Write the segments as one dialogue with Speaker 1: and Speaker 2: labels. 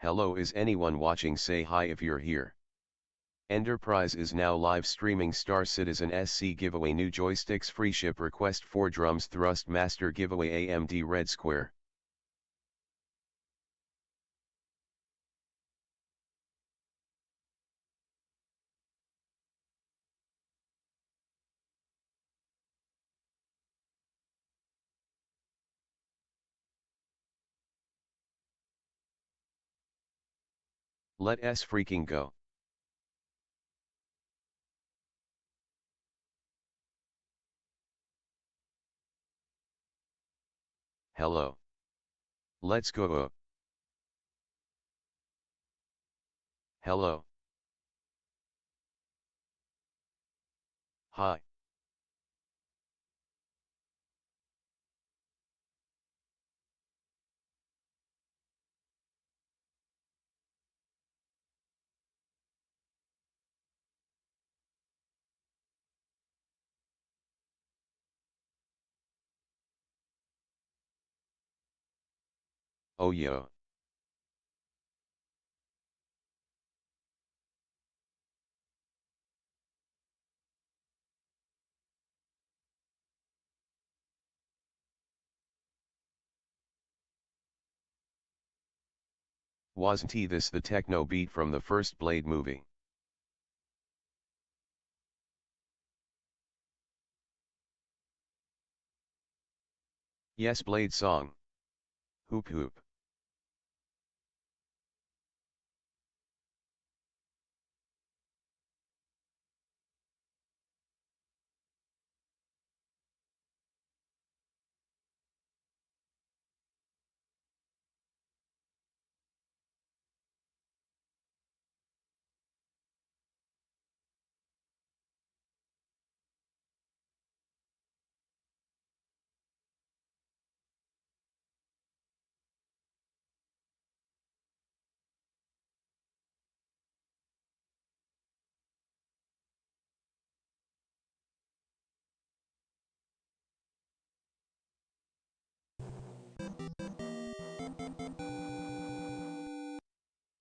Speaker 1: Hello, is anyone watching? Say hi if you're here. Enterprise is now live streaming Star Citizen SC Giveaway New Joysticks Free Ship Request 4 Drums Thrust Master Giveaway AMD Red Square. Let's freaking go. Hello. Let's go. Hello. Hi. Oh yo. Wasn't this the techno beat from the first Blade movie? Yes, Blade song. Hoop hoop.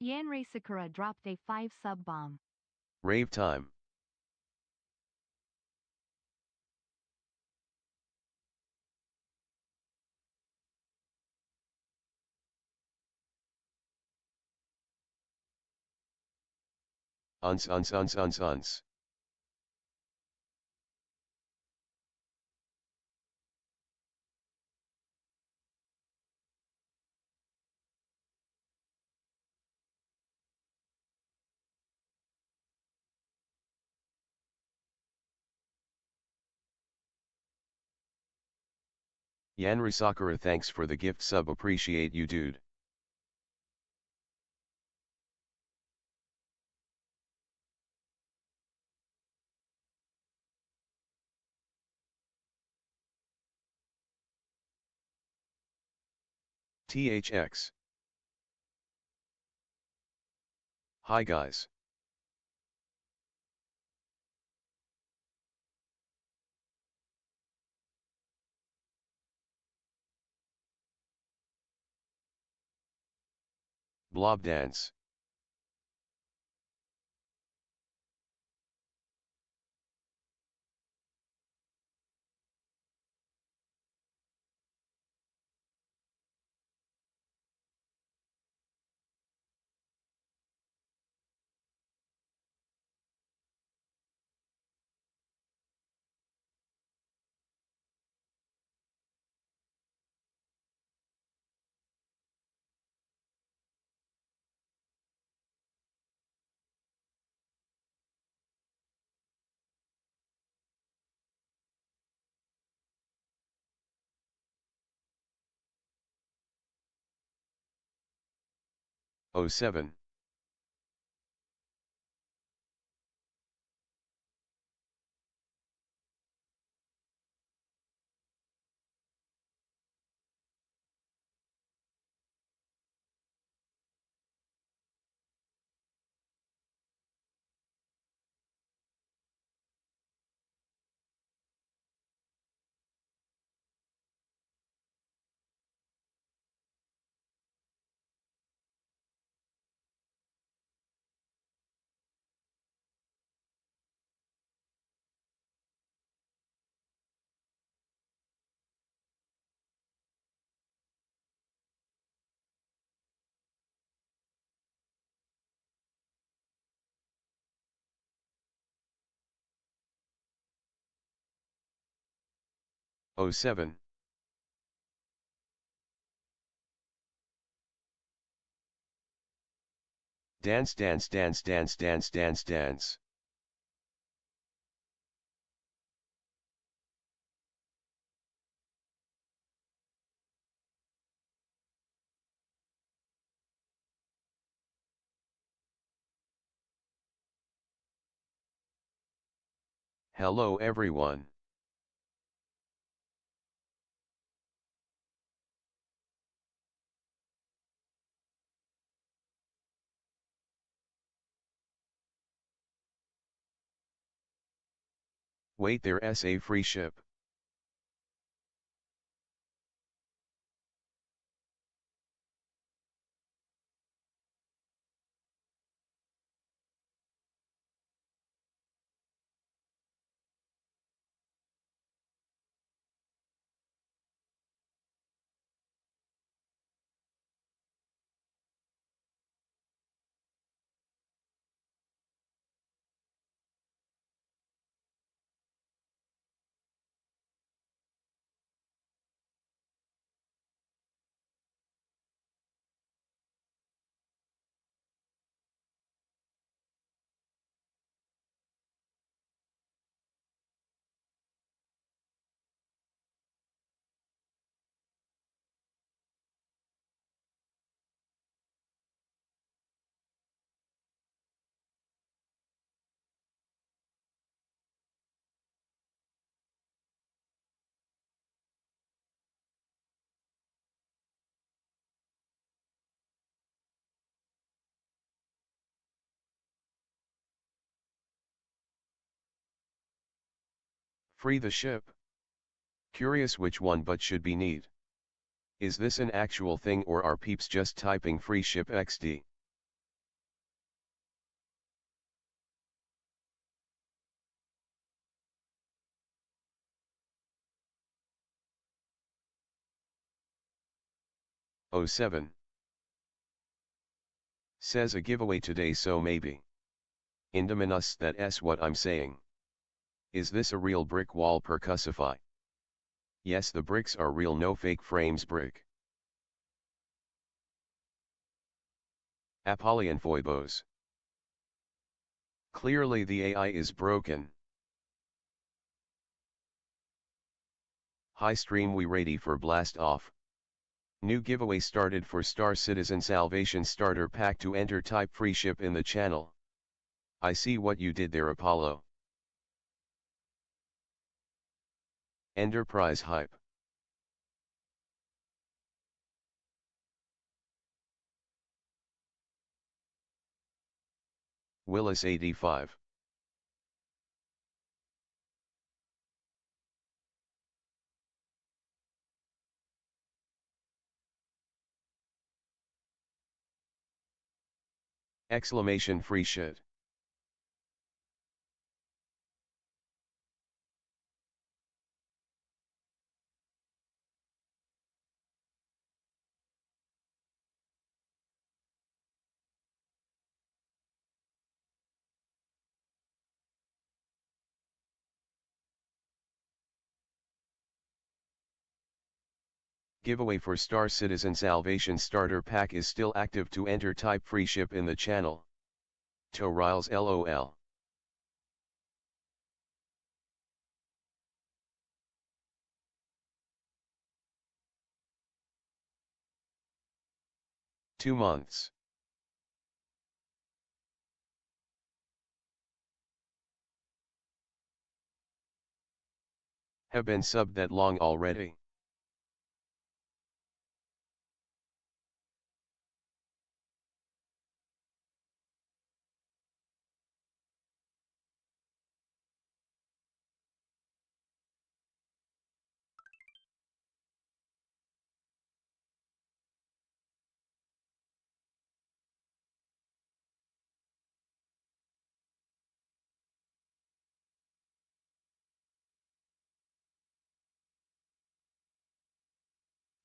Speaker 2: Yanrei Sakura dropped a 5 sub bomb.
Speaker 1: Rave time. Uns. Yanri Sakura, thanks for the gift sub, appreciate you dude. THX. Hi guys. Blob dance. Oh 07. 07. Dance dance dance dance dance dance dance. Hello everyone. Wait, there's a free ship. Free the ship? Curious which one but should be neat. Is this an actual thing or are peeps just typing free ship XD? Oh 07. Says a giveaway today, so maybe. Indominus, that's what I'm saying. Is this a real brick wall percussify? Yes, the bricks are real, no fake frames brick. Apollyon Foibos. Clearly the AI is broken. Hi stream, we ready for blast off. New giveaway started for Star Citizen Salvation Starter Pack. To enter, type free ship in the channel. I see what you did there, Apollo. Enterprise hype. Willis 85. Exclamation free shit. Giveaway for Star Citizen Salvation Starter Pack is still active. To enter, type free ship in the channel. To Riles LOL. Two months. Have been subbed that long already?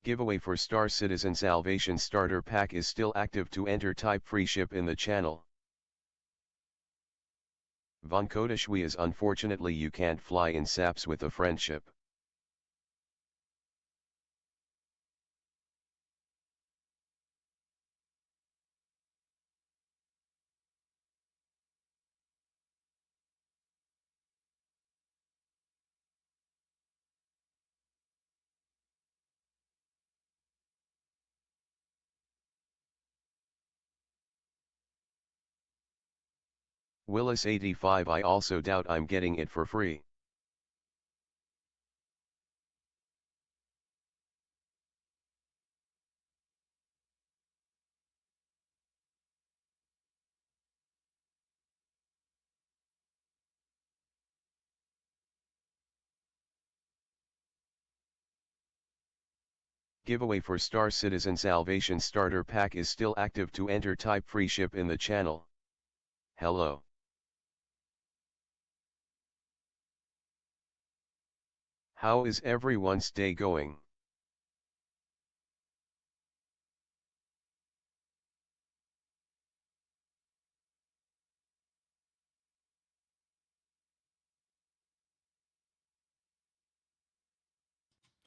Speaker 1: Giveaway for Star Citizen Salvation Starter Pack is still active. To enter, type free ship in the channel. Von Kodashwi is unfortunately you can't fly in SAPS with a friendship. Willis85 I also doubt I'm getting it for free. Giveaway for Star Citizen Salvation Starter Pack is still active. To enter, type free ship in the channel. Hello. How is everyone's day going?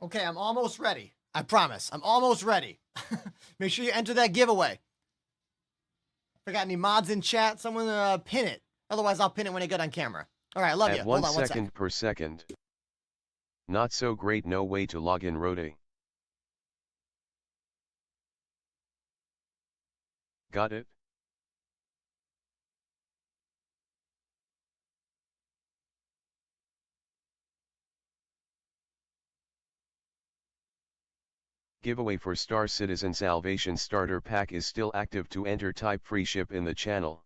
Speaker 3: Okay, I'm almost ready. I promise. I'm almost ready. Make sure you enter that giveaway. If I got any mods in chat, someone pin it. Otherwise, I'll pin it when I get on camera. All right, I love you.
Speaker 1: At
Speaker 3: Hold on
Speaker 1: 1
Speaker 3: 1
Speaker 1: second per second. Not so great. No way to log in. Rode. Got it? Giveaway for Star Citizen Salvation Starter Pack is still active. To enter, type free ship in the channel.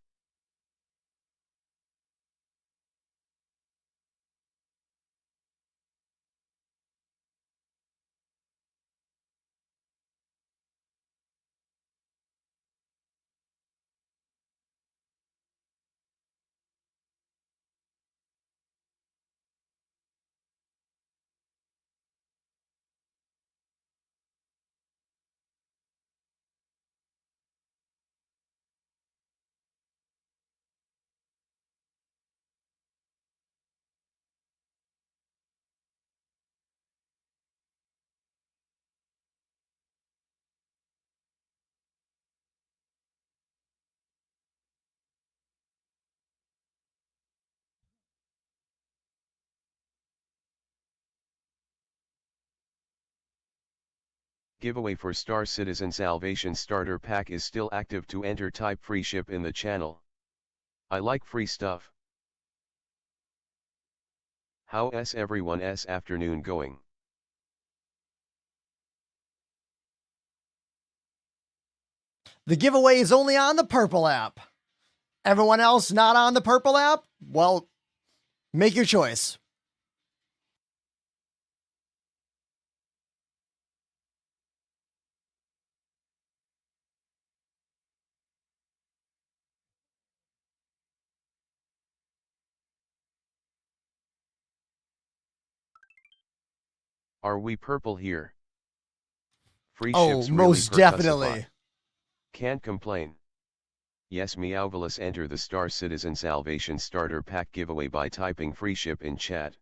Speaker 1: Giveaway for Star Citizen Salvation Starter Pack is still active. To enter, type free ship in the channel. I like free stuff. How's everyone's afternoon going?
Speaker 3: The giveaway is only on the purple app. Everyone else not on the purple app? Well, make your choice.
Speaker 1: Are we purple here? Free
Speaker 3: Oh,
Speaker 1: ships really
Speaker 3: most
Speaker 1: percussify.
Speaker 3: definitely.
Speaker 1: Can't complain. Yes, Meowvelus. Enter the Star Citizen Salvation Starter Pack giveaway by typing free ship in chat.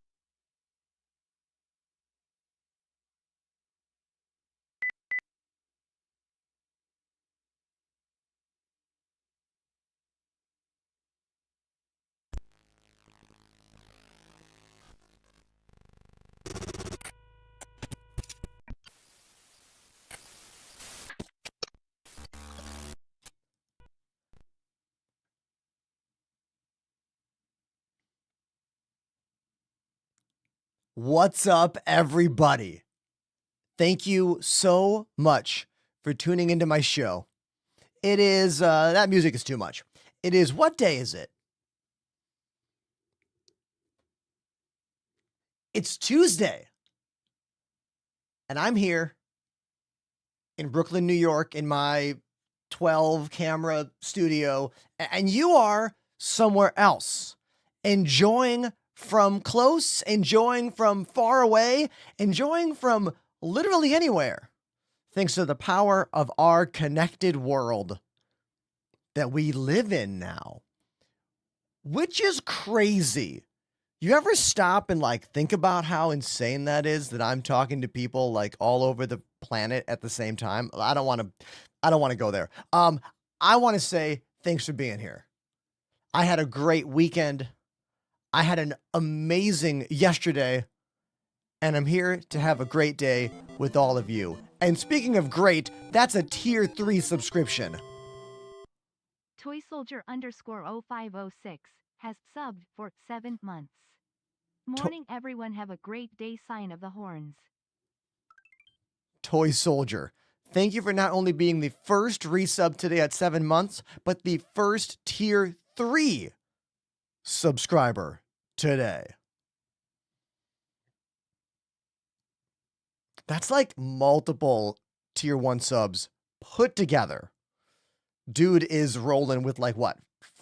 Speaker 3: What's up, everybody? Thank you so much for tuning into my show. It is, that music is too much. It is, what day is it? It's Tuesday. And I'm here in Brooklyn, New York, in my 12 camera studio. And you are somewhere else, enjoying from close, enjoying from far away, enjoying from literally anywhere, thanks to the power of our connected world that we live in now, which is crazy. You ever stop and like think about how insane that is, that I'm talking to people like all over the planet at the same time? I don't want to go there. I want to say thanks for being here. I had a great weekend. I had an amazing yesterday, and I'm here to have a great day with all of you. And speaking of great, that's a tier 3 subscription.
Speaker 2: Toy Soldier _0506. has subbed for 7 months. Morning everyone, have a great day, sign of the horns.
Speaker 3: Toy Soldier, thank you for not only being the first resub today at 7 months, but the first tier 3 subscriber today. That's like multiple tier 1 subs put together. Dude is rolling with like what?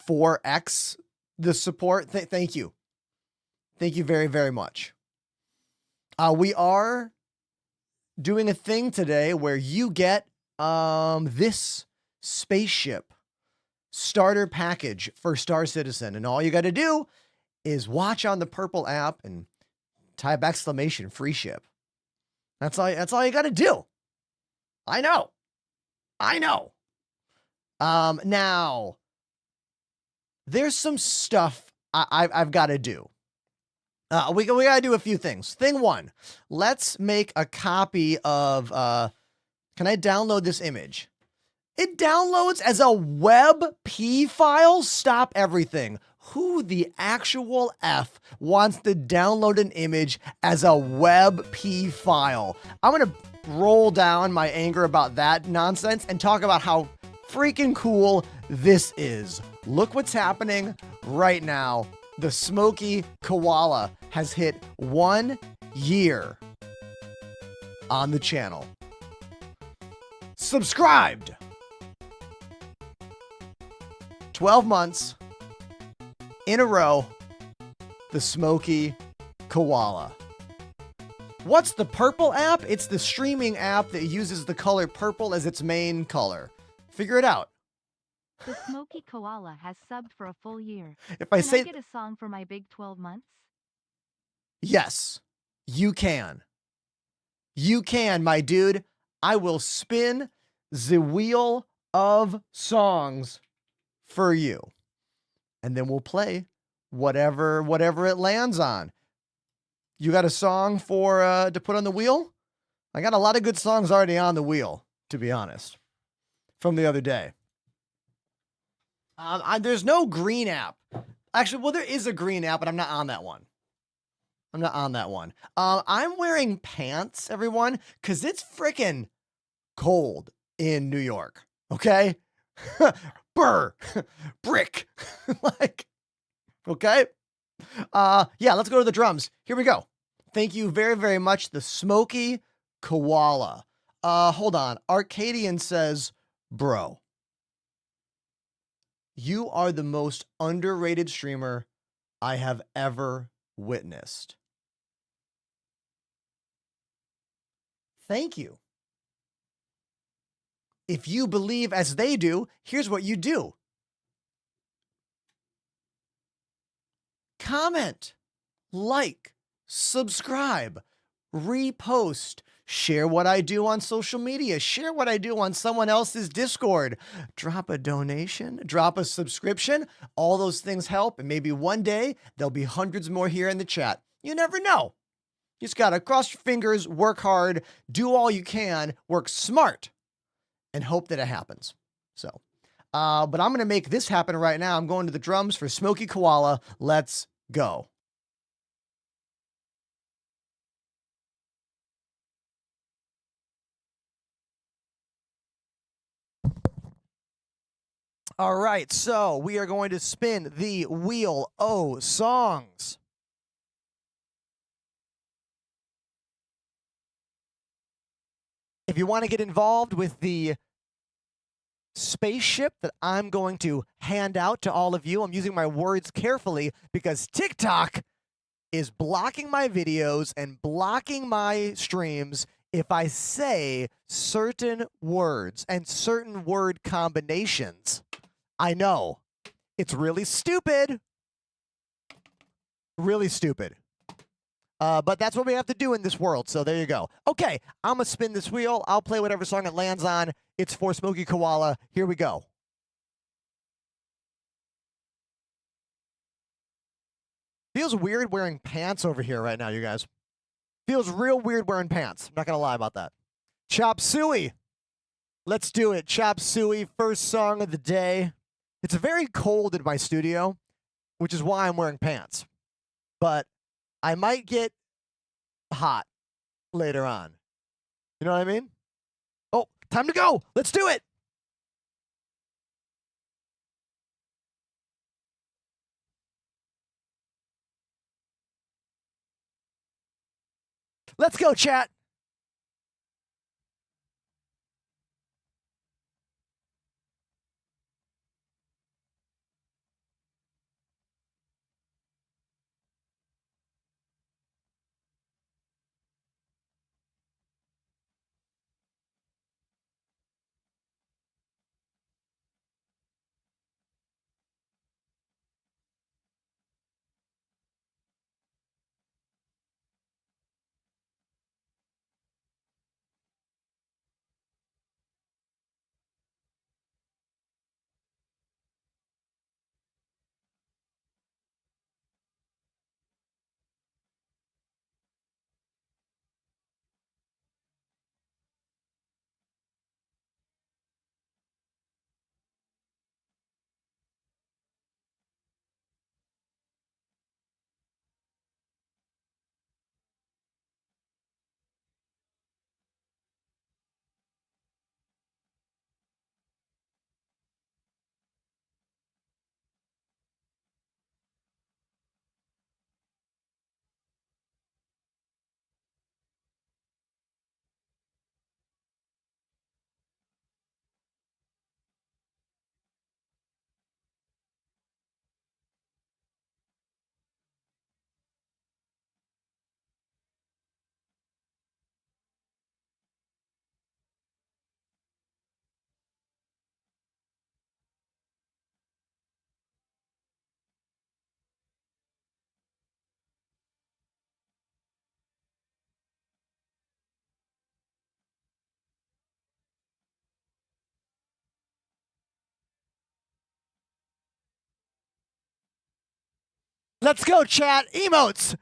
Speaker 3: 4x the support. Thank you. Thank you very, very much. We are doing a thing today where you get this spaceship starter package for Star Citizen, and all you got to do is watch on the purple app and type exclamation free ship. That's all you got to do. I know. Now there's some stuff I've got to do. We got to do a few things. Thing one, let's make a copy of, can I download this image? It downloads as a WebP file? Stop everything. Who the actual F wants to download an image as a WebP file? I'm going to roll down my anger about that nonsense and talk about how freaking cool this is. Look what's happening right now. The Smoky Koala has hit 1 year on the channel. Subscribed. 12 months in a row, the Smoky Koala. What's the purple app? It's the streaming app that uses the color purple as its main color. Figure it out.
Speaker 2: The Smoky Koala has subbed for a full year.
Speaker 3: If I
Speaker 2: Can I get a song for my big 12 months?
Speaker 3: Yes, you can. You can, my dude. I will spin the wheel of songs for you. And then we'll play whatever it lands on. You got a song for to put on the wheel? I got a lot of good songs already on the wheel, to be honest, from the other day. There's no green app. Actually, well, there is a green app, but I'm not on that one. I'm wearing pants, everyone, because it's freaking cold in New York. Okay? Burr. Brick. Like, okay? Yeah, let's go to the drums. Here we go. Thank you very, very much. The Smoky Koala. Hold on. Arcadian says, bro, you are the most underrated streamer I have ever witnessed. Thank you. If you believe as they do, here's what you do. Comment, like, subscribe, repost, share what I do on social media, share what I do on someone else's Discord, drop a donation, drop a subscription. All those things help, and maybe one day there'll be hundreds more here in the chat. You never know. You just gotta cross your fingers, work hard, do all you can, work smart, and hope that it happens. So, but I'm gonna make this happen right now. I'm going to the drums for Smoky Koala. Let's go. All right, so we are going to spin the wheel o songs. If you want to get involved with the spaceship that I'm going to hand out to all of you, I'm using my words carefully because TikTok is blocking my videos and blocking my streams if I say certain words and certain word combinations. I know. It's really stupid. Really stupid. But that's what we have to do in this world, so there you go. Okay, I'm going to spin this wheel. I'll play whatever song it lands on. It's for Smoky Koala. Here we go. Feels weird wearing pants over here right now, you guys. Feels real weird wearing pants. I'm not going to lie about that. Chop Suey. Let's do it. Chop Suey, first song of the day. It's very cold in my studio, which is why I'm wearing pants. But I might get hot later on. You know what I mean? Oh, time to go. Let's do it. Let's go, chat. Let's go, chat. Emotes.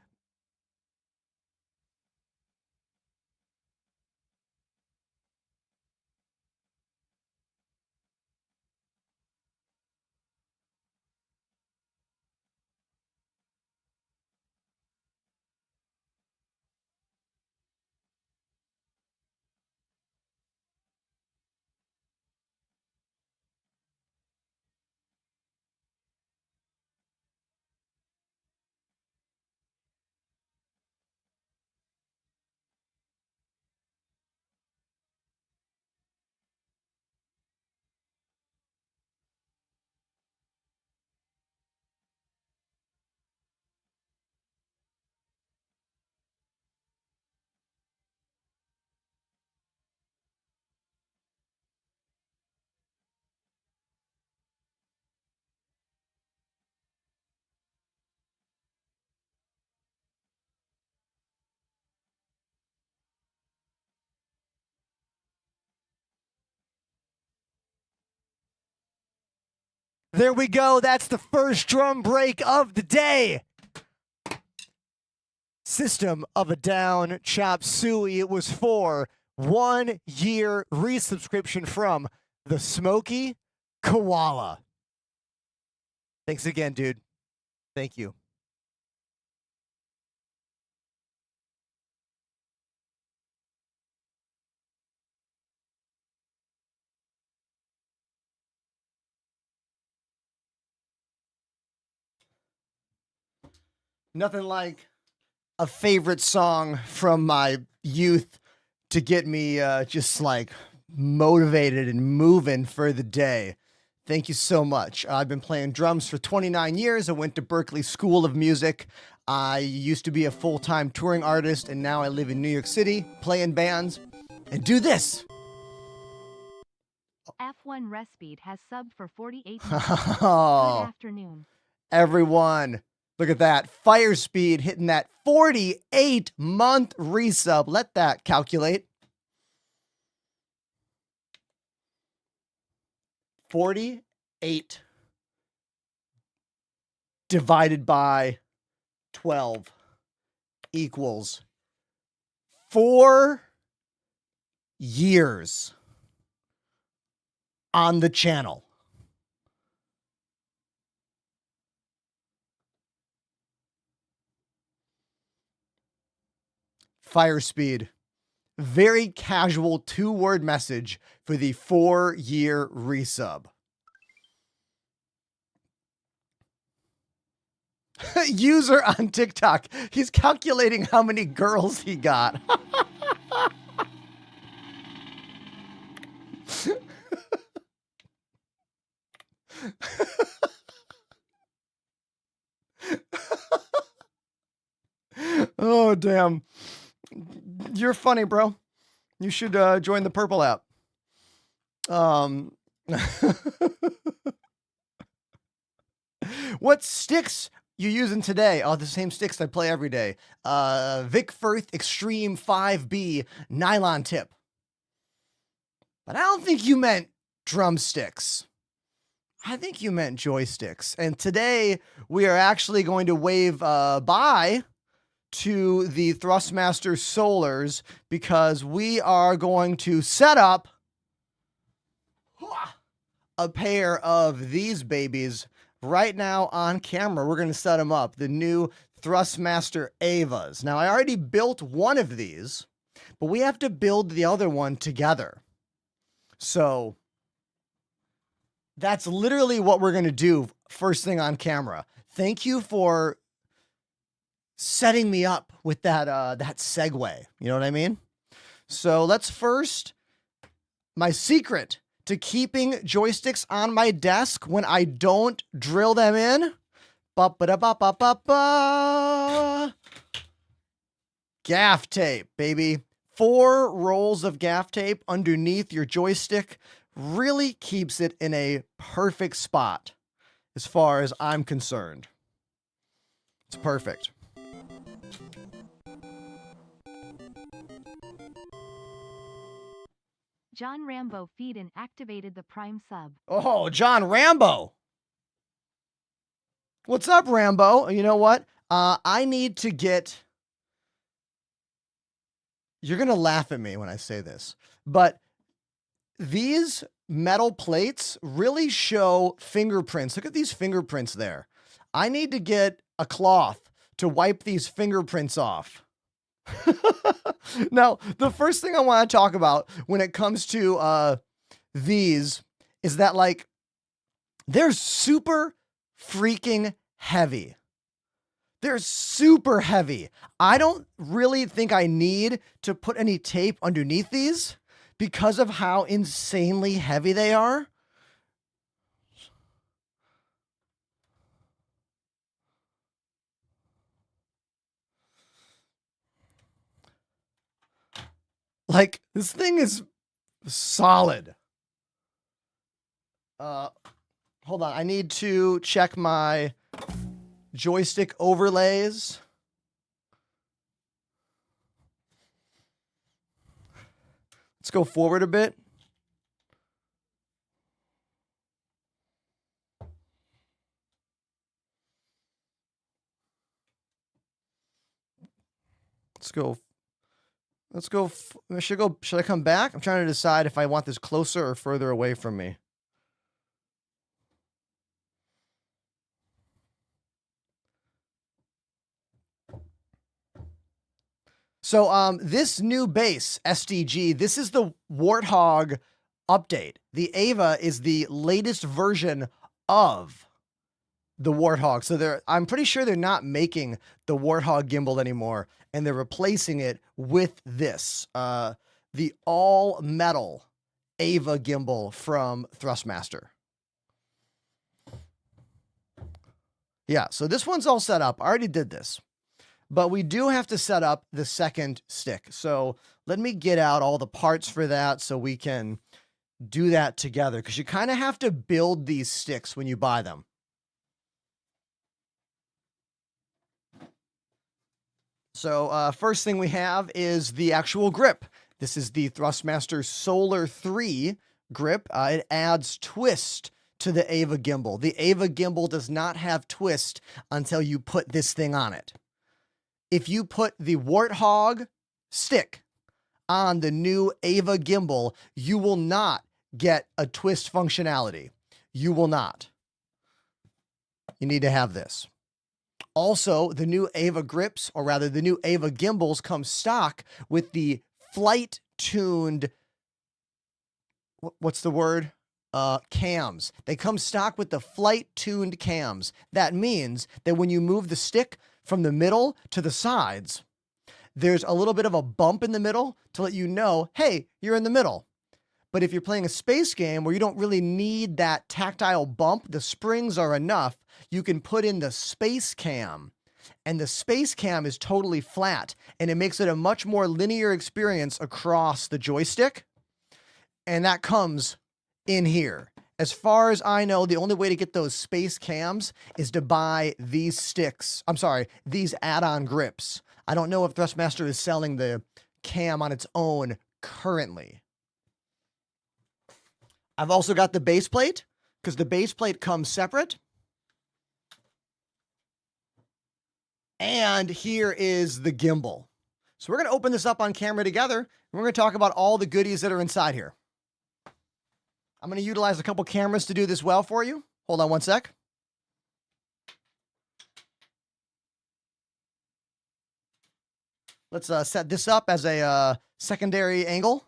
Speaker 3: There we go. That's the first drum break of the day. System of a Down, Chop Suey. It was for 1 year resubscription from the Smoky Koala. Thanks again, dude. Thank you. Nothing like a favorite song from my youth to get me just like motivated and moving for the day. Thank you so much. I've been playing drums for 29 years. I went to Berklee School of Music. I used to be a full-time touring artist, and now I live in New York City, playing bands, and do this.
Speaker 2: F1 Respeed has subbed for 48 months. Good
Speaker 3: Oh,
Speaker 2: afternoon.
Speaker 3: everyone. Look at that. Fire Speed hitting that 48-month resub. Let that calculate. 48 divided by 12 equals 4 years on the channel. fire speed. Very casual 2-word message for the 4-year resub. User on TikTok. He's calculating how many girls he got. Oh, damn. You're funny, bro. You should join the Purple app. What sticks you using today? Oh, the same sticks I play every day. Vic Firth Extreme 5B nylon tip. But I don't think you meant drumsticks. I think you meant joysticks. And today we are actually going to wave bye to the Thrustmaster Solars because we are going to set up a pair of these babies right now on camera. We're going to set them up, the new Thrustmaster Avas. Now, I already built one of these, but we have to build the other one together. So that's literally what we're going to do first thing on camera. Thank you for setting me up with that that segue. You know what I mean? So let's first, my secret to keeping joysticks on my desk when I don't drill them in. Ba-ba-da-ba-ba-ba-ba. Gaff tape, baby. 4 rolls of gaff tape underneath your joystick really keeps it in a perfect spot as far as I'm concerned. It's perfect.
Speaker 2: John Rambo feed and activated the Prime sub.
Speaker 3: Oh, John Rambo. What's up, Rambo? You know what? I need to get... You're going to laugh at me when I say this, but these metal plates really show fingerprints. Look at these fingerprints there. I need to get a cloth to wipe these fingerprints off. Now, the first thing I want to talk about when it comes to these is that, like, they're super freaking heavy. They're super heavy. I don't really think I need to put any tape underneath these because of how insanely heavy they are. Like, this thing is solid. Hold on. I need to check my joystick overlays. Let's go forward a bit. Should I come back? I'm trying to decide if I want this closer or further away from me. So this new bass, SDG, this is the Warthog update. The Ava is the latest version of the Warthog. So I'm pretty sure they're not making the Warthog gimbal anymore, and they're replacing it with this, the all-metal Ava gimbal from Thrustmaster. Yeah, so this one's all set up. I already did this. But we do have to set up the second stick. So let me get out all the parts for that so we can do that together, because you kind of have to build these sticks when you buy them. So first thing we have is the actual grip. This is the Thrustmaster Solar 3 grip. It adds twist to the Ava gimbal. The Ava gimbal does not have twist until you put this thing on it. If you put the Warthog stick on the new Ava gimbal, you will not get a twist functionality. You will not. You need to have this. Also, the new Ava grips, or rather the new Ava gimbals, come stock with the flight-tuned, what's the word? Cams. They come stock with the flight-tuned cams. That means that when you move the stick from the middle to the sides, there's a little bit of a bump in the middle to let you know, hey, you're in the middle. But if you're playing a space game where you don't really need that tactile bump, the springs are enough, you can put in the space cam. And the space cam is totally flat, and it makes it a much more linear experience across the joystick. And that comes in here. As far as I know, the only way to get those space cams is to buy these sticks. I'm sorry, these add-on grips. I don't know if Thrustmaster is selling the cam on its own currently. I've also got the base plate, because the base plate comes separate. And here is the gimbal. So we're going to open this up on camera together, and we're going to talk about all the goodies that are inside here. I'm going to utilize a couple cameras to do this well for you. Hold on one sec. Let's set this up as a secondary angle.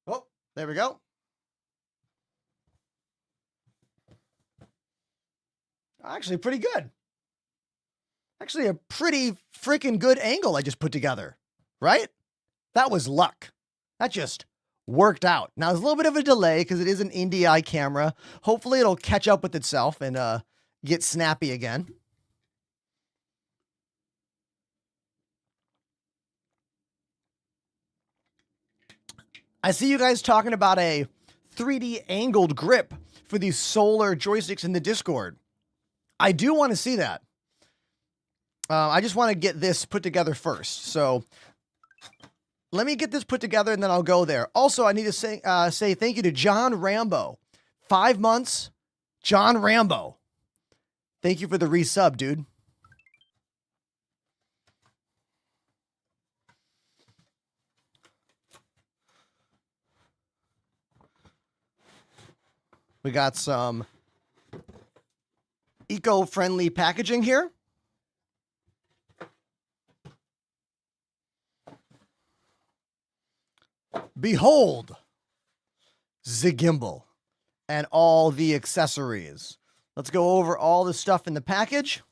Speaker 3: Oh, there we go. Actually, pretty good. Actually, a pretty freaking good angle I just put together, right? That was luck. That just worked out. Now, there's a little bit of a delay because it is an NDI camera. Hopefully, it'll catch up with itself and get snappy again. I see you guys talking about a 3D angled grip for these solar joysticks in the Discord. I do want to see that. I just want to get this put together first. So let me get this put together and then I'll go there. Also, I need to say thank you to John Rambo. 5 months, John Rambo. Thank you for the resub, dude. We got some eco-friendly packaging here. Behold, the gimbal and all the accessories. Let's go over all the stuff in the package.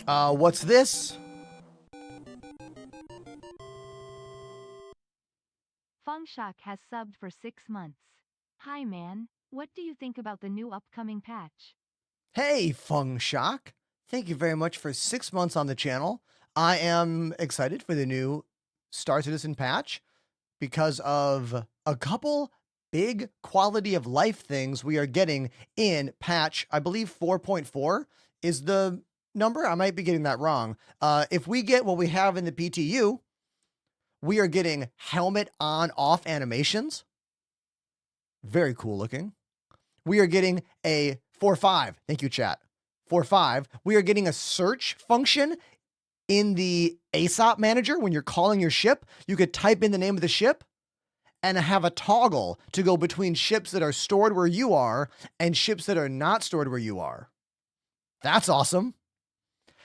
Speaker 3: What's this?
Speaker 2: Fungshock has subbed for 6 months. Hi man, what do you think about the new upcoming patch?
Speaker 3: Hey, Fungshock. Thank you very much for 6 months on the channel. I am excited for the new Star Citizen patch because of a couple big quality of life things we are getting in patch, I believe 4.4 is the number. I might be getting that wrong. If we get what we have in the PTU, we are getting helmet on off animations. Very cool looking. We are getting a 4.5. Thank you, chat. 4.5. We are getting a search function in the ASOP manager. When you're calling your ship, you could type in the name of the ship and have a toggle to go between ships that are stored where you are and ships that are not stored where you are. That's awesome.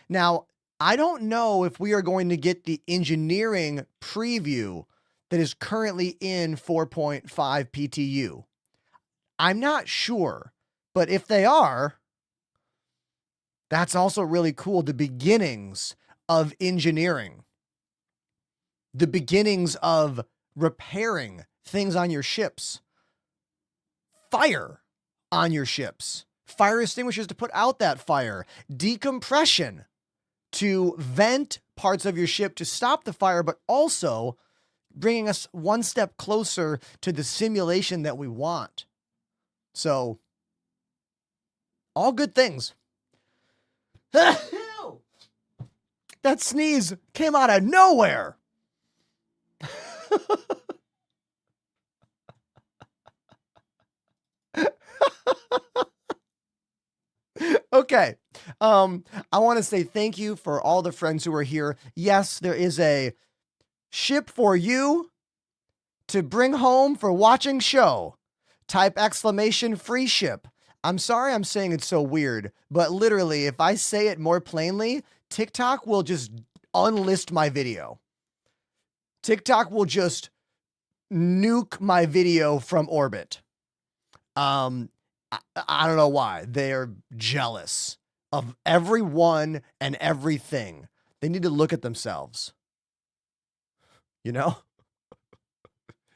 Speaker 3: Now, I don't know if we are going to get the engineering preview that is currently in 4.5 PTU. I'm not sure, but if they are, that's also really cool. The beginnings of engineering, the beginnings of repairing things on your ships, fire on your ships, fire extinguishers to put out that fire, decompression to vent parts of your ship to stop the fire, but also bringing us one step closer to the simulation that we want. So, all good things. That sneeze came out of nowhere. Okay. I want to say thank you for all the friends who are here. Yes, there is a ship for you to bring home for watching show. Type exclamation free ship. I'm sorry I'm saying it so weird, but literally, if I say it more plainly, TikTok will just unlist my video. TikTok will just nuke my video from orbit. I don't know why. They're jealous of everyone and everything. They need to look at themselves. You know?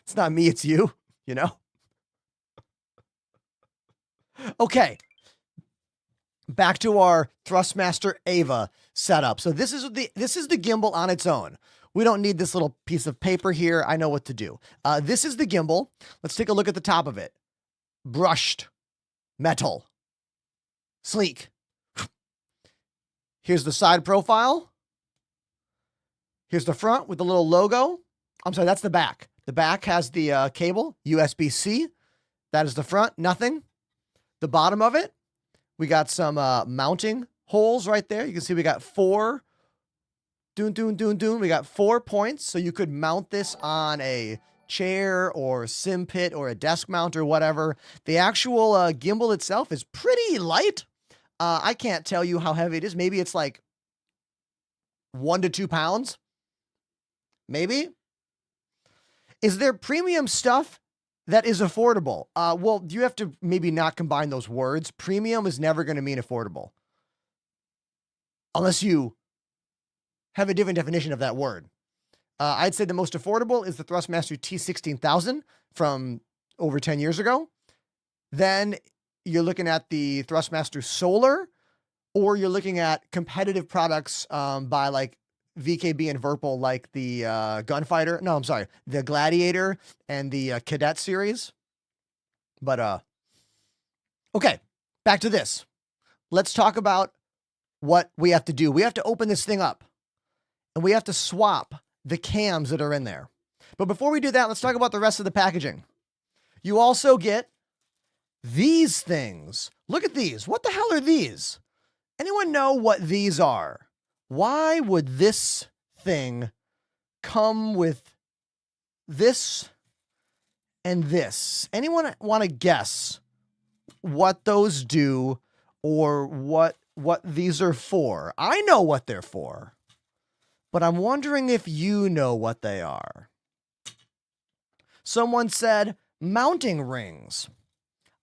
Speaker 3: It's not me, it's you, you know? Okay. Back to our Thrustmaster Ava setup. So this is the gimbal on its own. We don't need this little piece of paper here. I know what to do. This is the gimbal. Let's take a look at the top of it. Brushed metal. Sleek. Here's the side profile. Here's the front with the little logo. I'm sorry, that's the back. The back has the cable, USB-C. That is the front, nothing. The bottom of it, we got some mounting holes right there. You can see we got 4. We got 4 points, so you could mount this on a chair or sim pit or a desk mount or whatever. The actual gimbal itself is pretty light. I can't tell you how heavy it is. Maybe it's like 1 to 2 pounds. Maybe. Is there premium stuff that is affordable? Well, you have to maybe not combine those words. Premium is never going to mean affordable. Unless you have a different definition of that word. I'd say the most affordable is the Thrustmaster T16000 from over 10 years ago. Then you're looking at the Thrustmaster Solar, or you're looking at competitive products by like VKB and Virpil, like the Gunfighter. No, I'm sorry, the Gladiator and the Cadet series. But okay, back to this. Let's talk about what we have to do. We have to open this thing up, and we have to swap the cams that are in there. But before we do that, let's talk about the rest of the packaging. You also get these things. Look at these. What the hell are these? Anyone know what these are? Why would this thing come with this and this? Anyone want to guess what those do or what these are for? I know what they're for, but I'm wondering if you know what they are. Someone said mounting rings.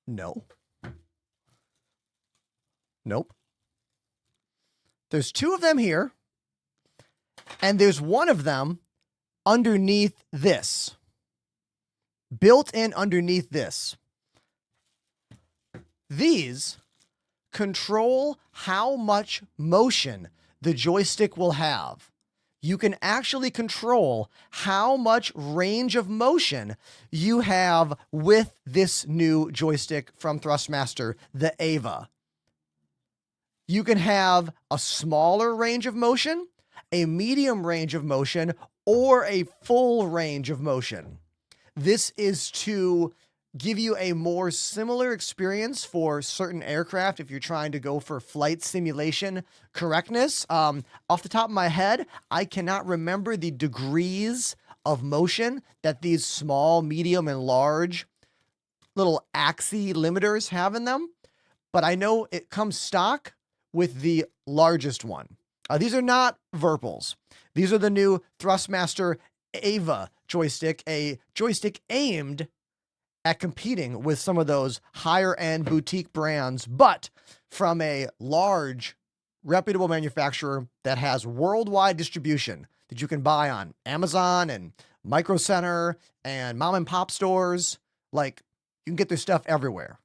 Speaker 3: No. Nope. There's 2 of them here, and there's 1 of them underneath this. Built in underneath this. These control how much motion the joystick will have. You can actually control how much range of motion you have with this new joystick from Thrustmaster, the Ava. You can have a smaller range of motion, a medium range of motion, or a full range of motion. This is to give you a more similar experience for certain aircraft if you're trying to go for flight simulation correctness. Off the top of my head, I cannot remember the degrees of motion that these small, medium, and large little axis limiters have in them, but I know it comes stock with the largest one. These are not Virpils. These are the new Thrustmaster Ava joystick, a joystick aimed at competing with some of those higher end boutique brands, but from a large, reputable manufacturer that has worldwide distribution that you can buy on Amazon and Micro Center and mom and pop stores. Like, you can get their stuff everywhere.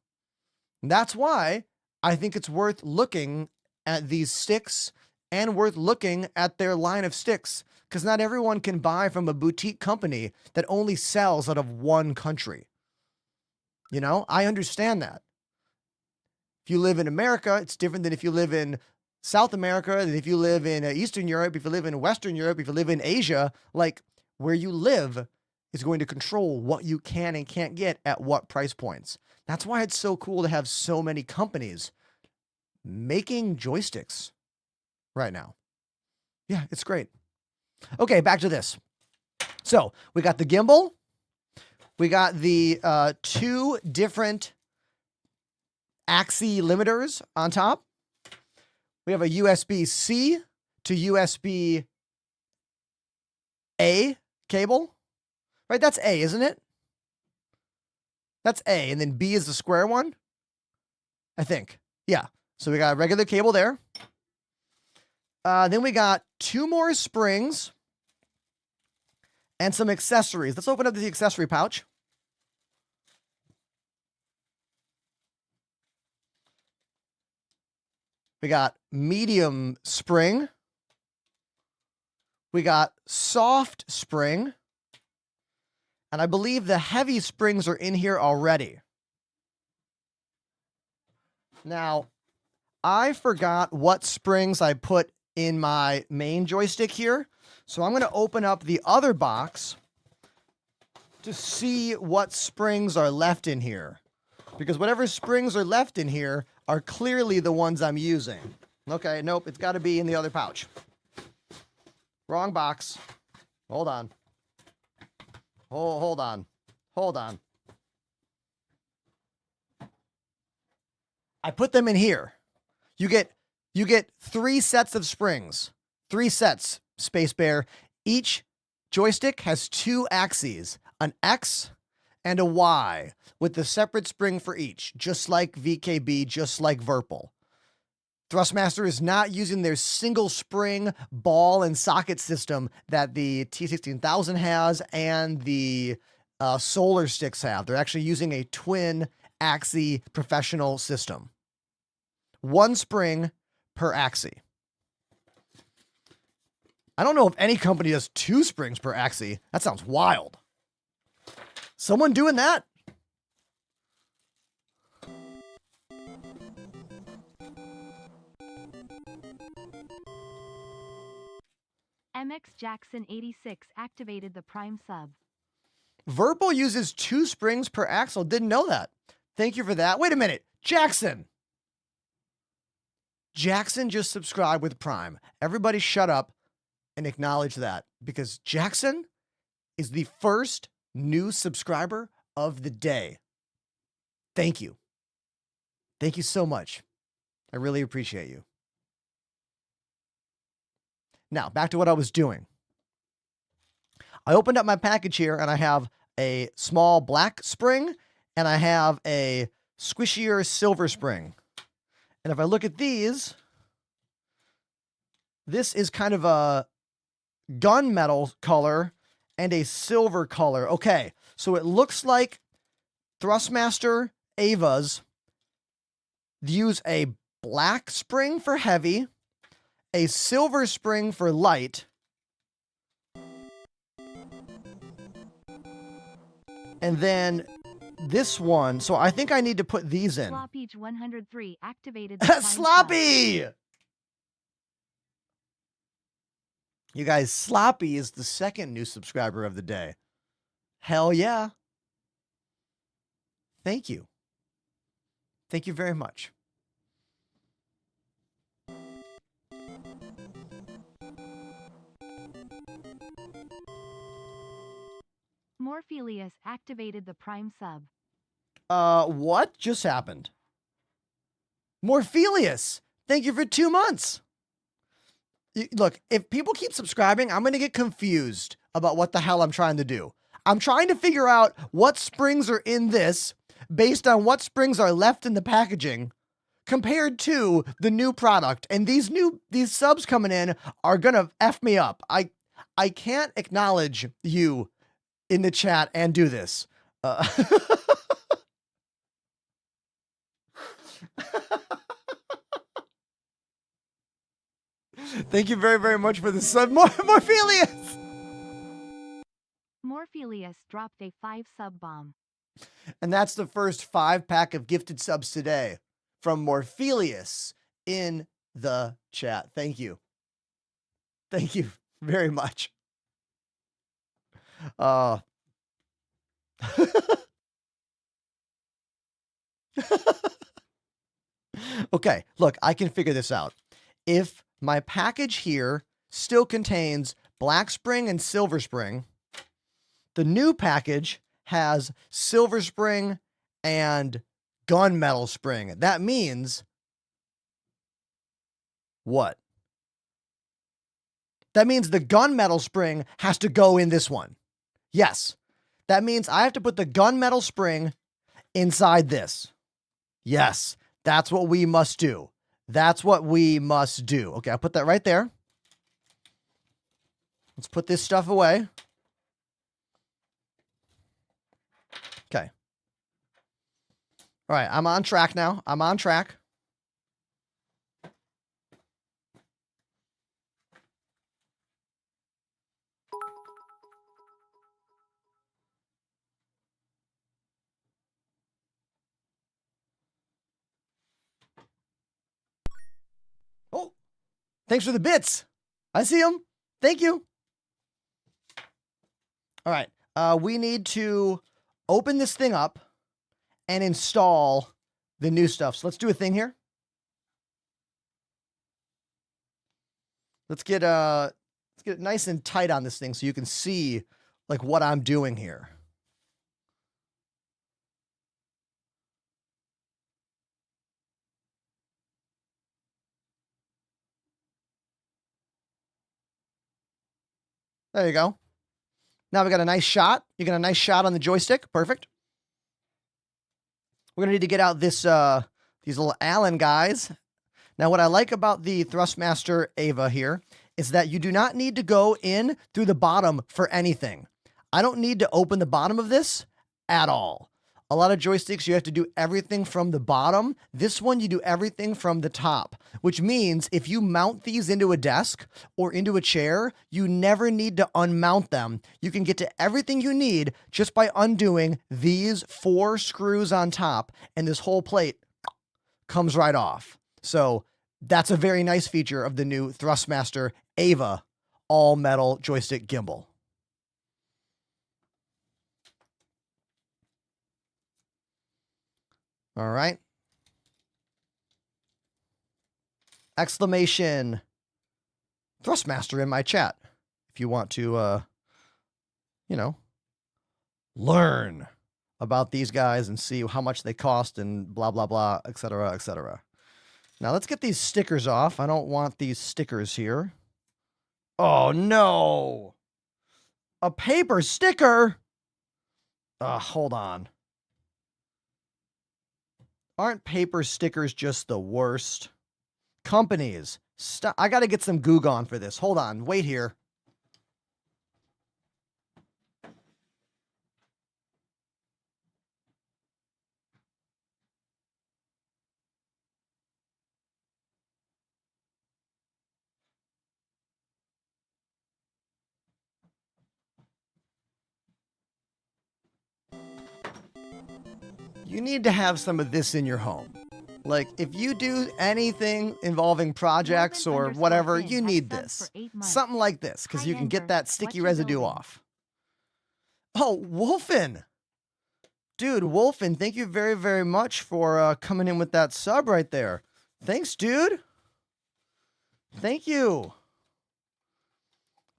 Speaker 3: And that's why I think it's worth looking at these sticks and worth looking at their line of sticks, because not everyone can buy from a boutique company that only sells out of one country. You know, I understand that. If you live in America, it's different than if you live in South America, than if you live in Eastern Europe, if you live in Western Europe, if you live in Asia. Like, where you live is going to control what you can and can't get at what price points. That's why it's so cool to have so many companies making joysticks right now. Yeah, it's great. Okay, back to this. So we got the gimbal. We got the 2 different axis limiters on top. We have a USB-C to USB-A cable. Right, that's A, isn't it? That's A, and then B is the square one, I think. Yeah, so we got a regular cable there. Then we got 2 more springs and some accessories. Let's open up the accessory pouch. We got medium spring. We got soft spring. And I believe the heavy springs are in here already. Now, I forgot what springs I put in my main joystick here. So I'm going to open up the other box to see what springs are left in here. Because whatever springs are left in here are clearly the ones I'm using. Okay, nope, it's got to be in the other pouch. Wrong box. Hold on. Hold on. Hold on. I put them in here. You get 3 sets of springs. 3 sets, Space Bear. Each joystick has 2 axes, an X and a Y, with the separate spring for each, just like VKB, just like Verpal. Thrustmaster is not using their single spring ball and socket system that the T16000 has and the Solar Sticks have. They're actually using a twin axis professional system. 1 spring per axis. I don't know if any company does 2 springs per axis. That sounds wild. Someone doing that?
Speaker 2: MX Jackson 86 activated the Prime sub.
Speaker 3: Verpal uses 2 springs per axle. Didn't know that. Thank you for that. Wait a minute. Jackson. Jackson just subscribed with Prime. Everybody shut up and acknowledge that, because Jackson is the first new subscriber of the day. Thank you. Thank you so much. I really appreciate you. Now, back to what I was doing. I opened up my package here and I have a small black spring and I have a squishier silver spring. And if I look at these, this is kind of a gunmetal color and a silver color. Okay, so it looks like Thrustmaster Avas use a black spring for heavy, a silver spring for light, and then this one. So I think I need to put these in.
Speaker 2: Sloppy 103 activated the Prime
Speaker 3: Sloppy! You guys, Sloppy is the second new subscriber of the day. Hell yeah. Thank you. Thank you very much.
Speaker 2: Morphelius activated the Prime sub.
Speaker 3: What just happened? Morphelius, thank you for 2 months. Look, if people keep subscribing, I'm going to get confused about what the hell I'm trying to do. I'm trying to figure out what springs are in this based on what springs are left in the packaging compared to the new product. And these subs coming in are going to F me up. I can't acknowledge you in the chat and do this. Thank you very, very much for the sub, Morphelius.
Speaker 2: Morphelius dropped a 5 sub bomb.
Speaker 3: And that's the first 5-pack of gifted subs today from Morphelius in the chat. Thank you. Thank you very much. Okay, look, I can figure this out. If my package here still contains black spring and silver spring, the new package has silver spring and gunmetal spring. That means what? That means the gunmetal spring has to go in this one. Yes. That means I have to put the gunmetal spring inside this. Yes. That's what we must do. That's what we must do. Okay, I'll put that right there. Let's put this stuff away. Okay. All right, I'm on track now. I'm on track. Oh, thanks for the bits. I see them. Thank you. All right, we need to open this thing up and install the new stuff. So let's do a thing here. Let's get it nice and tight on this thing so you can see like what I'm doing here. There you go. Now we got a nice shot. You got a nice shot on the joystick. Perfect. We're gonna need to get out this these little Allen guys. Now, what I like about the Thrustmaster Ava here is that you do not need to go in through the bottom for anything. I don't need to open the bottom of this at all. A lot of joysticks, you have to do everything from the bottom. This one, you do everything from the top, which means if you mount these into a desk or into a chair, you never need to unmount them. You can get to everything you need just by undoing these 4 screws on top, and this whole plate comes right off. So that's a very nice feature of the new Thrustmaster Ava all-metal joystick gimbal. All right. Exclamation Thrustmaster in my chat if you want to, you know, learn about these guys and see how much they cost and blah, blah, blah, etc., etc. Now let's get these stickers off. I don't want these stickers here. Oh, no. A paper sticker? Hold on. Aren't paper stickers just the worst? Companies, stop. I got to get some Goo Gone for this. Hold on. Wait here. You need to have some of this in your home. Like, if you do anything involving projects or whatever, you need this. Something like this, because you can get that sticky residue off. Oh, Wolfen. Dude, Wolfen, thank you very, very much for coming in with that sub right there. Thanks, dude. Thank you.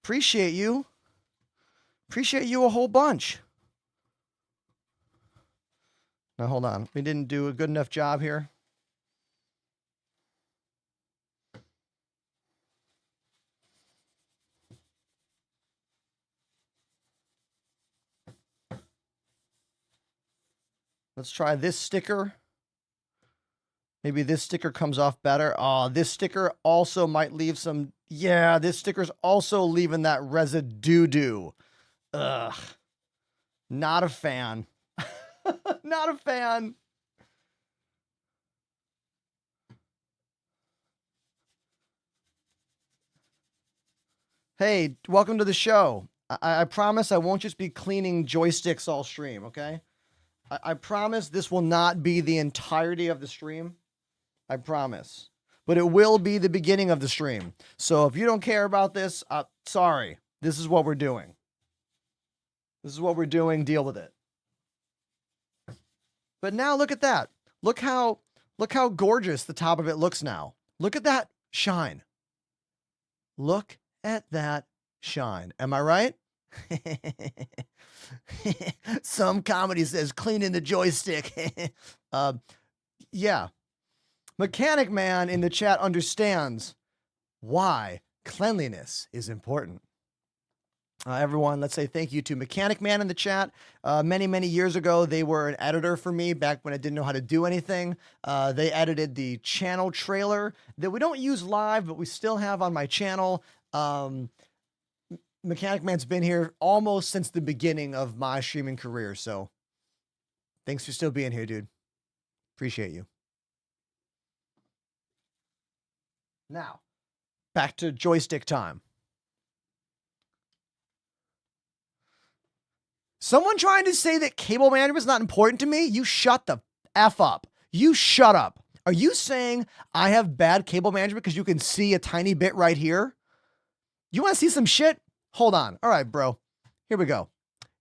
Speaker 3: Appreciate you. Appreciate you a whole bunch. Now, hold on. We didn't do a good enough job here. Let's try this sticker. Maybe this sticker comes off better. Oh, this sticker also might leave some... Yeah, this sticker's also leaving that residue. Ugh. Not a fan. Not a fan. Hey, welcome to the show. I promise I won't just be cleaning joysticks all stream, okay? I promise this will not be the entirety of the stream. I promise. But it will be the beginning of the stream. So if you don't care about this, sorry. This is what we're doing. This is what we're doing. Deal with it. But now look at that. Look how Look how gorgeous the top of it looks now. Look at that shine. Look at that shine. Am I right? Some comedy says cleaning the joystick. Yeah. Mechanic Man in the chat understands why cleanliness is important. Everyone, let's say thank you to Mechanic Man in the chat. Many, many years ago, they were an editor for me back when I didn't know how to do anything. They edited the channel trailer that we don't use live, but we still have on my channel. Mechanic Man's been here almost since the beginning of my streaming career. So thanks for still being here, dude. Appreciate you. Now, back to joystick time. Someone trying to say that cable management is not important to me? You shut the F up. You shut up. Are you saying I have bad cable management because you can see a tiny bit right here? You want to see some shit? Hold on. All right, bro. Here we go.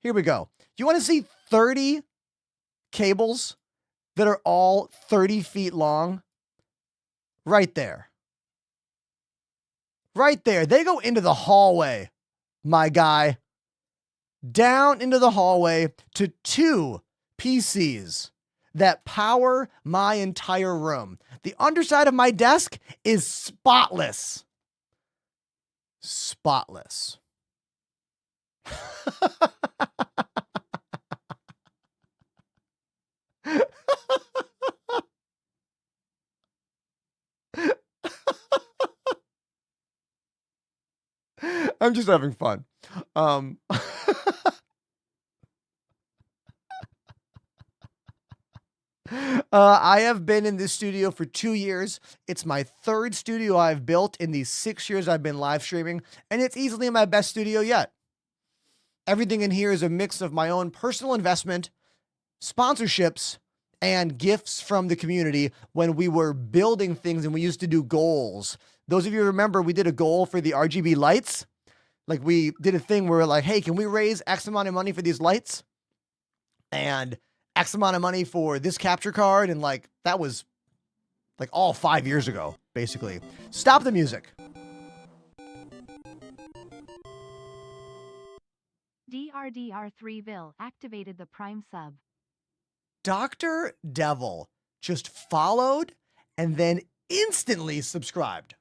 Speaker 3: Here we go. You want to see 30 cables that are all 30 feet long? Right there. Right there. They go into the hallway, my guy. Down into the hallway to 2 PCs that power my entire room. The underside of my desk is spotless. Spotless. I'm just having fun. I have been in this studio for 2 years. It's my 3rd studio I've built in the 6 years I've been live streaming, and it's easily my best studio yet. Everything in here is a mix of my own personal investment, sponsorships, and gifts from the community when we were building things and we used to do goals. Those of you who remember, we did a goal for the RGB lights. Like we did a thing where we're like, hey, can we raise X amount of money for these lights? And X amount of money for this capture card. And like, that was like all 5 years ago, basically. Stop the music.
Speaker 2: DRDR3ville activated the Prime sub.
Speaker 3: Dr. Devil just followed and then instantly subscribed.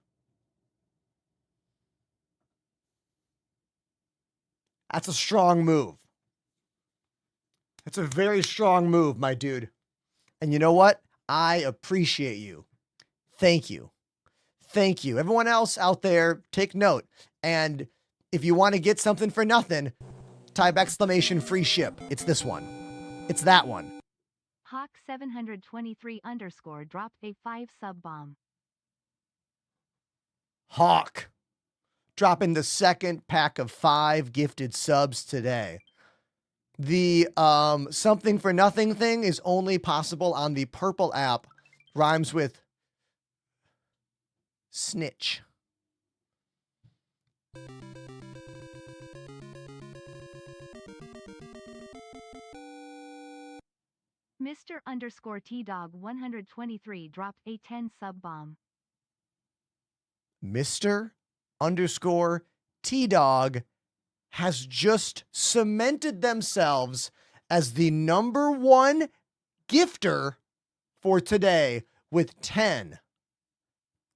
Speaker 3: That's a strong move. It's a very strong move, my dude. And you know what? I appreciate you. Thank you. Thank you. Everyone else out there, take note. And if you want to get something for nothing, type exclamation free ship. It's this one. It's that one.
Speaker 2: Hawk723_ dropped a 5 sub bomb.
Speaker 3: Hawk dropping the second pack of 5 gifted subs today. The something for nothing thing is only possible on the purple app. Rhymes with snitch.
Speaker 2: Mr_T-Dog123 dropped a 10 sub bomb.
Speaker 3: Mr_T-Dog has just cemented themselves as the #1 gifter for today with 10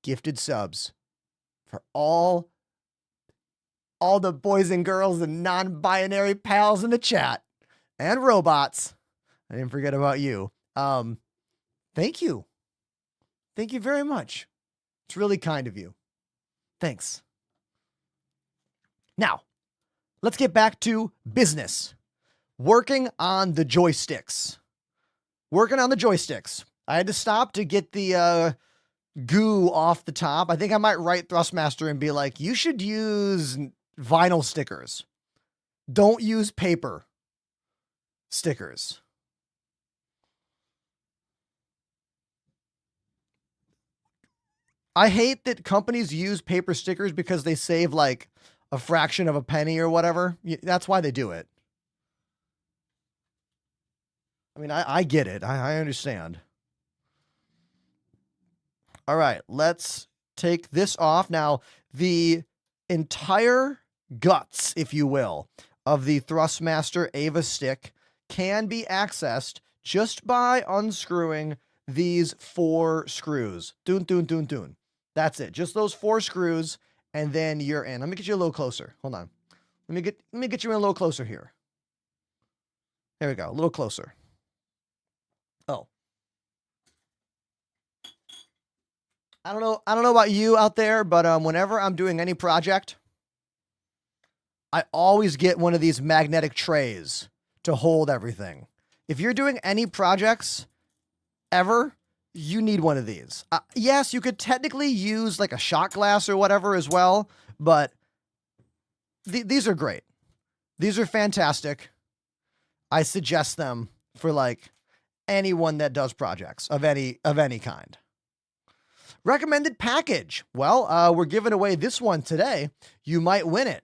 Speaker 3: gifted subs for all the boys and girls and non-binary pals in the chat and robots. I didn't forget about you. Thank you. Thank you very much. It's really kind of you. Thanks. Now, let's get back to business. Working on the joysticks. I had to stop to get the goo off the top. I think I might write Thrustmaster and be like, you should use vinyl stickers. Don't use paper stickers. I hate that companies use paper stickers because they save like a fraction of a penny or whatever. That's why they do it. I mean, I get it. I understand. All right, let's take this off. Now, the entire guts, if you will, of the Thrustmaster Ava stick can be accessed just by unscrewing these 4 screws. Dun, dun, dun, dun. That's it. Just those 4 screws, and then you're in. Let me get you a little closer. Hold on. Let me get you in a little closer here. There we go. A little closer. Oh. I don't know about you out there, but whenever I'm doing any project, I always get one of these magnetic trays to hold everything. If you're doing any projects ever, you need one of these. Yes, you could technically use like a shot glass or whatever as well, but these are great. These are fantastic. I suggest them for like anyone that does projects of any kind. Recommended package. Well, we're giving away this one today. You might win it.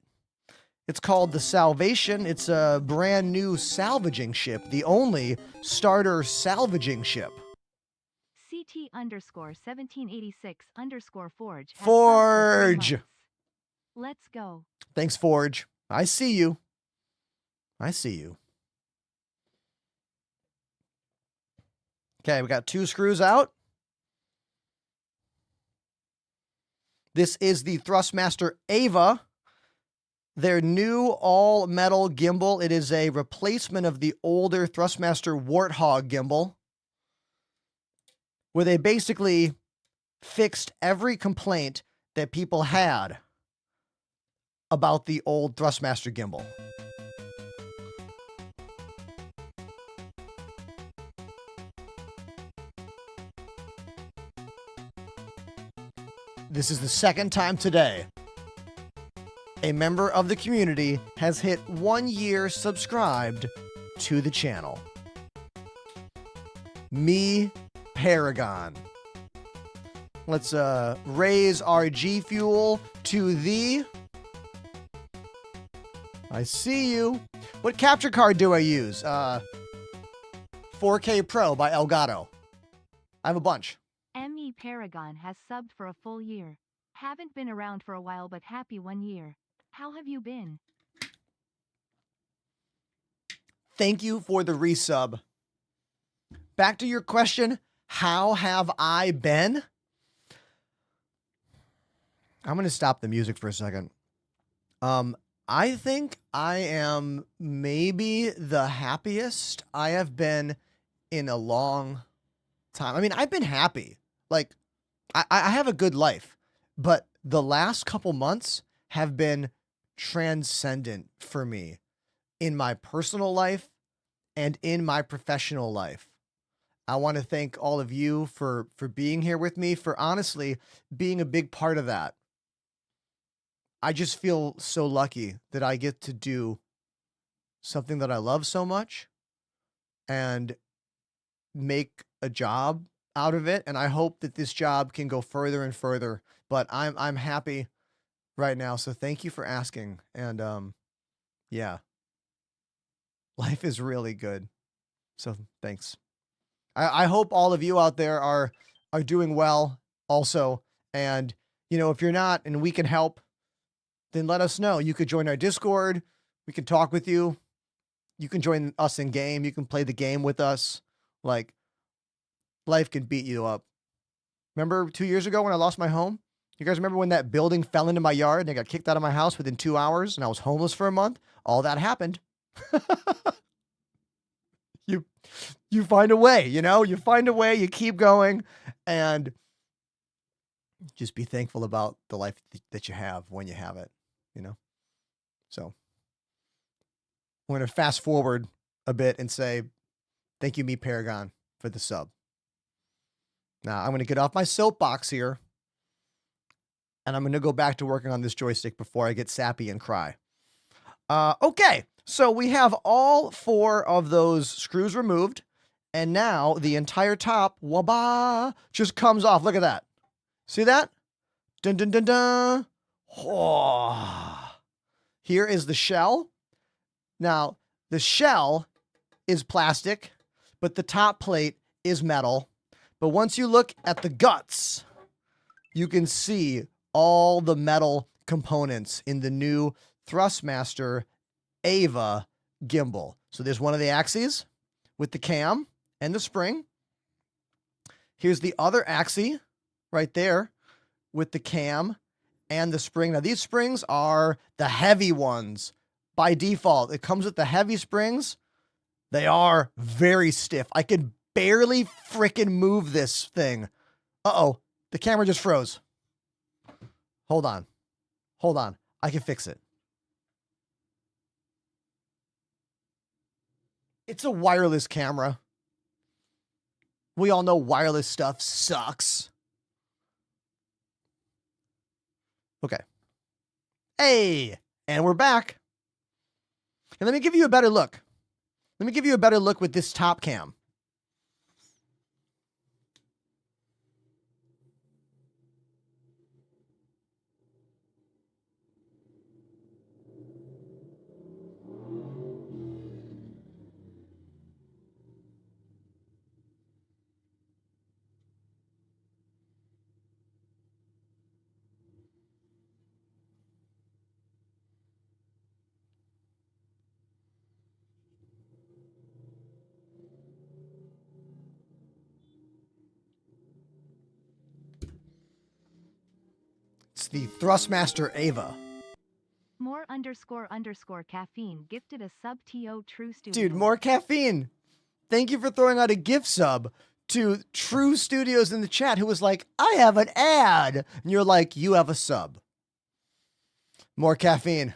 Speaker 3: It's called the Salvation. It's a brand new salvaging ship, the only starter salvaging ship.
Speaker 2: CT_1786_Forge.
Speaker 3: Forge.
Speaker 2: Let's go.
Speaker 3: Thanks, Forge. I see you. I see you. Okay, we got 2 screws out. This is the Thrustmaster Ava, their new all-metal gimbal. It is a replacement of the older Thrustmaster Warthog gimbal, where they basically fixed every complaint that people had about the old Thrustmaster gimbal. This is the second time today a member of the community has hit 1 year subscribed to the channel. Me Paragon. Let's raise our G Fuel to the... I see you. What capture card do I use? 4K Pro by Elgato. I have a bunch.
Speaker 2: Me Paragon has subbed for a full year. Haven't been around for a while, but happy 1 year. How have you been?
Speaker 3: Thank you for the resub. Back to your question, how have I been? I'm going to stop the music for a second. I think I am maybe the happiest I have been in a long time. I mean, I've been happy. Like, I have a good life, but the last couple months have been transcendent for me in my personal life and in my professional life. I want to thank all of you for being here with me, for honestly being a big part of that. I just feel so lucky that I get to do something that I love so much and make a job out of it. And I hope that this job can go further and further, but I'm happy right now. So thank you for asking. And, yeah, life is really good. So thanks. I hope all of you out there are doing well also. And, you know, if you're not and we can help, then let us know. You could join our Discord. We can talk with you. You can join us in game. You can play the game with us. Like, life can beat you up. Remember 2 years ago when I lost my home? You guys remember when that building fell into my yard and I got kicked out of my house within 2 hours and I was homeless for a month? All that happened. You find a way, you know? You find a way, you keep going, and just be thankful about the life that you have when you have it, you know? So we're going to fast forward a bit and say, thank you, Me Paragon, for the sub. Now, I'm going to get off my soapbox here, and I'm going to go back to working on this joystick before I get sappy and cry. Okay, so we have all 4 of those screws removed, and now the entire top, waba, just comes off. Look at that. See that? Dun, dun, dun, dun. Oh. Here is the shell. Now, the shell is plastic, but the top plate is metal. But once you look at the guts, you can see all the metal components in the new Thrustmaster Ava gimbal. So there's one of the axes with the cam and the spring. Here's the other axis right there with the cam and the spring. Now these springs are the heavy ones. By default, it comes with the heavy springs. They are very stiff. I can barely freaking move this thing. Uh-oh, the camera just froze. Hold on. Hold on. I can fix it. It's a wireless camera. We all know wireless stuff sucks. Okay. Hey, and we're back. And let me give you a better look. Let me give you a better look with this top cam. It's the Thrustmaster Ava.
Speaker 2: More _ caffeine gifted a sub to True Studio.
Speaker 3: Dude, more caffeine. Thank you for throwing out a gift sub to True Studios in the chat, who was like, I have an ad. And you're like, you have a sub. More caffeine.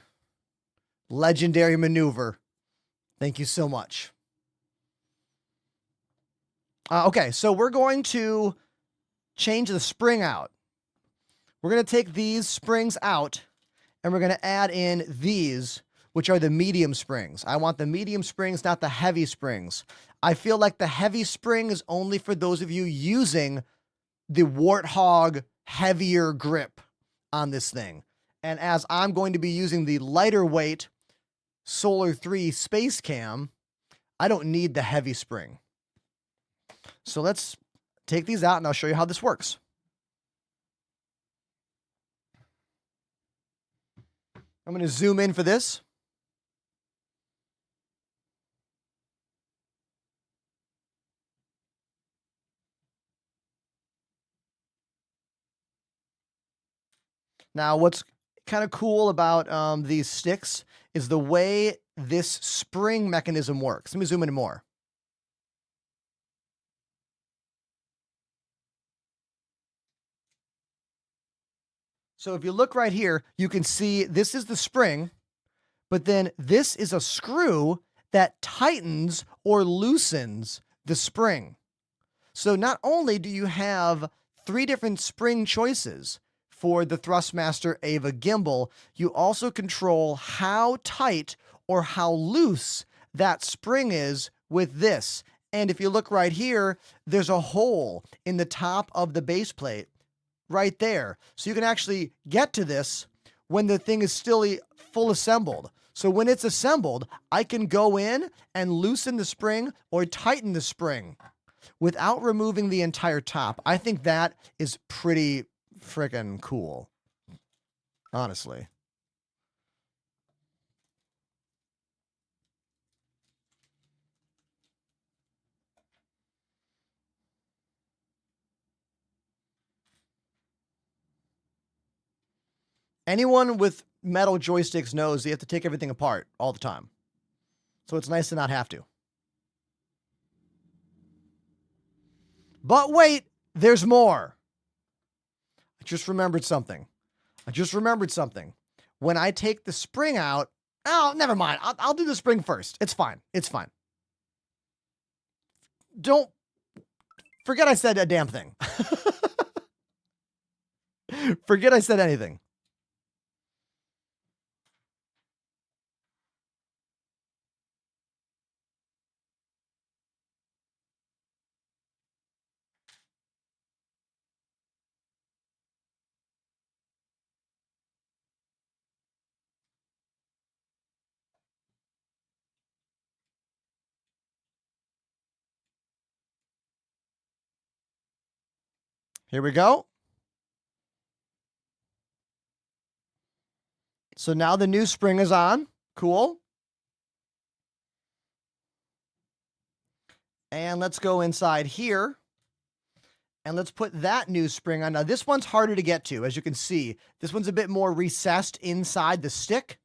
Speaker 3: Legendary maneuver. Thank you so much. Okay, so we're going to change the spring out. We're going to take these springs out, and we're going to add in these, which are the medium springs. I want the medium springs, not the heavy springs. I feel like the heavy spring is only for those of you using the Warthog heavier grip on this thing. And as I'm going to be using the lighter weight Solar 3 Space Cam, I don't need the heavy spring. So let's take these out and I'll show you how this works. I'm going to zoom in for this. Now, what's kind of cool about these sticks is the way this spring mechanism works. Let me zoom in more. So if you look right here, you can see this is the spring, but then this is a screw that tightens or loosens the spring. So not only do you have 3 different spring choices for the Thrustmaster Ava gimbal, you also control how tight or how loose that spring is with this. And if you look right here, there's a hole in the top of the base plate right there. So you can actually get to this when the thing is still full assembled. So when it's assembled, I can go in and loosen the spring or tighten the spring without removing the entire top. I think that is pretty freaking cool, honestly. Anyone with metal joysticks knows you have to take everything apart all the time. So it's nice to not have to. But wait, there's more. I just remembered something. When I take the spring out, oh, never mind. I'll do the spring first. It's fine. It's fine. Don't forget I said a damn thing. Forget I said anything. Here we go. So now the new spring is on. Cool. And let's go inside here. And let's put that new spring on. Now, this one's harder to get to, as you can see. This one's a bit more recessed inside the stick,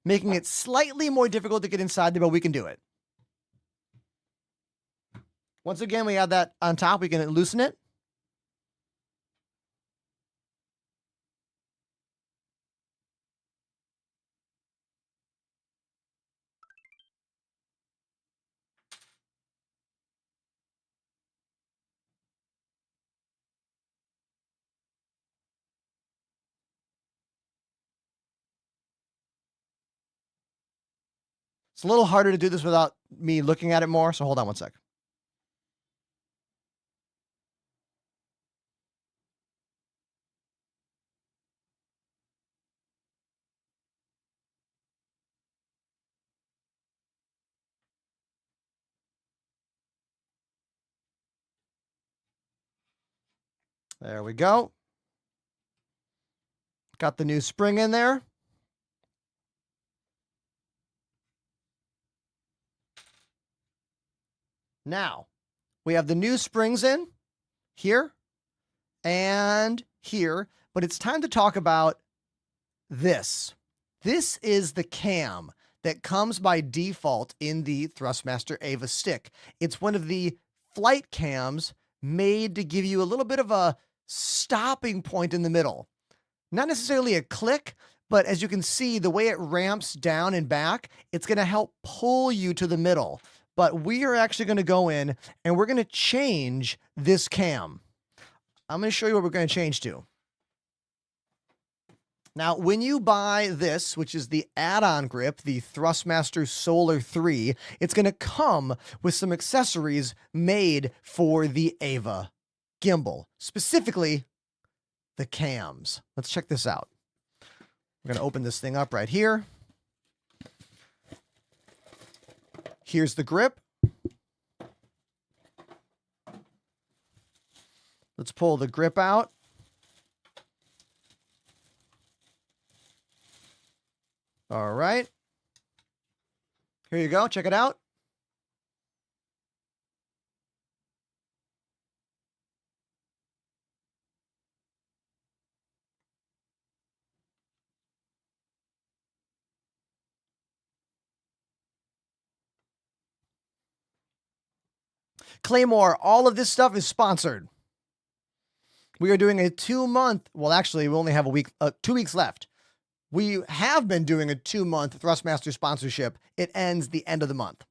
Speaker 3: making it slightly more difficult to get inside there, but we can do it. Once again, we have that on top. We can loosen it. It's a little harder to do this without me looking at it more, so hold on one sec. There we go. Got the new spring in there. Now, we have the new springs in here and here, but it's time to talk about this. This is the cam that comes by default in the Thrustmaster Ava stick. It's one of the flight cams made to give you a little bit of a stopping point in the middle. Not necessarily a click, but as you can see, the way it ramps down and back, it's going to help pull you to the middle. But we are actually going to go in and we're going to change this cam. I'm going to show you what we're going to change to. Now, when you buy this, which is the add-on grip, the Thrustmaster Solar 3, it's going to come with some accessories made for the Ava gimbal, specifically the cams. Let's check this out. We're going to open this thing up right here. Here's the grip. Let's pull the grip out. All right. Here you go. Check it out. Claymore, all of this stuff is sponsored. We are doing a 2-month, well, actually, we only have 2 weeks left. We have been doing a 2-month Thrustmaster sponsorship. It ends the end of the month.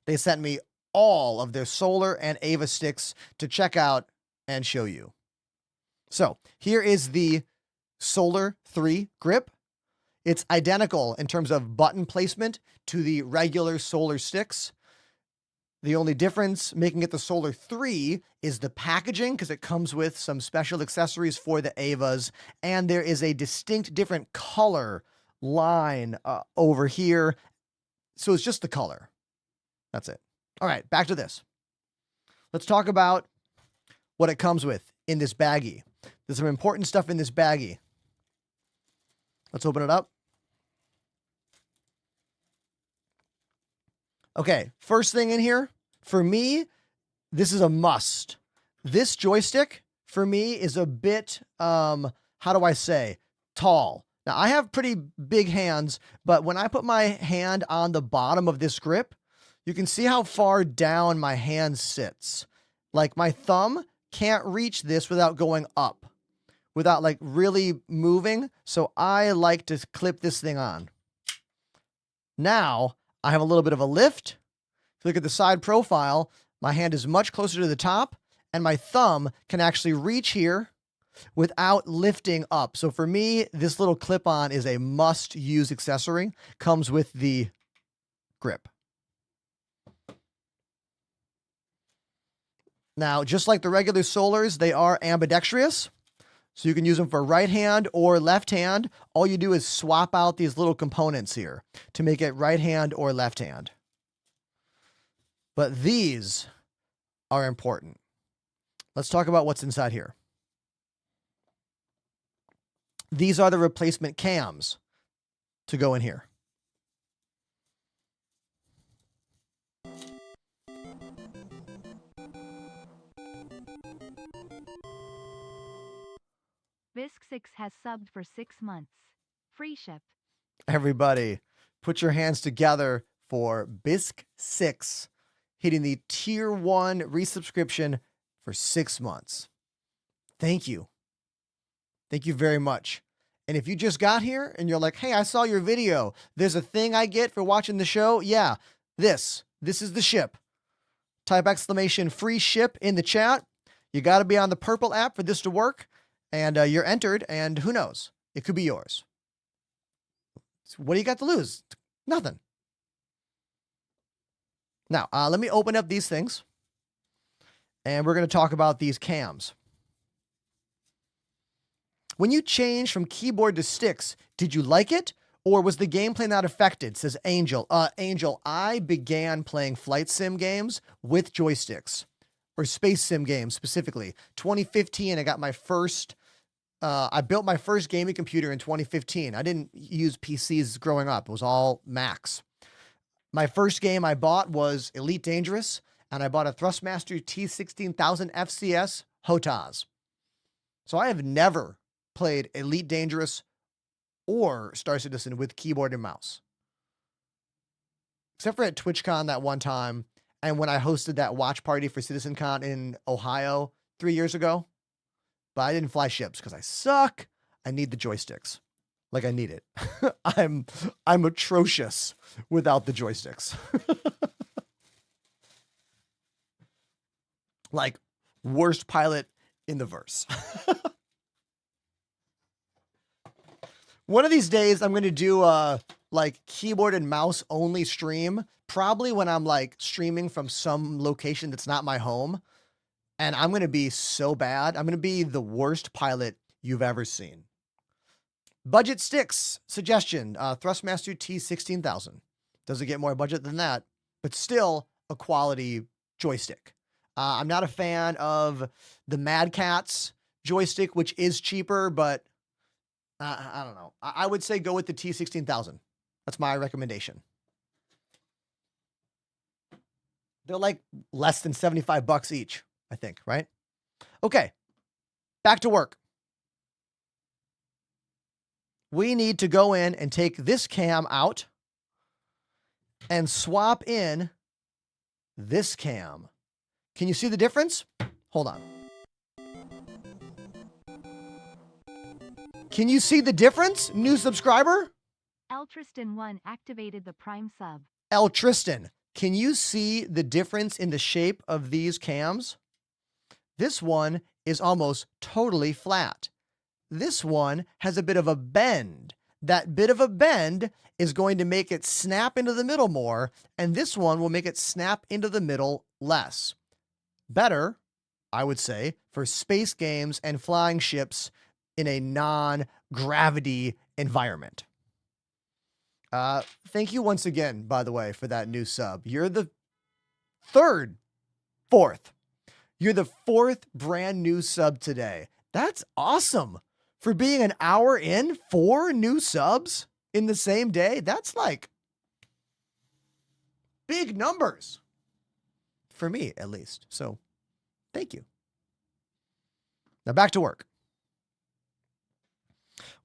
Speaker 3: They sent me all of their Solar and Ava sticks to check out and show you. So here is the Solar 3 grip. It's identical in terms of button placement to the regular Solar sticks. The only difference making it the Solar 3 is the packaging, because it comes with some special accessories for the Avas, and there is a distinct different color line over here. So it's just the color. That's it. All right, back to this. Let's talk about what it comes with in this baggie. There's some important stuff in this baggie. Let's open it up. Okay, first thing in here, for me, this is a must. This joystick, for me, is a bit, how do I say, tall. Now, I have pretty big hands, but when I put my hand on the bottom of this grip, you can see how far down my hand sits. Like, my thumb can't reach this without going up, without, like, really moving, so I like to clip this thing on. Now, I have a little bit of a lift. If you look at the side profile, my hand is much closer to the top, and my thumb can actually reach here without lifting up. So for me, this little clip-on is a must-use accessory. Comes with the grip. Now, just like the regular Solars, they are ambidextrous. So you can use them for right hand or left hand. All you do is swap out these little components here to make it right hand or left hand. But these are important. Let's talk about what's inside here. These are the replacement cams. to go in here.
Speaker 2: Bisc6 has subbed for 6 months. Free ship.
Speaker 3: Everybody, put your hands together for Bisc6 hitting the tier 1 resubscription for 6 months. Thank you. Thank you very much. And if you just got here and you're like, hey, I saw your video, there's a thing I get for watching the show. Yeah, this is the ship. Type exclamation free ship in the chat. You got to be on the purple app for this to work. And you're entered, and who knows? It could be yours. So what do you got to lose? Nothing. Now, let me open up these things, and we're going to talk about these cams. When you changed from keyboard to sticks, did you like it, or was the gameplay not affected? Says Angel. Angel, I began playing flight sim games with joysticks, or space sim games specifically. 2015, I got my first. I built my first gaming computer in 2015. I didn't use PCs growing up. It was all Macs. My first game I bought was Elite Dangerous, and I bought a Thrustmaster T16000 FCS HOTAS. So I have never played Elite Dangerous or Star Citizen with keyboard and mouse. Except for at TwitchCon that one time, and when I hosted that watch party for CitizenCon in Ohio 3 years ago. But I didn't fly ships because I suck. I need the joysticks. Like I need it. I'm atrocious without the joysticks. Like worst pilot in the verse. One of these days I'm going to do a like keyboard and mouse only stream, probably when I'm like streaming from some location that's not my home. And I'm going to be so bad. I'm going to be the worst pilot you've ever seen. Budget sticks suggestion, Thrustmaster T16000. Doesn't get more budget than that, but still a quality joystick. I'm not a fan of the Mad Catz joystick, which is cheaper, but I don't know. I would say go with the T16000. That's my recommendation. They're like less than $75 each, I think, right? Okay, back to work. We need to go in and take this cam out and swap in this cam. Can you see the difference? Hold on. Can you see the difference, new subscriber?
Speaker 2: Eltristan1 activated the Prime sub.
Speaker 3: El Tristan, can you see the difference in the shape of these cams? This one is almost totally flat. This one has a bit of a bend. That bit of a bend is going to make it snap into the middle more, and this one will make it snap into the middle less. Better, I would say, for space games and flying ships in a non-gravity environment. Thank you once again, by the way, for that new sub. You're the fourth. You're the fourth brand new sub today. That's awesome. For being an hour in, 4 new subs in the same day. That's like big numbers. For me, at least. So, thank you. Now back to work.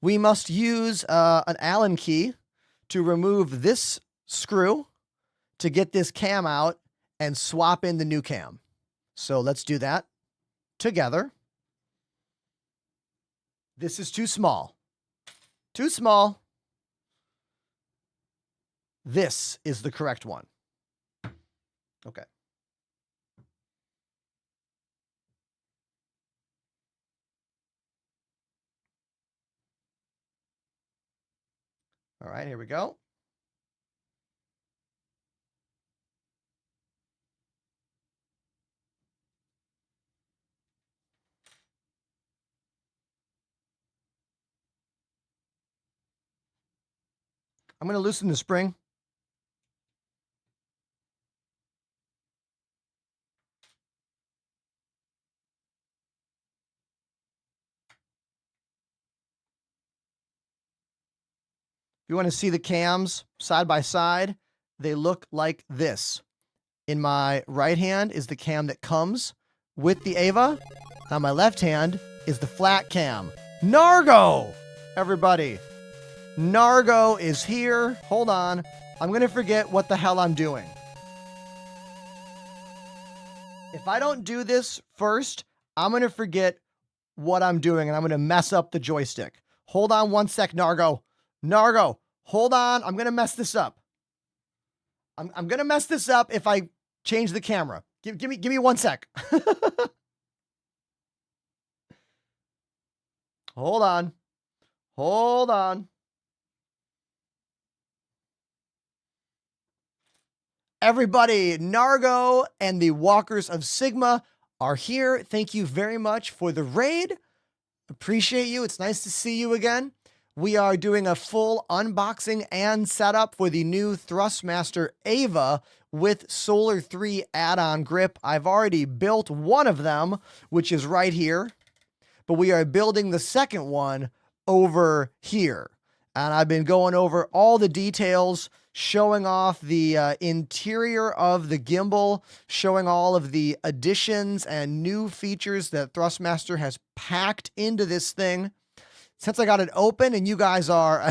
Speaker 3: We must use an Allen key to remove this screw to get this cam out and swap in the new cam. So let's do that together. This is too small. Too small. This is the correct one. Okay. All right, here we go. I'm going to loosen the spring. If you want to see the cams side by side, they look like this. In my right hand is the cam that comes with the Ava. On my left hand is the flat cam. Nargo! Everybody, Nargo is here. Hold on. I'm going to forget what the hell I'm doing. If I don't do this first, I'm going to forget what I'm doing and I'm going to mess up the joystick. Hold on one sec, Nargo. Nargo, hold on. I'm going to mess this up. I'm going to mess this up if I change the camera. Give me 1 sec. Hold on. Hold on. Everybody, Nargo and the Walkers of Sigma are here. Thank you very much for the raid. Appreciate you. It's nice to see you again. We are doing a full unboxing and setup for the new Thrustmaster Ava with Solar 3 add-on grip. I've already built one of them, which is right here, but we are building the second one over here. And I've been going over all the details, showing off the interior of the gimbal, showing all of the additions and new features that Thrustmaster has packed into this thing. Since I got it open and you guys are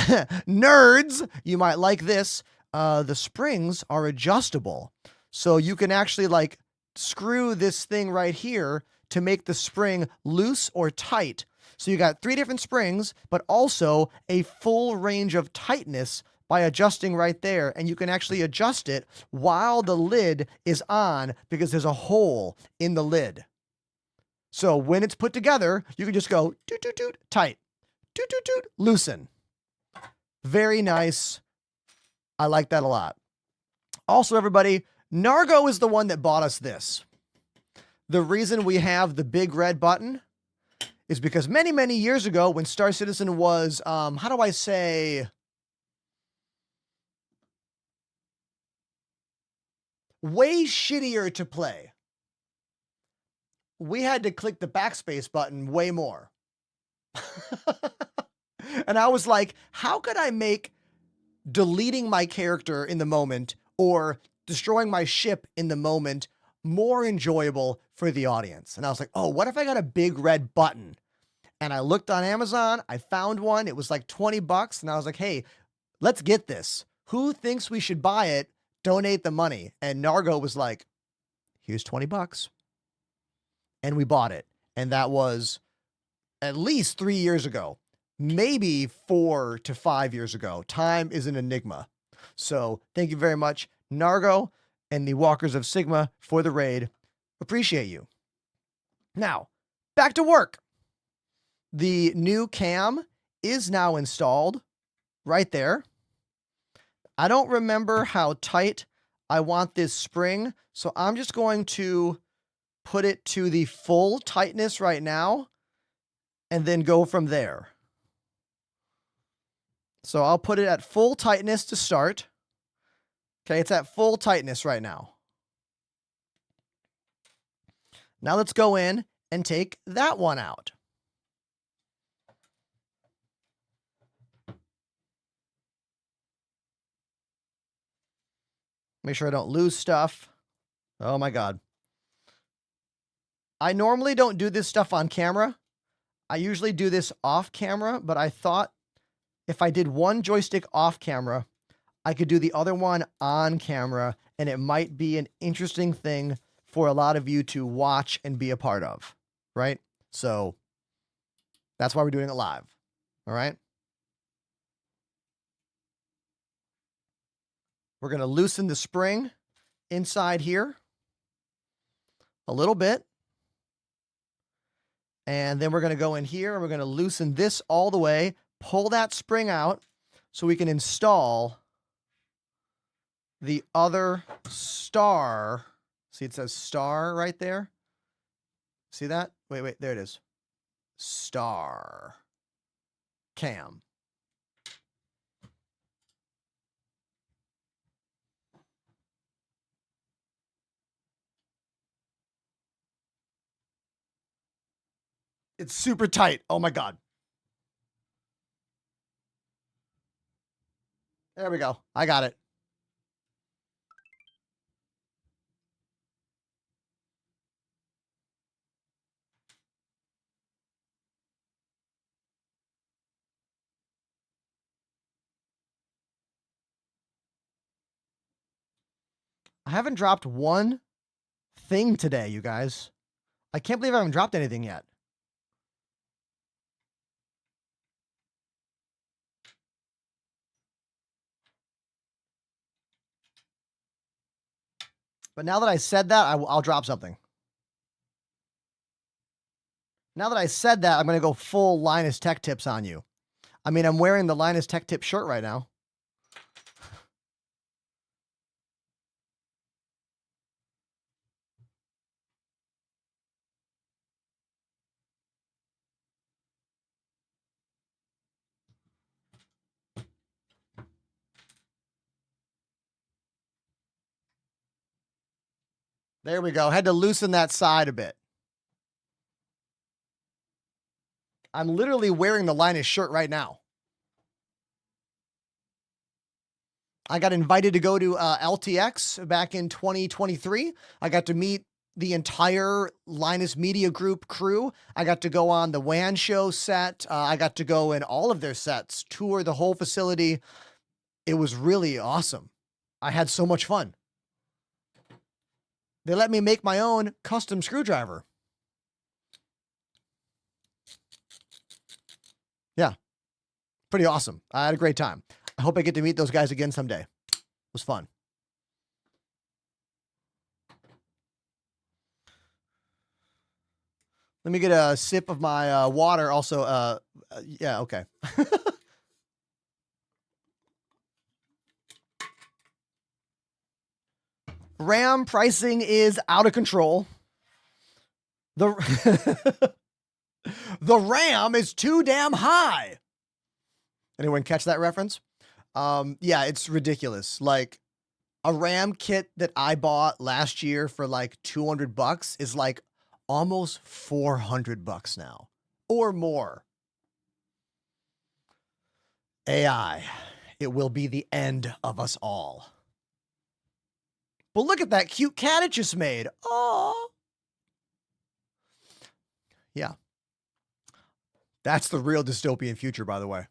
Speaker 3: nerds, you might like this. The springs are adjustable. So you can actually like screw this thing right here to make the spring loose or tight. So you got 3 different springs, but also a full range of tightness by adjusting right there. And you can actually adjust it while the lid is on because there's a hole in the lid. So when it's put together, you can just go toot, toot, toot, tight, toot, toot, toot, loosen. Very nice. I like that a lot. Also, everybody, Nargo is the one that bought us this. The reason we have the big red button is because many, many years ago when Star Citizen was, how do I say, way shittier to play, we had to click the backspace button way more. And I was like, how could I make deleting my character in the moment or destroying my ship in the moment more enjoyable for the audience? And I was like, oh, what if I got a big red button? And I looked on Amazon, I found one, it was like $20, and I was like, hey, let's get this. Who thinks we should buy it? Donate the money. And Nargo was like, here's $20. And we bought it. And that was at least 3 years ago, maybe 4 to 5 years ago. Time is an enigma. So thank you very much, Nargo and the Walkers of Sigma, for the raid. Appreciate you. Now, back to work. The new cam is now installed right there. I don't remember how tight I want this spring, so I'm just going to put it to the full tightness right now and then go from there. So I'll put it at full tightness to start. Okay, it's at full tightness right now. Now let's go in and take that one out. Make sure I don't lose stuff. Oh my God. I normally don't do this stuff on camera. I usually do this off camera, but I thought if I did one joystick off camera, I could do the other one on camera, and it might be an interesting thing for a lot of you to watch and be a part of, right? So that's why we're doing it live. All right. We're going to loosen the spring inside here a little bit. And then we're going to go in here and we're going to loosen this all the way, pull that spring out so we can install the other star. See, it says star right there. See that? Wait, there it is. Star cam. It's super tight. Oh my God. There we go. I got it. I haven't dropped one thing today, you guys. I can't believe I haven't dropped anything yet. But now that I said that, I'll drop something. Now that I said that, I'm going to go full Linus Tech Tips on you. I mean, I'm wearing the Linus Tech Tip shirt right now. There we go. Had to loosen that side a bit. I'm literally wearing the Linus shirt right now. I got invited to go to LTX back in 2023. I got to meet the entire Linus Media Group crew. I got to go on the WAN show set. I got to go in all of their sets, tour the whole facility. It was really awesome. I had so much fun. They let me make my own custom screwdriver. Yeah, pretty awesome. I had a great time. I hope I get to meet those guys again someday. It was fun. Let me get a sip of my water also. Yeah, okay. RAM pricing is out of control. The RAM is too damn high. Anyone catch that reference? Yeah, it's ridiculous. Like a RAM kit that I bought last year for like $200 is like almost $400 now or more. AI, it will be the end of us all. But look at that cute cat it just made. Oh, yeah. That's the real dystopian future, by the way.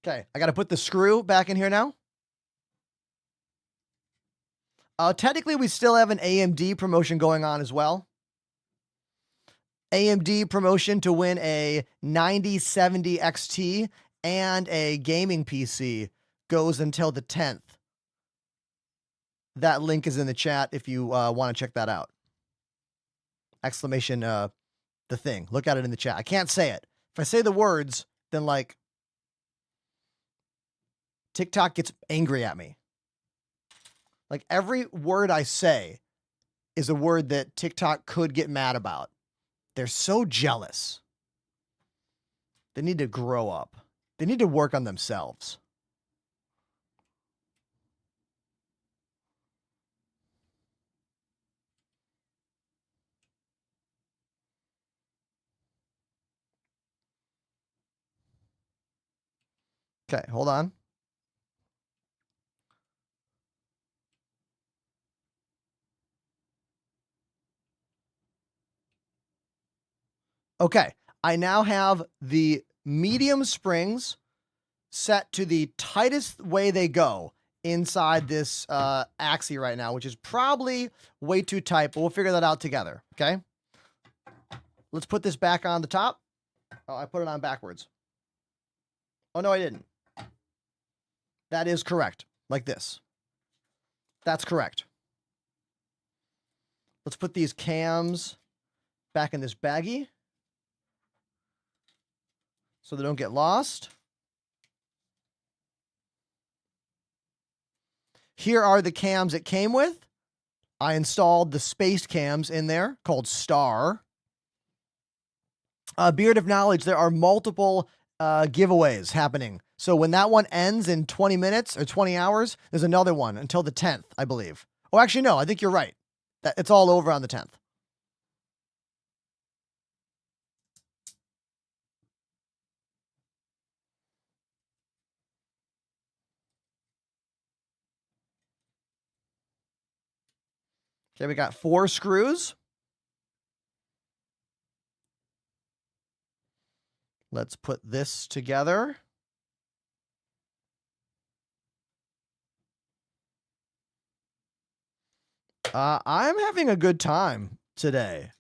Speaker 3: Okay, I got to put the screw back in here now. Technically, we still have an AMD promotion going on as well. AMD promotion to win a 9070 XT and a gaming PC goes until the 10th. That link is in the chat if you want to check that out. Exclamation, the thing. Look at it in the chat. I can't say it. If I say the words, then like TikTok gets angry at me. Like every word I say is a word that TikTok could get mad about. They're so jealous. They need to grow up. They need to work on themselves. Okay, hold on. Okay, I now have the medium springs set to the tightest way they go inside this axis right now, which is probably way too tight, but we'll figure that out together, okay? Let's put this back on the top. Oh, I put it on backwards. Oh, no, I didn't. That is correct, like this. That's correct. Let's put these cams back in this baggie so they don't get lost. Here are the cams it came with. I installed the spaced cams in there called Star. Beard of Knowledge, there are multiple giveaways happening. So when that one ends in 20 minutes or 20 hours, there's another one until the 10th, I believe. Oh, actually, no, I think you're right. It's all over on the 10th. Okay, we got 4 screws. Let's put this together. I'm having a good time today.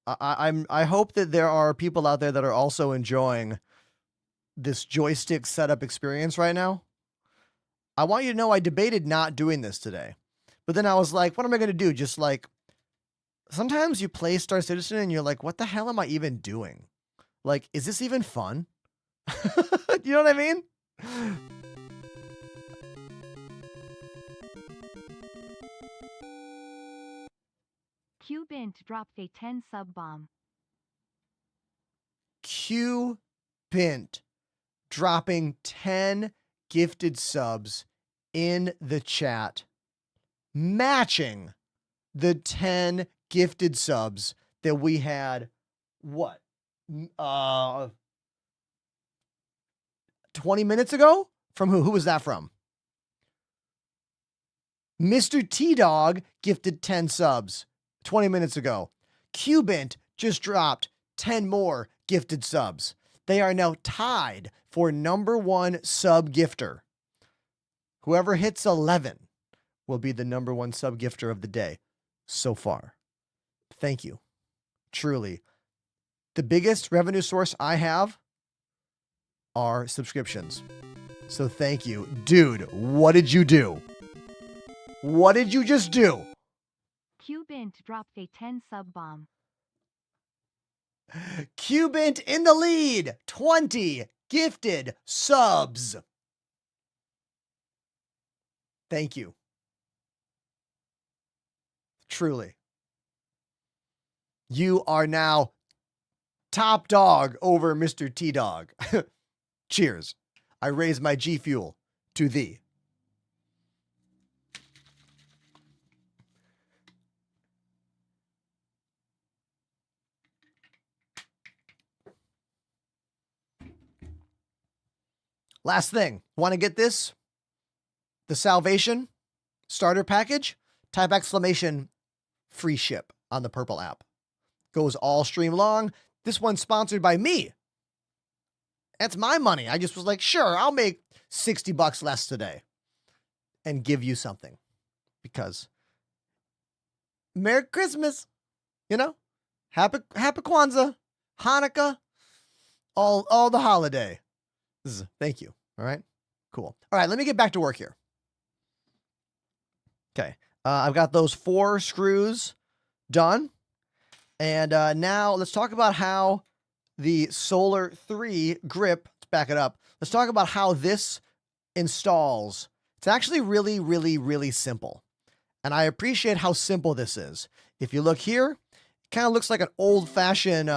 Speaker 3: I hope that there are people out there that are also enjoying this joystick setup experience right now. I want you to know I debated not doing this today, but then I was like, what am I going to do? Just like, sometimes you play Star Citizen and you're like, what the hell am I even doing? Like, is this even fun? You know what I mean?
Speaker 2: Q-Bint dropped a 10 sub bomb.
Speaker 3: Q-Bint dropping 10 gifted subs in the chat, matching the 10 gifted subs that we had, what, 20 minutes ago? From who? Who was that from? Mr. T-Dog gifted 10 subs 20 minutes ago. Q-Bint just dropped 10 more gifted subs. They are now tied for #1 sub gifter. Whoever hits 11 will be the #1 sub gifter of the day so far. Thank you. Truly. The biggest revenue source I have are subscriptions. So thank you. Dude, what did you do? What did you just do?
Speaker 2: Q-Bint dropped a 10 sub bomb.
Speaker 3: Q-Bint in the lead. 20 gifted subs. Thank you. Truly. You are now top dog over Mr. T-Dog. Cheers. I raise my G Fuel to thee. Last thing, want to get this? The Salvation starter package? Type exclamation free ship on the Purple app. Goes all stream long. This one's sponsored by me. That's my money. I just was like, sure, I'll make $60 less today and give you something because Merry Christmas, you know, Happy Kwanzaa, Hanukkah, all the holiday. Thank you. All right, cool. All right, let me get back to work here. Okay, I've got those 4 screws done. And now let's talk about how the Solar 3 grip, let's back it up. Let's talk about how this installs. It's actually really, really, really simple. And I appreciate how simple this is. If you look here, it kind of looks like an old-fashioned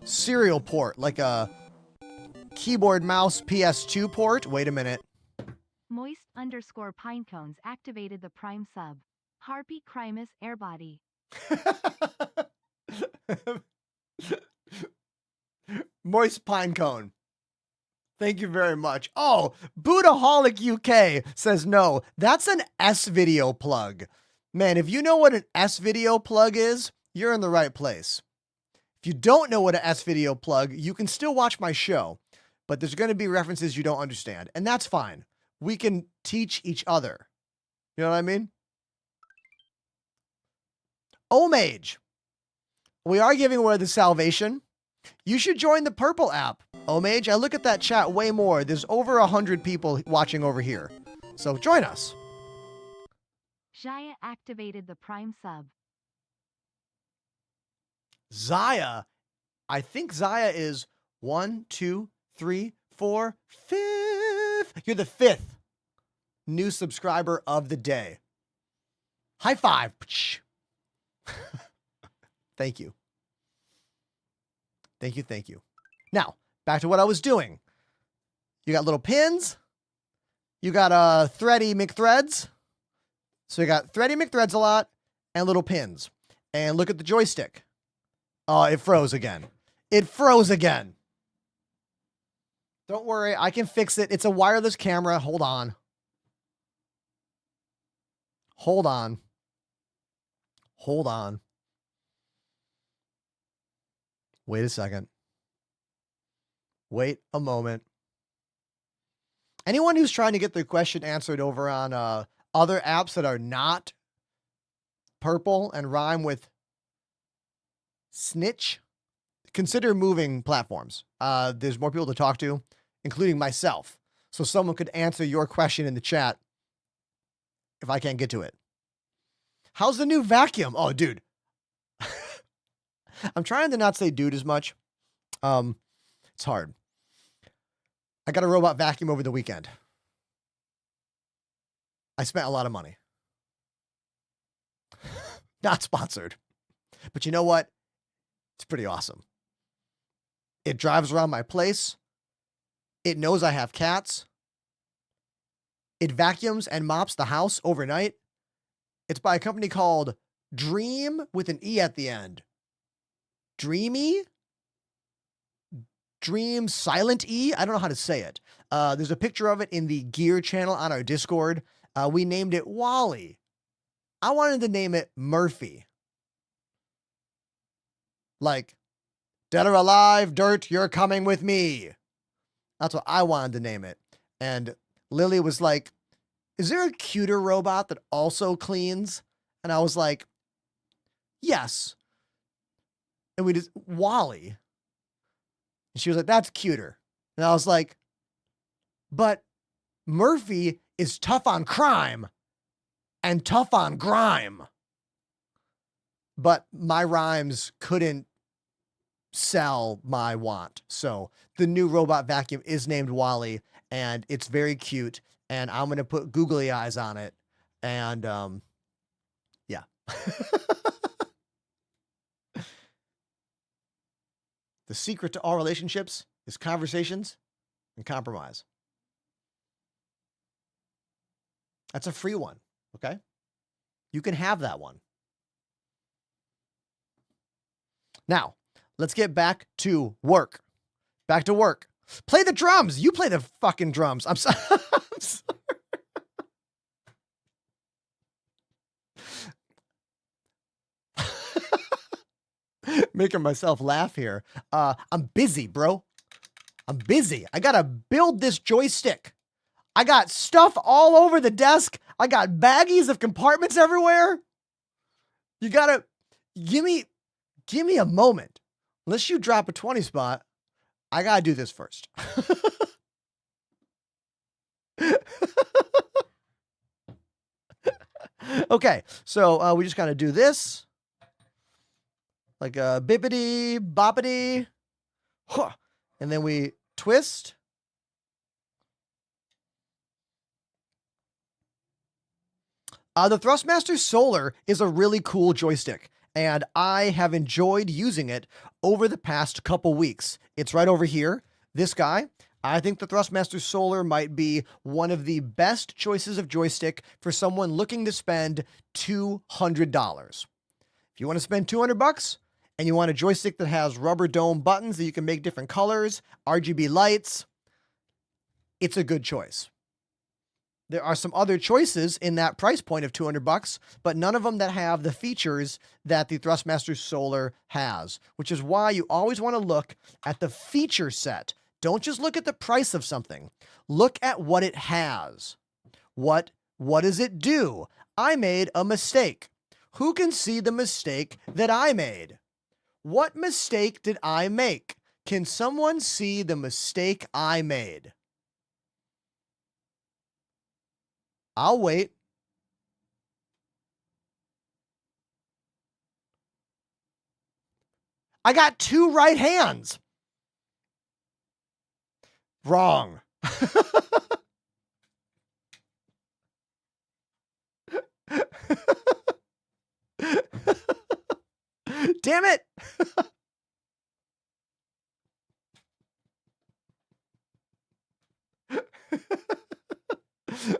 Speaker 3: serial port, like a keyboard mouse PS2 port. Wait a minute.
Speaker 2: Moist_Pinecones activated the Prime sub. Harpy Crimus Airbody.
Speaker 3: Moist pine cone. Thank you very much. Oh, Buddhaholic UK says no. That's an S-Video plug. Man, if you know what an S-Video plug is, you're in the right place. If you don't know what an S-Video plug, you can still watch my show, but there's going to be references you don't understand, and that's fine. We can teach each other. You know what I mean? Omage. We are giving away the Salvation. You should join the Purple app. Omage, I look at that chat way more. There's over 100 people watching over here. So join us.
Speaker 2: Jaya activated the Prime sub.
Speaker 3: Zaya. I think Zaya is 1, 2, 3, 4, 5th. You're the 5th new subscriber of the day. High five. Thank you. Thank you, thank you. Now, back to what I was doing. You got little pins. You got thready McThreads. So you got thready McThreads a lot and little pins. And look at the joystick. Oh, it froze again. It froze again. Don't worry, I can fix it. It's a wireless camera. Hold on. Hold on. Hold on. Wait a second. Wait a moment. Anyone who's trying to get their question answered over on other apps that are not purple and rhyme with snitch, consider moving platforms. There's more people to talk to, including myself. So someone could answer your question in the chat if I can't get to it. How's the new vacuum? Oh, dude. I'm trying to not say dude as much. It's hard. I got a robot vacuum over the weekend. I spent a lot of money. Not sponsored. But you know what? It's pretty awesome. It drives around my place. It knows I have cats. It vacuums and mops the house overnight. It's by a company called Dream with an E at the end. Dreamy? Dream Silent E? I don't know how to say it. There's a picture of it in the gear channel on our Discord. We named it Wally. I wanted to name it Murphy. Like, dead or alive, dirt, you're coming with me. That's what I wanted to name it. And Lily was like, is there a cuter robot that also cleans? And I was like, yes. And we just, Wally. And she was like, that's cuter. And I was like, but Murphy is tough on crime and tough on grime. But my rhymes couldn't sell my want. So the new robot vacuum is named Wally, and it's very cute. And I'm going to put googly eyes on it. And yeah. The secret to all relationships is conversations and compromise. That's a free one, okay? You can have that one. Now, let's get back to work. Back to work. Play the drums. You play the fucking drums. I'm sorry. I'm sorry. Making myself laugh here. I'm busy, bro. I'm busy. I gotta build this joystick. I got stuff all over the desk. I got baggies of compartments everywhere. You gotta give me a moment. Unless you drop a 20 spot, I gotta do this first. Okay, so we just gotta do this. Like a bippity boppity. Huh. And then we twist. The Thrustmaster Solar is a really cool joystick, and I have enjoyed using it over the past couple weeks. It's right over here. This guy. I think the Thrustmaster Solar might be one of the best choices of joystick for someone looking to spend $200. If you want to spend $200 and you want a joystick that has rubber dome buttons that you can make different colors, RGB lights, it's a good choice. There are some other choices in that price point of $200, but none of them that have the features that the Thrustmaster Solar has, which is why you always want to look at the feature set. Don't just look at the price of something. Look at what it has. What does it do? I made a mistake. Who can see the mistake that I made? What mistake did I make? Can someone see the mistake I made? I'll wait. I got two right hands. Wrong. Damn it.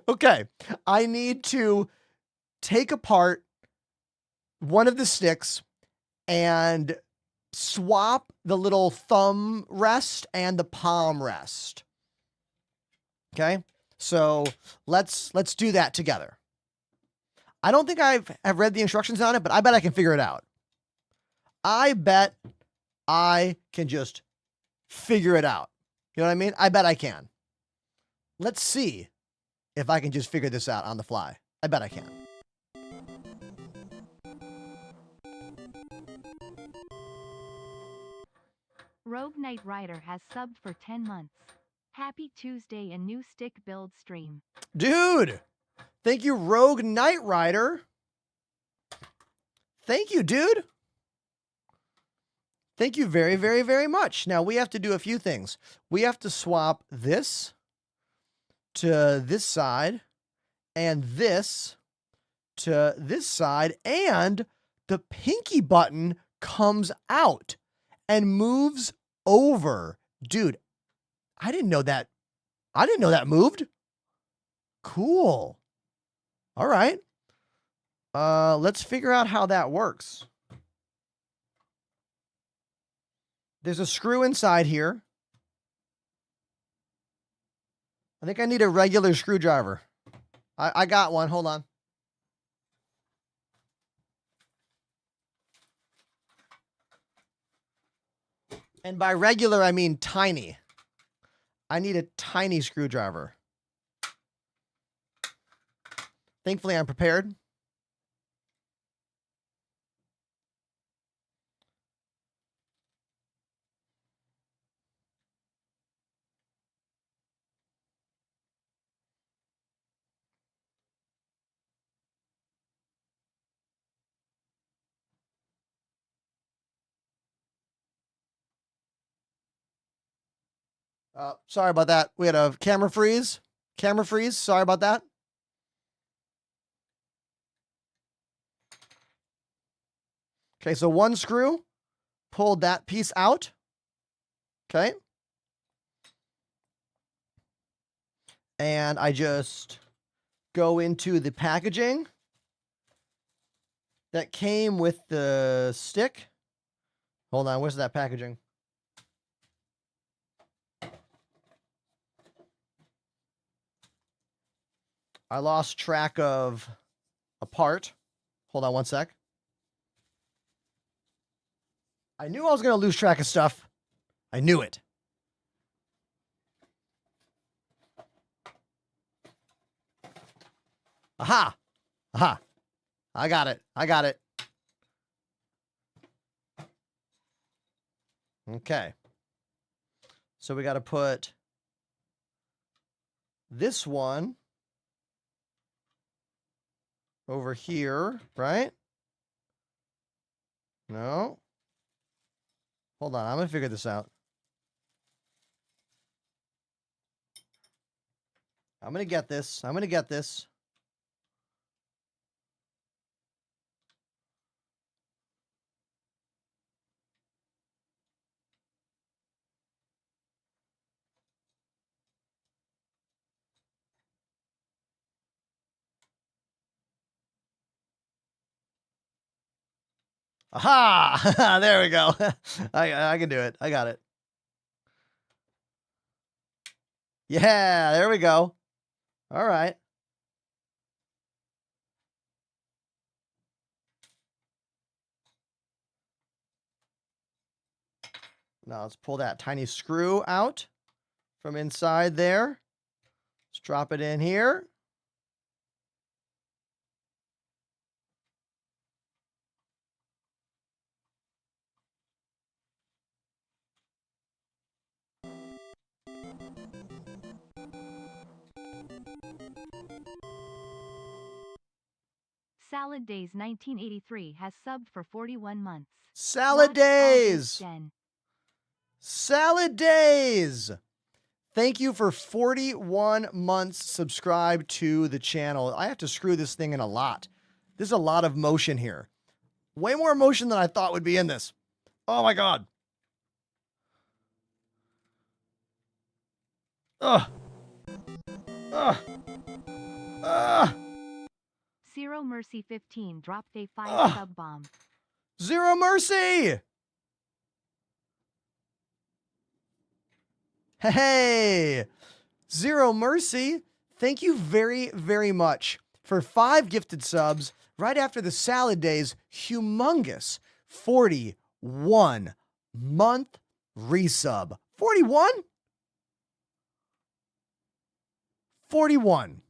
Speaker 3: Okay, I need to take apart one of the sticks and swap the little thumb rest and the palm rest. Okay, so let's do that together. I don't think have read the instructions on it, but I bet I can figure it out. I bet I can just figure it out. You know what I mean? I bet I can. Let's see if I can just figure this out on the fly. I bet I can.
Speaker 2: Rogue Knight Rider has subbed for 10 months. Happy Tuesday and new stick build stream.
Speaker 3: Dude, thank you, Rogue Knight Rider. Thank you, dude. Thank you very, very, very much. Now, we have to do a few things. We have to swap this to this side and this to this side, and the pinky button comes out and moves over. Dude, I didn't know that. I didn't know that moved. Cool. All right. Let's figure out how that works. There's a screw inside here. I think I need a regular screwdriver. I got one. Hold on. And by regular, I mean tiny. I need a tiny screwdriver. Thankfully, I'm prepared. Sorry about that. We had a camera freeze. Camera freeze. Sorry about that. Okay, so one screw pulled that piece out. Okay. And I just go into the packaging that came with the stick. Hold on, where's that packaging? I lost track of a part. Hold on one sec. I knew I was going to lose track of stuff. I knew it. Aha. Aha. I got it. I got it. Okay. So we got to put this one over here, right? No. Hold on. I'm going to figure this out. I'm going to get this. I'm going to get this. Aha! There we go. I can do it. I got it. Yeah, there we go. All right. Now let's pull that tiny screw out from inside there. Let's drop it in here.
Speaker 2: Salad Days 1983 has subbed for 41 months.
Speaker 3: Salad
Speaker 2: Watch
Speaker 3: Days!
Speaker 2: all this, Jen.
Speaker 3: Salad Days! Thank you for 41 months subscribed to the channel. I have to screw this thing in a lot. There's a lot of motion here. Way more motion than I thought would be in this. Oh my God. Ugh. Ugh. Ugh.
Speaker 2: Zero Mercy 15 dropped a 5 sub bomb.
Speaker 3: Zero Mercy! Hey! Zero Mercy, thank you very, very much for 5 gifted subs. right after the salad days, humongous 41-month resub. 41? 41.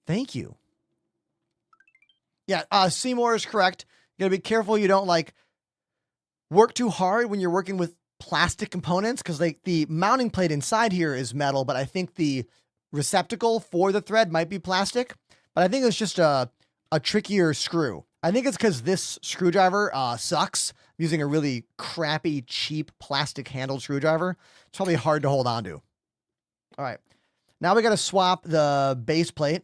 Speaker 3: Thank you. Yeah, Seymour is correct. You gotta be careful you don't like work too hard when you're working with plastic components, because like the mounting plate inside here is metal, but I think the receptacle for the thread might be plastic. But I think it's just a trickier screw. I think it's because this screwdriver sucks. I'm using a really crappy, cheap plastic handled screwdriver. It's probably hard to hold on to. All right. Now we got to swap the base plate.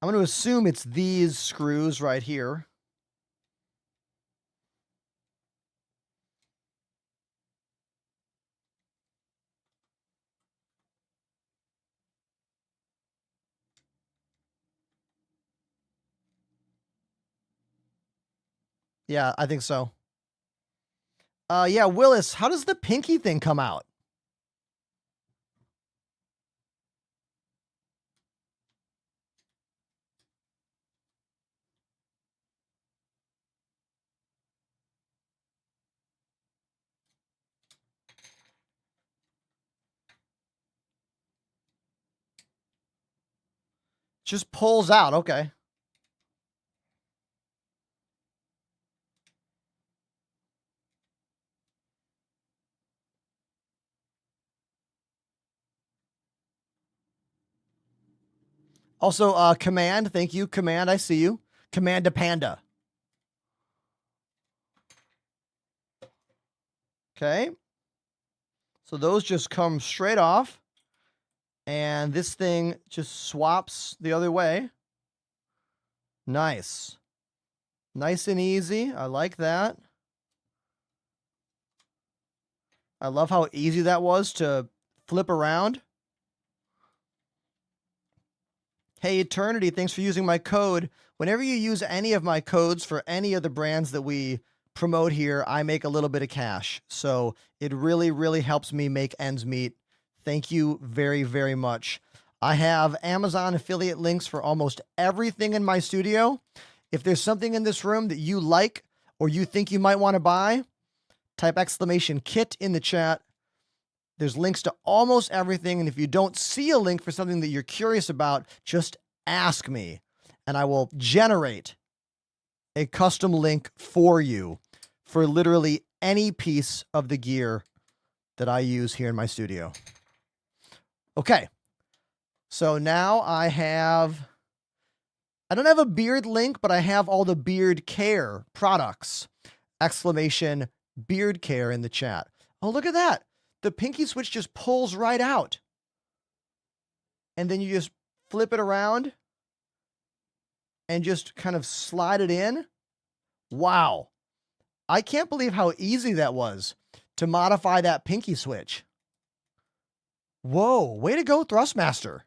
Speaker 3: I'm going to assume it's these screws right here. Yeah, I think so. Yeah, Willis, how does the pinky thing come out? Just pulls out. Okay. Also, Command. Thank you, Command. I see you. Command to Panda. Okay. So those just come straight off. And this thing just swaps the other way. Nice. Nice and easy. I like that. I love how easy that was to flip around. Hey, Eternity, thanks for using my code. Whenever you use any of my codes for any of the brands that we promote here, I make a little bit of cash. So it really, really helps me make ends meet. Thank you very, very much. I have Amazon affiliate links for almost everything in my studio. If there's something in this room that you like or you think you might want to buy, type !kit in the chat. There's links to almost everything. And if you don't see a link for something that you're curious about, just ask me and I will generate a custom link for you for literally any piece of the gear that I use here in my studio. Okay. So now I don't have a beard link, but I have all the beard care products. Exclamation beard care in the chat. Oh, look at that. The pinky switch just pulls right out. And then you just flip it around and just kind of slide it in. Wow. I can't believe how easy that was to modify that pinky switch. Whoa, way to go, Thrustmaster.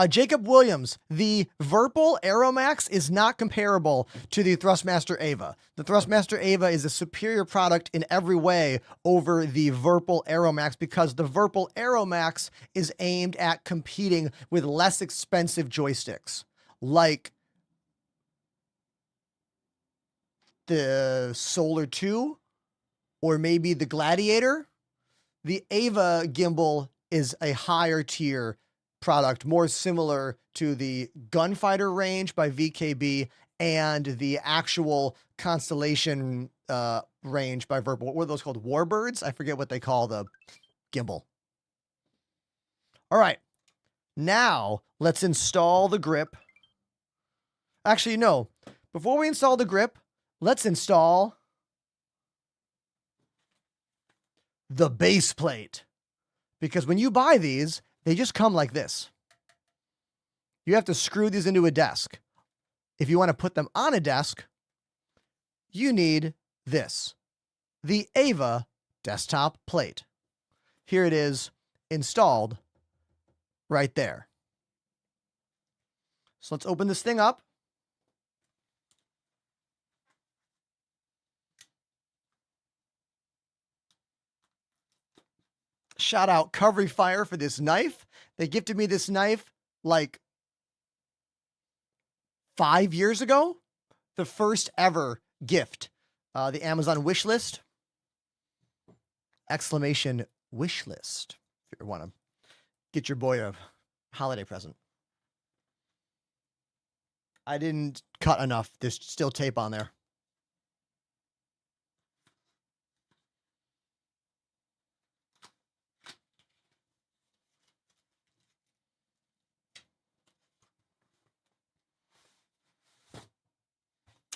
Speaker 3: Jacob Williams, the Virpil Aeromax is not comparable to the Thrustmaster Ava. The Thrustmaster Ava is a superior product in every way over the Virpil Aeromax because the Virpil Aeromax is aimed at competing with less expensive joysticks, like the Solar 2 or maybe the Gladiator. The Ava gimbal is a higher tier product, more similar to the Gunfighter range by VKB and the actual Constellation range by Virpil. What were those called? Warbirds? I forget what they call the gimbal. All right. Now let's install the grip. Actually, no. Before we install the grip, let's install the base plate. Because when you buy these, they just come like this. You have to screw these into a desk. If you want to put them on a desk, you need this, the Ava desktop plate. Here it is installed right there. So let's open this thing up. Shout out Covery Fire for this knife. They gifted me this knife like 5 years ago. The first ever gift. The Amazon wish list. Exclamation wish list. If you want to get your boy a holiday present. I didn't cut enough. There's still tape on there.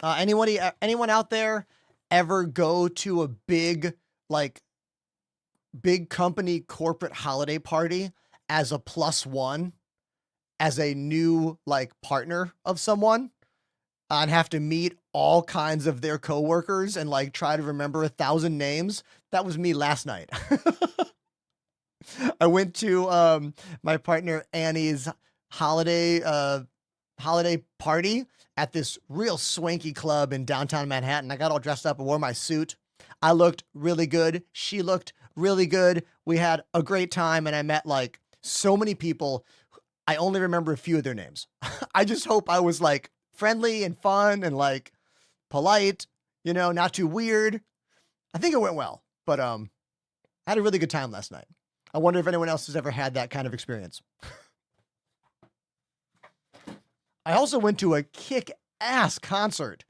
Speaker 3: Anyone out there ever go to a big company corporate holiday party as a +1, as a new partner of someone, and have to meet all kinds of their coworkers and try to remember 1,000 names? That was me last night. I went to my partner Annie's holiday party at this real swanky club in downtown Manhattan. I got all dressed up and wore my suit. I looked really good. She looked really good. We had a great time, and I met so many people. I only remember a few of their names. I just hope I was friendly and fun and polite, not too weird. I think it went well, but I had a really good time last night. I wonder if anyone else has ever had that kind of experience. I also went to a kick-ass concert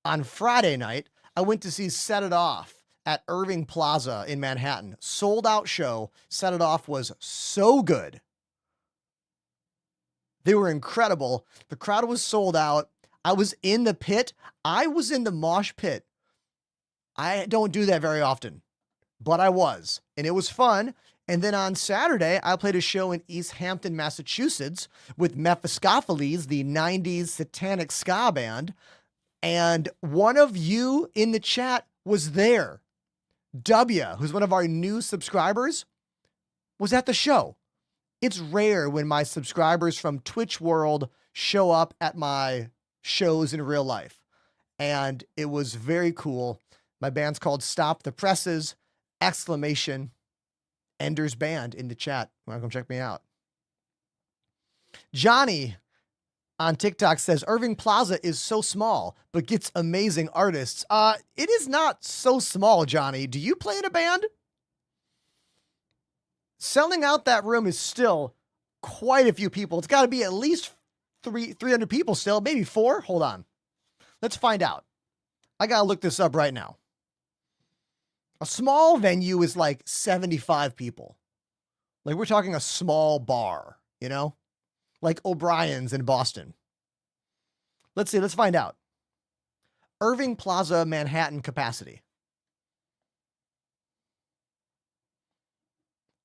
Speaker 3: on Friday night. I went to see Set It Off at Irving Plaza in Manhattan. Sold out show. Set It Off was so good. They were incredible. The crowd was sold out. I was in the pit. I was in the mosh pit. I don't do that very often, but I was, and it was fun. And then on Saturday, I played a show in East Hampton, Massachusetts with Mephistopheles, the 90s satanic ska band. And one of you in the chat was there. W, who's one of our new subscribers, was at the show. It's rare when my subscribers from Twitch world show up at my shows in real life. And it was very cool. My band's called Stop the Presses! Exclamation. Ender's Band in the chat. Want to come check me out? Johnny on TikTok says, Irving Plaza is so small, but gets amazing artists. It is not so small, Johnny. Do you play in a band? Selling out that room is still quite a few people. It's got to be at least 300 people still, maybe 4. Hold on. Let's find out. I got to look this up right now. A small venue is 75 people. We're talking a small bar, like O'Brien's in Boston. Let's see. Let's find out. Irving Plaza, Manhattan capacity.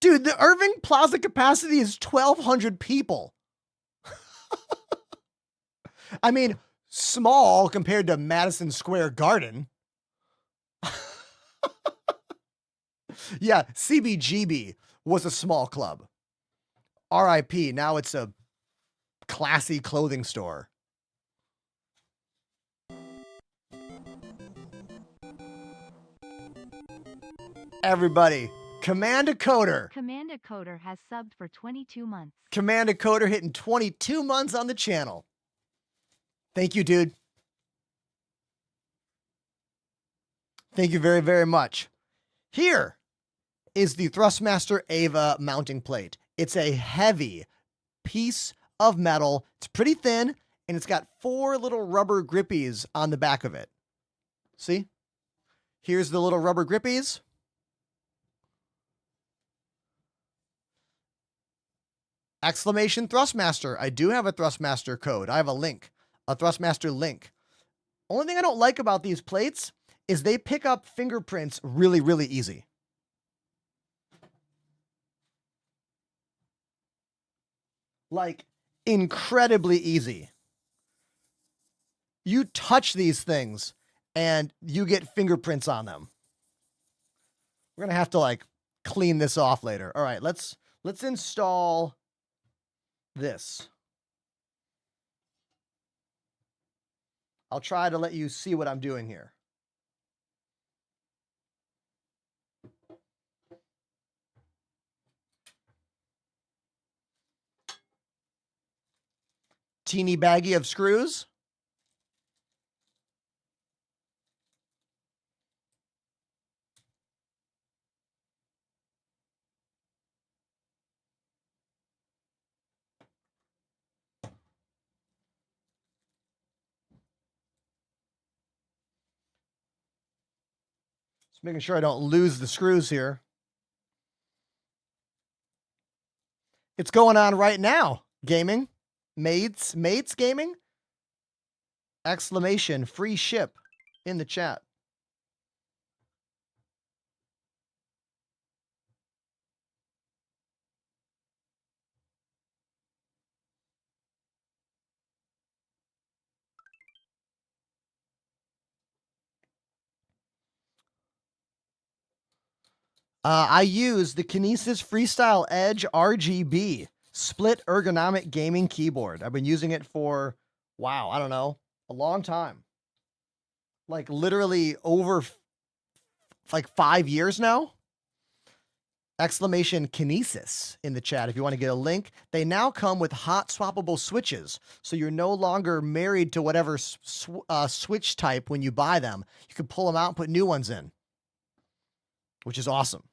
Speaker 3: Dude, the Irving Plaza capacity is 1,200 people. I mean, small compared to Madison Square Garden. Yeah, CBGB was a small club. RIP, now it's a classy clothing store. Everybody, Commander Coder.
Speaker 2: Commander Coder has subbed for 22 months.
Speaker 3: Commander Coder hitting 22 months on the channel. Thank you, dude. Thank you very, very much. Here is the Thrustmaster Ava mounting plate. It's a heavy piece of metal. It's pretty thin, and it's got 4 little rubber grippies on the back of it. See? Here's the little rubber grippies. Exclamation Thrustmaster. I do have a Thrustmaster code. I have a link, a Thrustmaster link. Only thing I don't like about these plates is they pick up fingerprints really, really easy. Incredibly easy. You touch these things and you get fingerprints on them. We're going to have to clean this off later. All right, let's install this. I'll try to let you see what I'm doing here. teeny baggie of screws. Just making sure I don't lose the screws here. It's going on right now. Gaming. Mates gaming. Exclamation free ship in the chat. I use the Kinesis Freestyle Edge RGB split ergonomic gaming keyboard. I've been using it for, wow, I don't know, a long time. Like literally over like 5 years now. Exclamation Kinesis in the chat if you want to get a link. They now come with hot swappable switches, so you're no longer married to whatever switch type when you buy them. You can pull them out and put new ones in, which is awesome.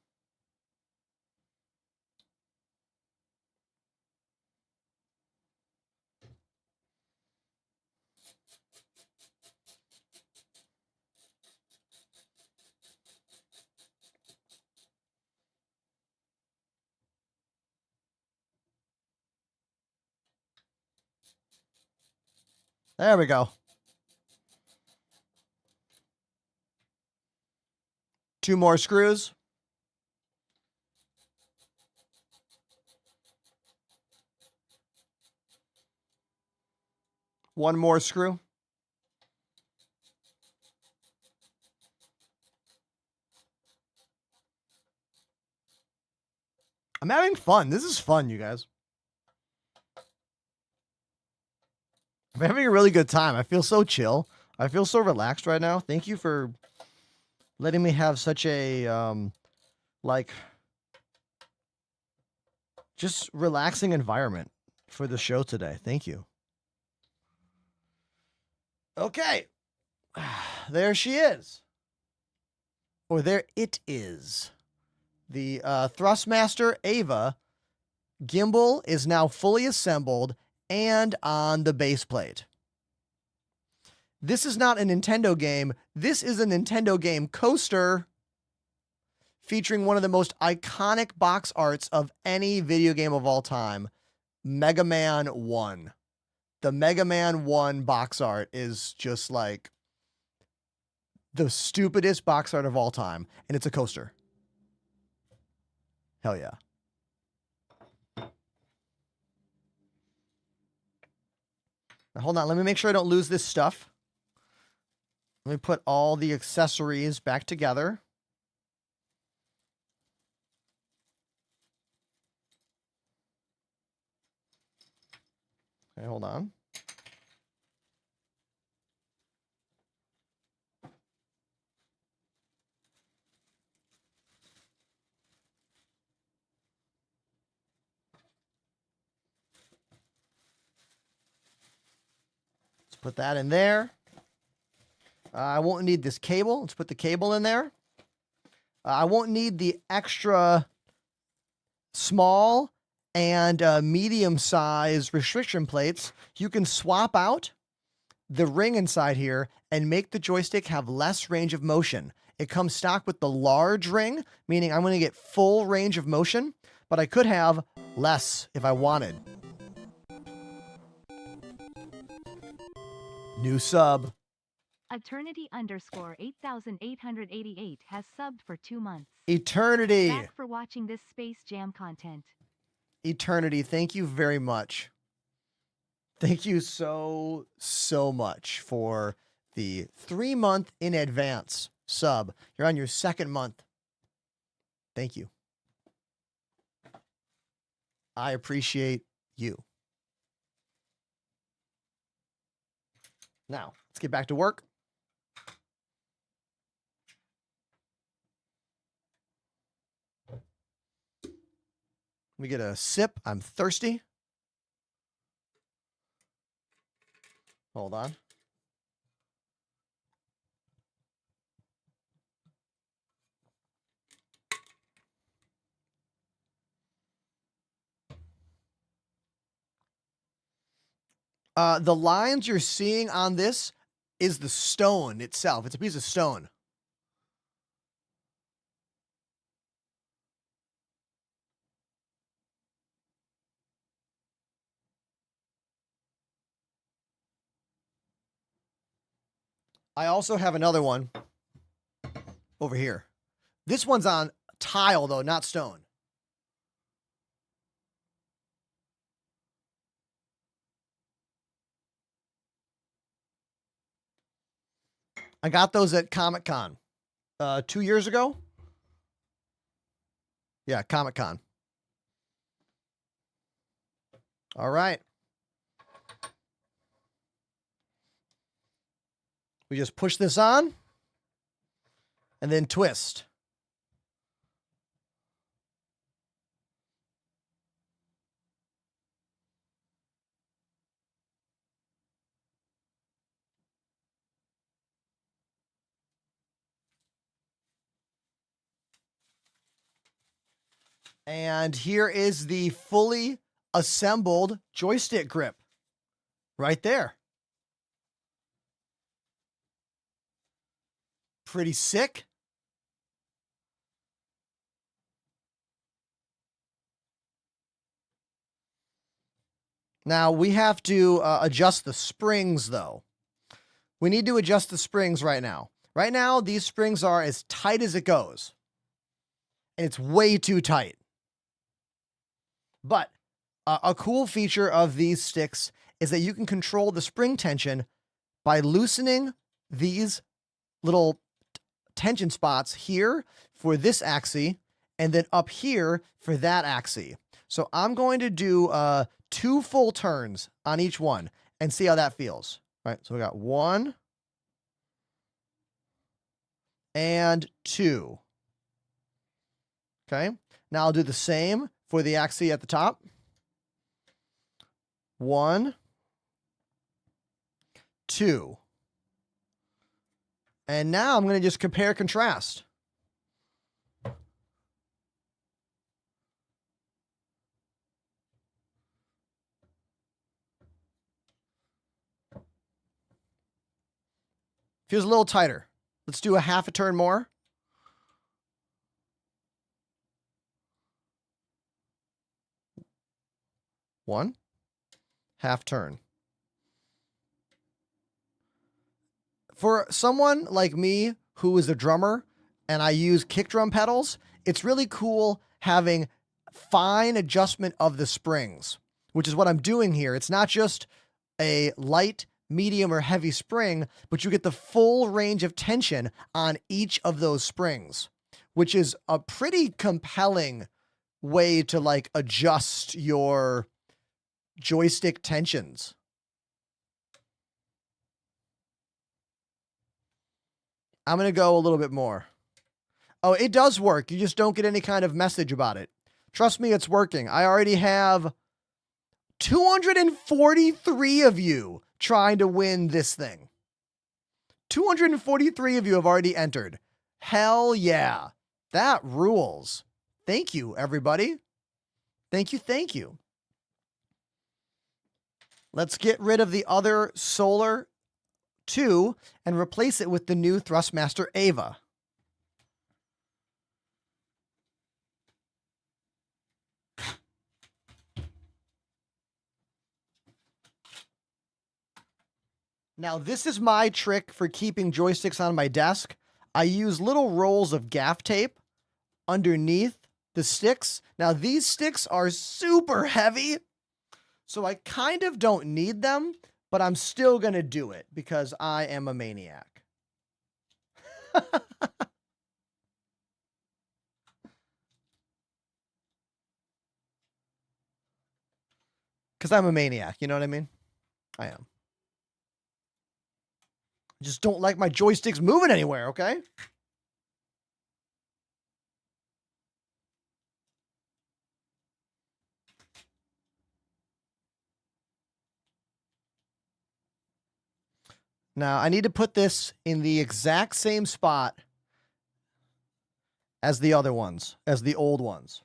Speaker 3: There we go. 2 more screws. One more screw. I'm having fun. This is fun, you guys. I'm having a really good time. I feel so chill. I feel so relaxed right now. Thank you for letting me have such a, like, just relaxing environment for the show today. Thank you. Okay. There she is. Or there it is. The Thrustmaster Ava gimbal is now fully assembled and on the base plate. This is not a Nintendo game. This is a Nintendo game coaster featuring one of the most iconic box arts of any video game of all time, Mega Man 1. The Mega Man 1 box art is just like the stupidest box art of all time, and it's a coaster. Hell yeah. Now, hold on. Let me make sure I don't lose this stuff. Let me put all the accessories back together. Okay, hold on. Let's put that in there. I won't need this cable. Let's put the cable in there. I won't need the extra small and medium size restriction plates. You can swap out the ring inside here and make the joystick have less range of motion. It comes stock with the large ring, meaning I'm going to get full range of motion, but I could have less if I wanted. New sub.
Speaker 2: Eternity_8888 has subbed for 2 months.
Speaker 3: Eternity.
Speaker 2: Back for watching this Space Jam content.
Speaker 3: Eternity, thank you very much. Thank you so much for the 3-month in advance sub. You're on your 2nd month. Thank you. I appreciate you. Now, let's get back to work. Let me get a sip. I'm thirsty. Hold on. The lines you're seeing on this is the stone itself. It's a piece of stone. I also have another one over here. This one's on tile, though, not stone. I got those at Comic-Con 2 years ago. Yeah, Comic-Con. All right. We just push this on and then twist. And here is the fully assembled joystick grip right there. Pretty sick. Now we have to adjust the springs, though. We need to adjust the springs right now. Right now, these springs are as tight as it goes. And it's way too tight. But a cool feature of these sticks is that you can control the spring tension by loosening these little tension spots here for this axis and then up here for that axis. So I'm going to do 2 full turns on each one and see how that feels. All right, so we got 1 and 2. Okay, now I'll do the same for the axis at the top. 1, 2. And now I'm going to just compare contrast. Feels a little tighter. Let's do a half a turn more. One, half turn. For someone like me who is a drummer and I use kick drum pedals, it's really cool having fine adjustment of the springs, which is what I'm doing here. It's not just a light, medium, or heavy spring, but you get the full range of tension on each of those springs, which is a pretty compelling way to like adjust your joystick tensions. I'm going to go a little bit more. Oh, it does work. You just don't get any kind of message about it. Trust me, it's working. I already have 243 of you trying to win this thing. 243 of you have already entered. Hell yeah. That rules. Thank you, everybody. Thank you, thank you. Let's get rid of the other Solar 2 and replace it with the new Thrustmaster Ava. Now, this is my trick for keeping joysticks on my desk. I use little rolls of gaff tape underneath the sticks. Now, these sticks are super heavy, so I kind of don't need them, but I'm still going to do it because I am a maniac. Because I'm a maniac, you know what I mean? I am. I just don't like my joysticks moving anywhere, okay? Now, I need to put this in the exact same spot as the other ones, as the old ones.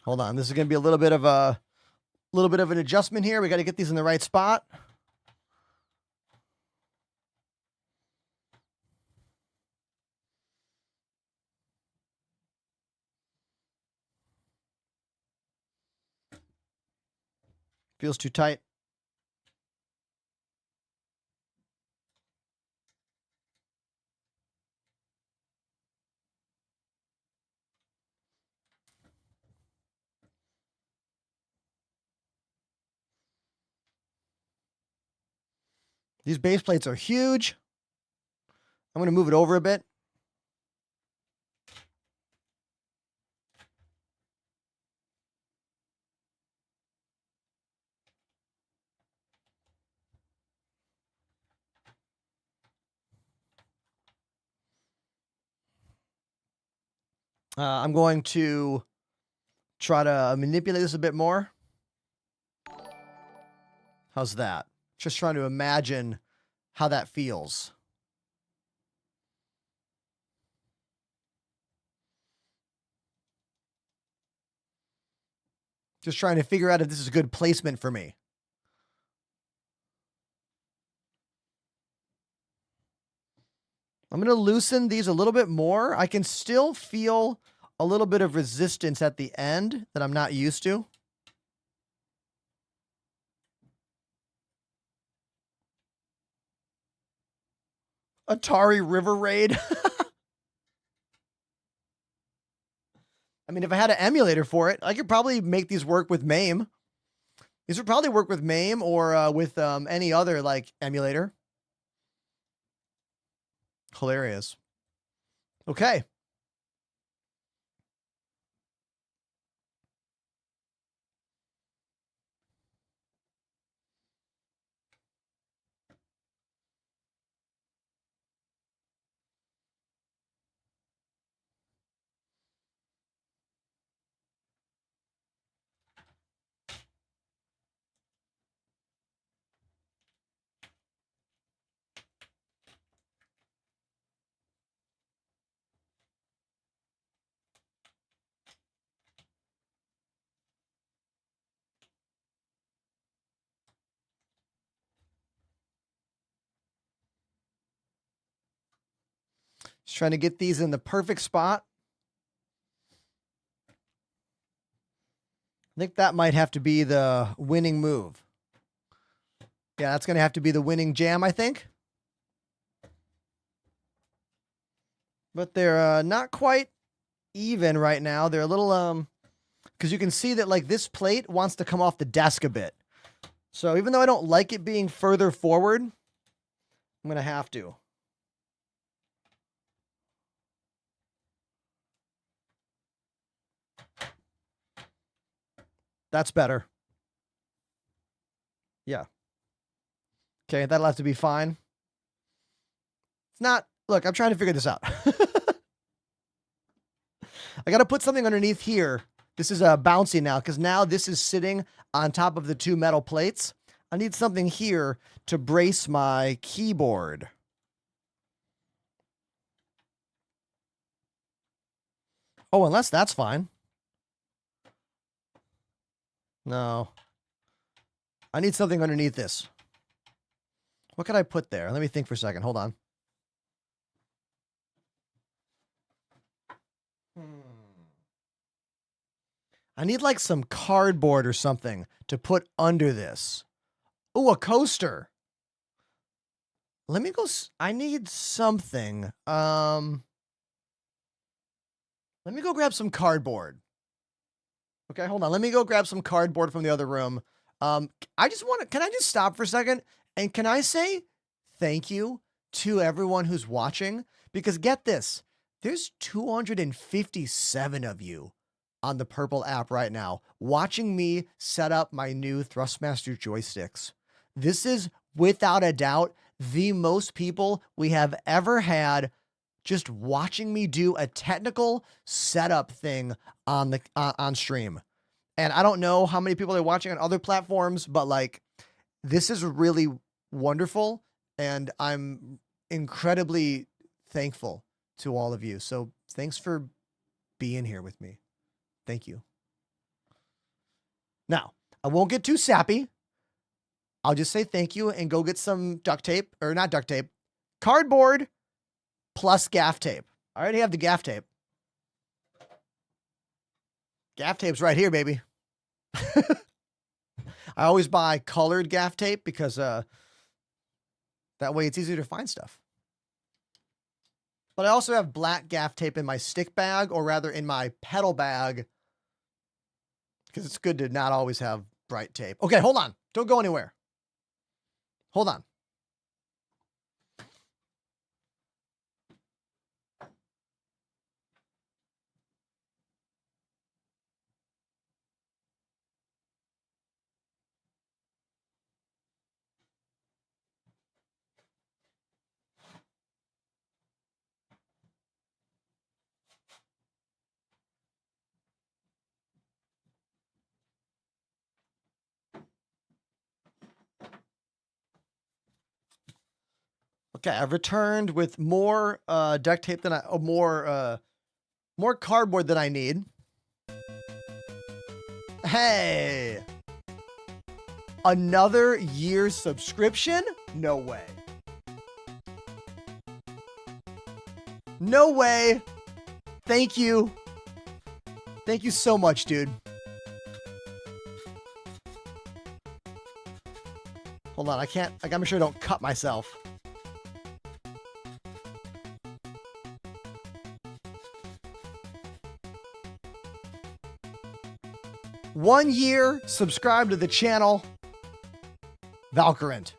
Speaker 3: Hold on. This is going to be a little bit of an adjustment here. We got to get these in the right spot. Feels too tight. These base plates are huge. I'm going to move it over a bit. I'm going to try to manipulate this a bit more. How's that? Just trying to imagine how that feels. Just trying to figure out if this is good placement for me. I'm going to loosen these a little bit more. I can still feel a little bit of resistance at the end that I'm not used to. Atari River Raid. I mean, if I had an emulator for it, I could probably make these work with MAME. These would probably work with MAME or with any other like emulator. Hilarious. Okay. Just trying to get these in the perfect spot. I think that might have to be the winning move. Yeah, that's going to have to be the winning jam, I think. But they're not quite even right now. They're a little, because you can see that like this plate wants to come off the desk a bit. So even though I don't like it being further forward, I'm going to have to. That's better. Yeah. Okay, that'll have to be fine. It's not, look, I'm trying to figure this out. I got to put something underneath here. This is bouncy now because now this is sitting on top of the two metal plates. I need something here to brace my keyboard. Oh, unless that's fine. No. I need something underneath this. What could I put there? Let me think for a second. Hold on. I need like some cardboard or something to put under this. Oh, a coaster. Let me go. I need something. Let me go grab some cardboard. Okay, hold on. Let me go grab some cardboard from the other room. I just want to, can I just stop for a second? And can I say thank you to everyone who's watching? Because get this, there's 257 of you on the Purple app right now, watching me set up my new Thrustmaster joysticks. This is without a doubt the most people we have ever had just watching me do a technical setup thing on the on stream. And I don't know how many people are watching on other platforms, but like this is really wonderful and I'm incredibly thankful to all of you. So thanks for being here with me. Thank you. Now, I won't get too sappy. I'll just say thank you and go get some duct tape, or not duct tape, cardboard plus gaff tape. I already have the gaff tape. Gaff tape's right here, baby. I always buy colored gaff tape because that way it's easier to find stuff. But I also have black gaff tape in my stick bag, or rather in my pedal bag, because it's good to not always have bright tape. Okay, hold on. Don't go anywhere. Hold on. Okay, I've returned with more duct tape than more cardboard than I need. Hey, another year's subscription? No way. No way. Thank you. Thank you so much, dude. Hold on, I gotta make sure I don't cut myself. One year, subscribe to the channel. Valkyrant.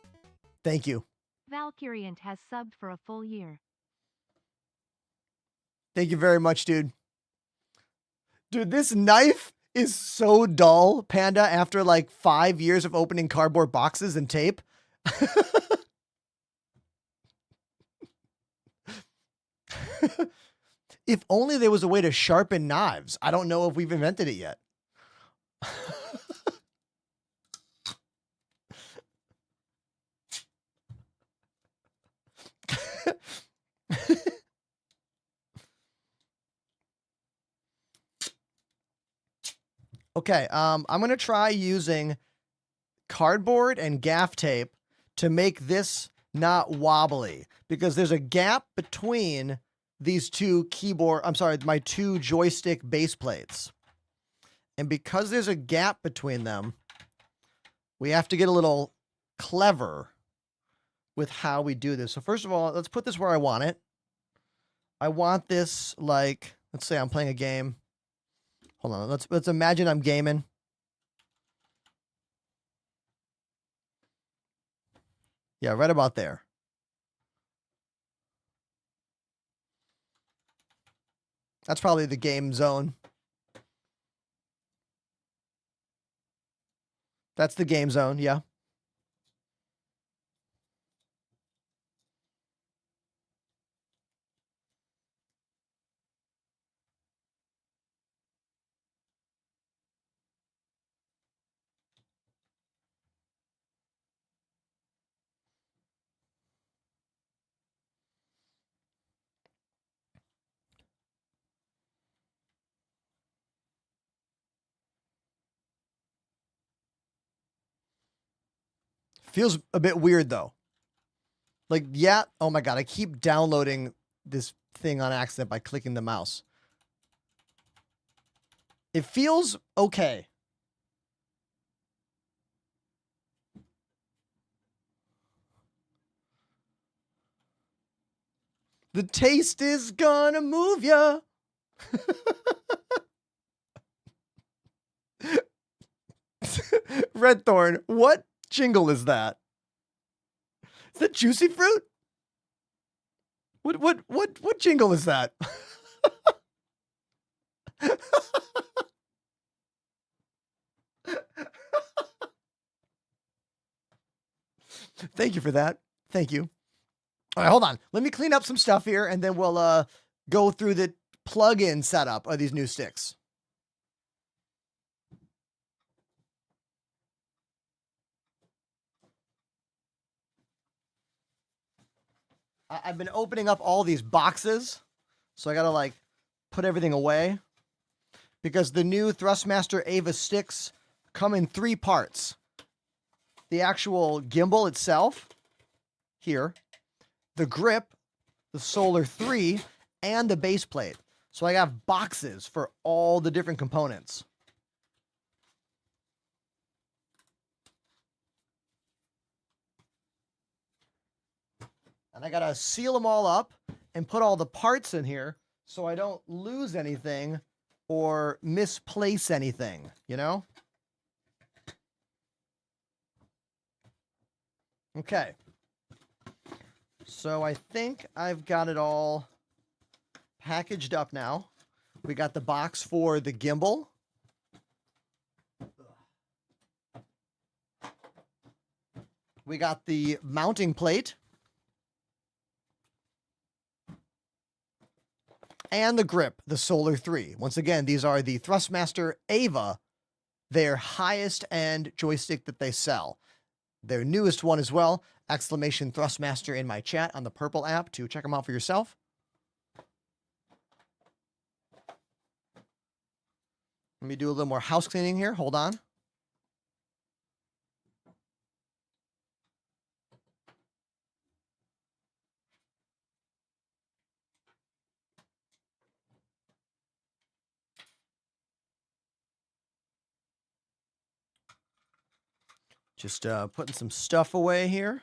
Speaker 3: Thank you.
Speaker 2: Valkyrant has subbed for a full year.
Speaker 3: Thank you very much, dude. Dude, this knife is so dull, Panda, after like 5 years of opening cardboard boxes and tape. If only there was a way to sharpen knives. I don't know if we've invented it yet. Okay, I'm gonna try using cardboard and gaff tape to make this not wobbly, because there's a gap between these two my two joystick base plates. And because there's a gap between them, we have to get a little clever with how we do this. So first of all, let's put this where I want it. I want this like, let's say I'm playing a game. Hold on, let's imagine I'm gaming. Yeah, right about there. That's probably the game zone. That's the game zone, yeah. Feels a bit weird though. Like, yeah, oh my God, I keep downloading this thing on accident by clicking the mouse. It feels okay. The taste is gonna move ya. Red Thorn, what jingle is that? Is that Juicy Fruit? What jingle is that? Thank you for that. Thank you. All right, hold on. Let me clean up some stuff here, and then we'll go through the plug-in setup of these new sticks. I've been opening up all these boxes, so I gotta like put everything away because the new Thrustmaster Ava sticks come in 3 parts. The actual gimbal itself, here, the grip, the Solar 3, and the base plate. So I have boxes for all the different components. And I gotta seal them all up and put all the parts in here so I don't lose anything or misplace anything, you know? Okay. So I think I've got it all packaged up now. We got the box for the gimbal. We got the mounting plate. And the grip, the Solar 3. Once again, these are the Thrustmaster Ava, their highest end joystick that they sell. Their newest one as well, exclamation Thrustmaster in my chat on the Purple app to check them out for yourself. Let me do a little more house cleaning here. Hold on. Just putting some stuff away here.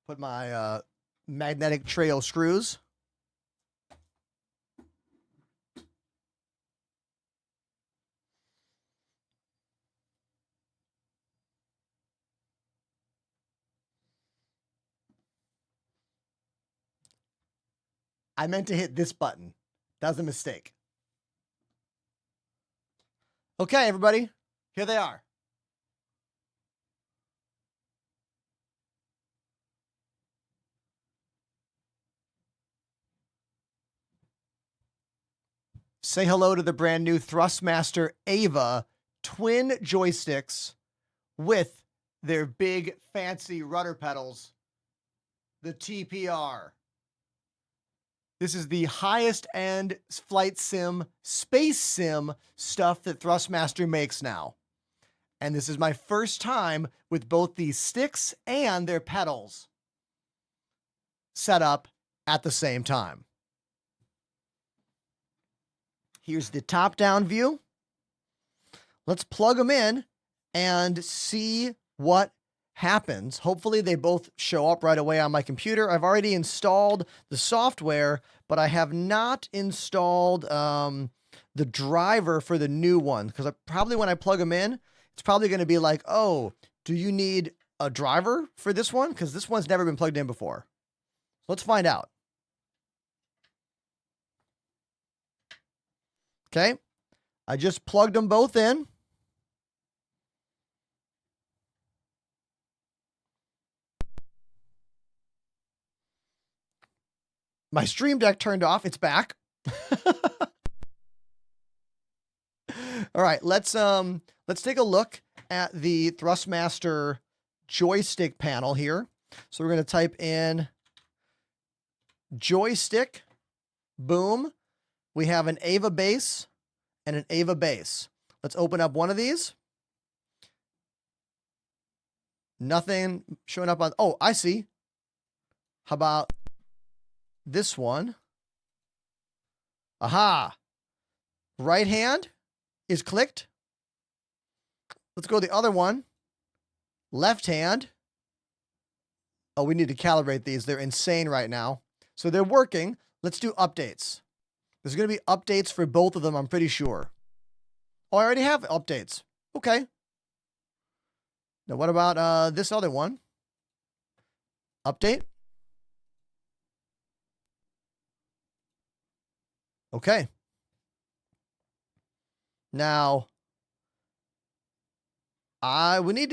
Speaker 3: Put my magnetic trail screws. I meant to hit this button. That was a mistake. Okay, everybody. Here they are. Say hello to the brand new Thrustmaster Ava twin joysticks with their big fancy rudder pedals, the TPR. This is the highest end flight sim, space sim stuff that Thrustmaster makes now. And this is my first time with both these sticks and their pedals set up at the same time. Here's the top-down view. Let's plug them in and see what happens. Hopefully they both show up right away on my computer. I've already installed the software, but I have not installed the driver for the new one, because probably when I plug them in, it's probably going to be like, oh, do you need a driver for this one? Because this one's never been plugged in before. Let's find out. Okay, I just plugged them both in. My Stream Deck turned off. It's back. All right, let's take a look at the Thrustmaster joystick panel here. So we're going to type in joystick. Boom. We have an Ava base and an Ava base. Let's open up one of these. Nothing showing up on. Oh, I see. How about this one? Aha. Right hand is clicked. Let's go to the other one. Left hand. Oh, we need to calibrate these. They're insane right now. So they're working. Let's do updates. There's going to be updates for both of them, I'm pretty sure. Oh, I already have updates. Okay. Now, what about this other one? Update. Okay. Now, I need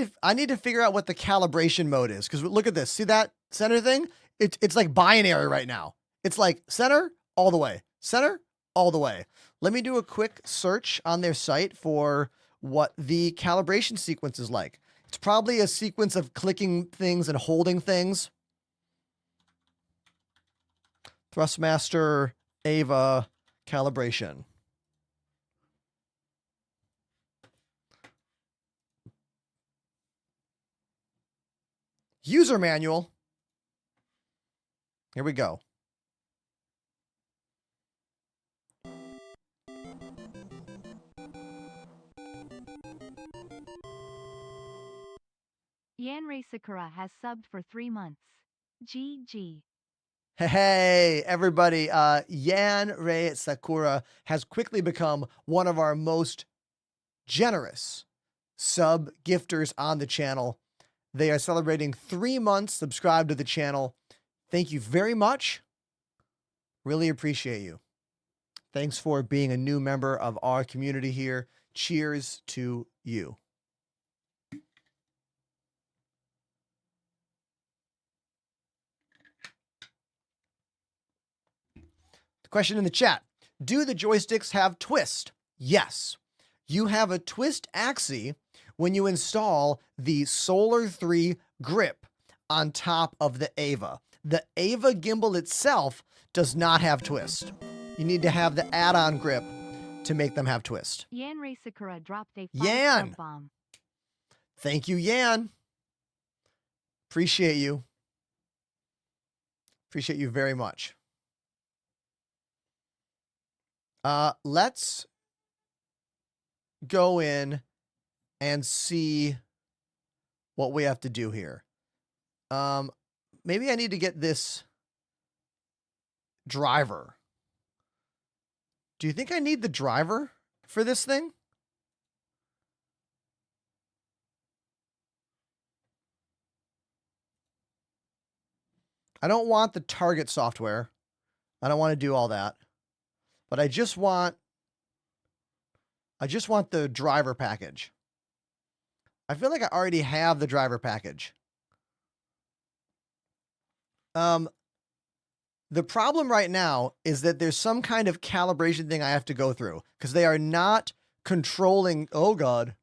Speaker 3: to figure out what the calibration mode is, because look at this. See that center thing? It's like binary right now. It's like center all the way, center all the way. Let me do a quick search on their site for what the calibration sequence is like. It's probably a sequence of clicking things and holding things. Thrustmaster Ava calibration. User manual. Here we go.
Speaker 2: Yanrei Sakura has subbed for 3 months. GG.
Speaker 3: Hey, everybody. Yanrei Sakura has quickly become one of our most generous sub gifters on the channel. They are celebrating 3 months subscribed to the channel. Thank you very much. Really appreciate you. Thanks for being a new member of our community here. Cheers to you. The question in the chat: do the joysticks have twist? Yes. You have a twist axis when you install the Solar 3 grip on top of the Ava. The Ava gimbal itself does not have twist. You need to have the add-on grip to make them have twist.
Speaker 2: Yanrei Sakura dropped a 5
Speaker 3: Yan!
Speaker 2: sub bomb.
Speaker 3: Thank you, Yan. Appreciate you. Appreciate you very much. Let's go in and see what we have to do here. Maybe I need to get this driver. Do you think I need the driver for this thing? I don't want the target software. I don't want to do all that. But I just want the driver package. I feel like I already have the driver package. The problem right now is that there's some kind of calibration thing I have to go through, because they are not controlling. Oh God.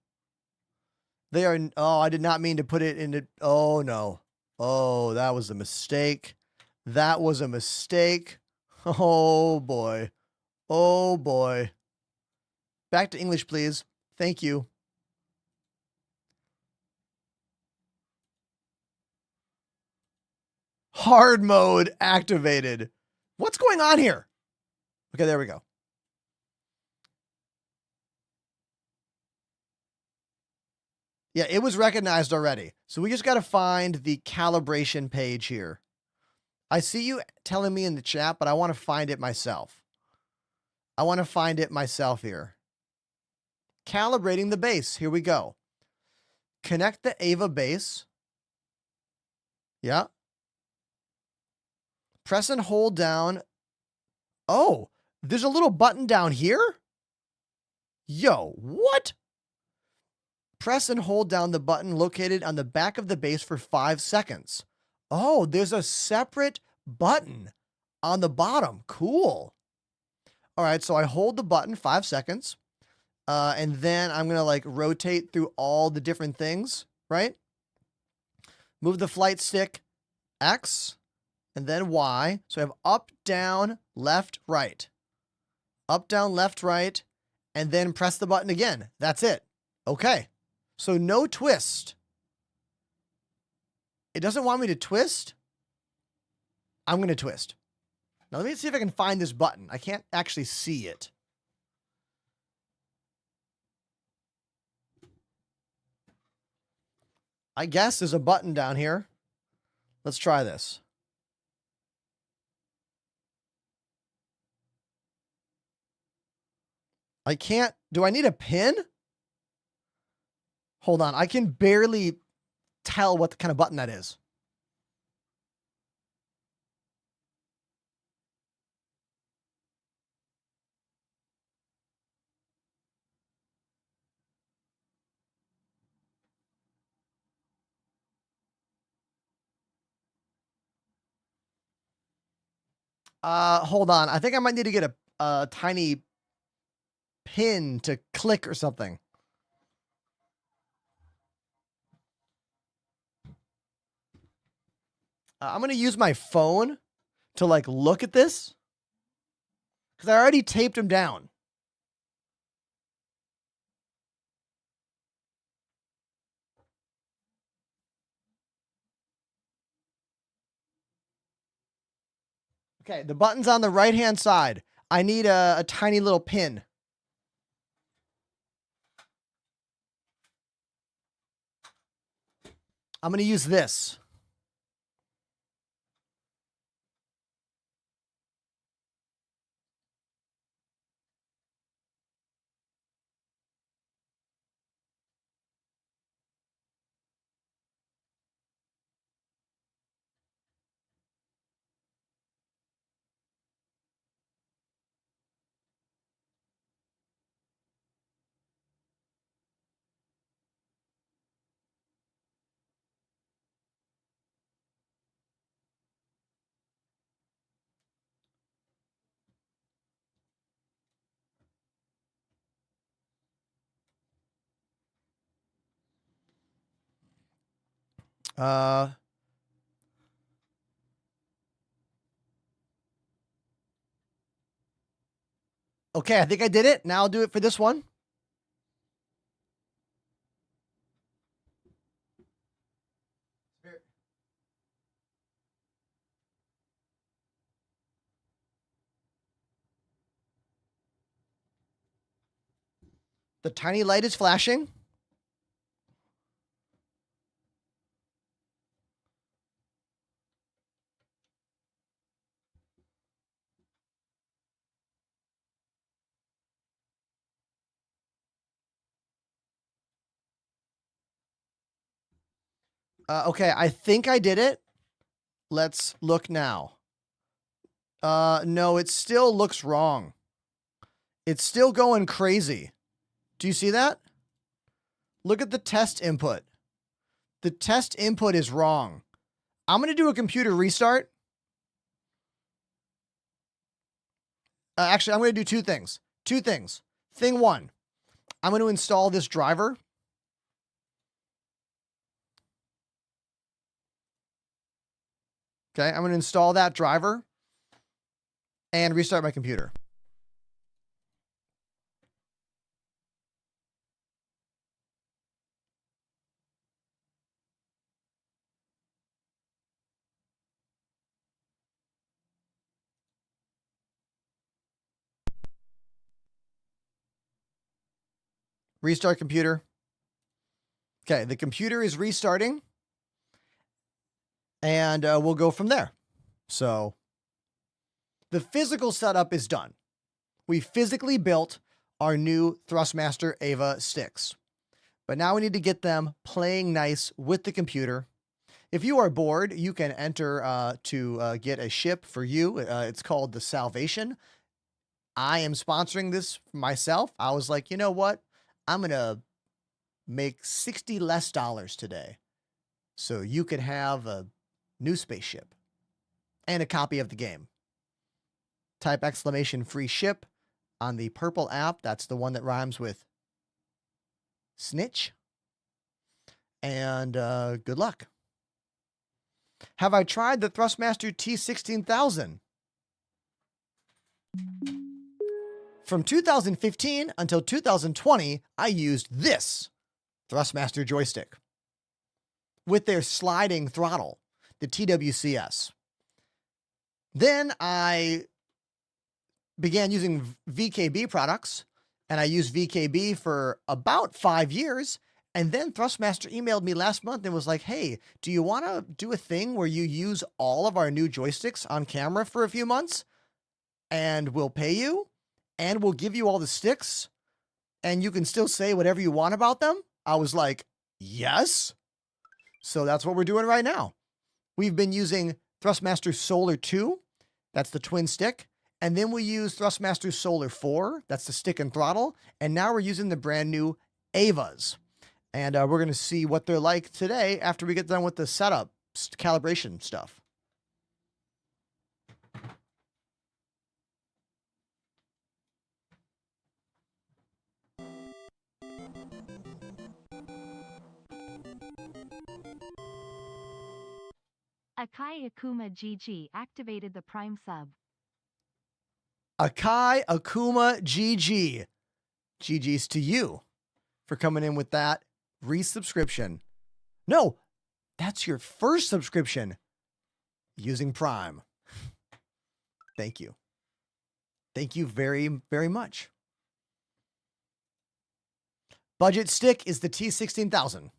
Speaker 3: They are. Oh, I did not mean to put it into. Oh no. Oh, that was a mistake. That was a mistake. Oh boy. Oh boy. Back to English, please. Thank you. Hard mode activated. What's going on here? Okay, there we go. Yeah, it was recognized already. So we just got to find the calibration page here. I see you telling me in the chat, but I want to find it myself. I want to find it myself here. Calibrating the base. Here we go. Connect the Ava base. Yeah. Press and hold down. Oh, there's a little button down here? Yo, what? Press and hold down the button located on the back of the base for 5 seconds. Oh, there's a separate button on the bottom. Cool. All right, so I hold the button 5 seconds. And then I'm going to like rotate through all the different things, right? Move the flight stick X and then Y. So I have up, down, left, right. Up, down, left, right, and then press the button again. That's it. Okay. So no twist. It doesn't want me to twist. I'm going to twist. Now let me see if I can find this button. I can't actually see it. I guess there's a button down here. Let's try this. I can't. Do I need a pin? Hold on. I can barely tell what kind of button that is. Hold on. I think I might need to get a tiny pin to click or something. I'm going to use my phone to like look at this because I already taped them down. Okay, the button's on the right-hand side. I need a tiny little pin. I'm going to use this. Okay, I think I did it. Now I'll do it for this one. The tiny light is flashing. Okay, I think I did it. Let's look now. No, it still looks wrong. It's still going crazy. Do you see that? Look at the test input. The test input is wrong. I'm going to do a computer restart. Actually, I'm going to do two things. Two things. Thing one, I'm going to install this driver. Okay, I'm going to install that driver and restart my computer. Restart computer. Okay, the computer is restarting, and we'll go from there. So the physical setup is done. We physically built our new Thrustmaster Ava sticks, but now we need to get them playing nice with the computer. If you are bored, you can enter to get a ship for you. It's called the Salvation. I am sponsoring this myself. I was like, you know what? I'm going to make $60 less today so you could have a new spaceship and a copy of the game. Type exclamation free ship on the purple app. That's the one that rhymes with snitch. And good luck. Have I tried the Thrustmaster T16000? From 2015 until 2020, I used this Thrustmaster joystick with their sliding throttle, the TWCS. Then I began using VKB products, and I used VKB for about 5 years. And then Thrustmaster emailed me last month and was like, hey, do you want to do a thing where you use all of our new joysticks on camera for a few months? And we'll pay you, and we'll give you all the sticks, and you can still say whatever you want about them? I was like, yes. So that's what we're doing right now. We've been using Thrustmaster Solar 2. That's the twin stick. And then we use Thrustmaster Solar 4. That's the stick and throttle. And now we're using the brand new Avas. And we're going to see what they're like today after we get done with the setup calibration stuff.
Speaker 2: Akai Akuma GG activated the Prime sub.
Speaker 3: Akai Akuma GG. GG's to you for coming in with that resubscription. No, that's your first subscription using Prime. Thank you. Thank you very, very much. Budget stick is the T16000.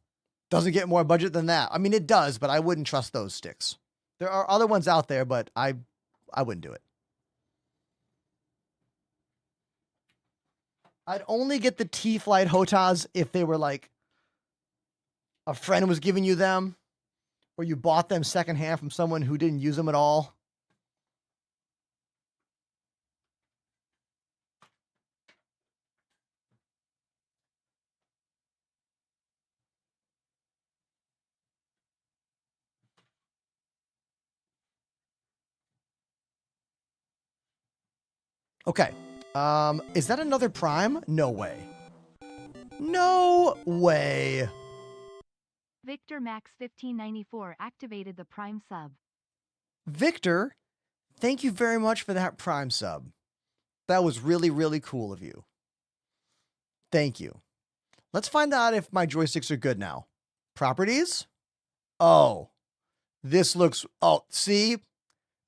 Speaker 3: Doesn't get more budget than that. I mean, it does, but I wouldn't trust those sticks. There are other ones out there, but I wouldn't do it. I'd only get the T-Flight Hotas if they were like a friend was giving you them, or you bought them secondhand from someone who didn't use them at all. Okay. Is that another Prime? No way. No way.
Speaker 2: Victor Max 1594 activated the Prime sub.
Speaker 3: Victor, thank you very much for that Prime sub. That was really, really cool of you. Thank you. Let's find out if my joysticks are good now. Properties? Oh, this looks, oh, see,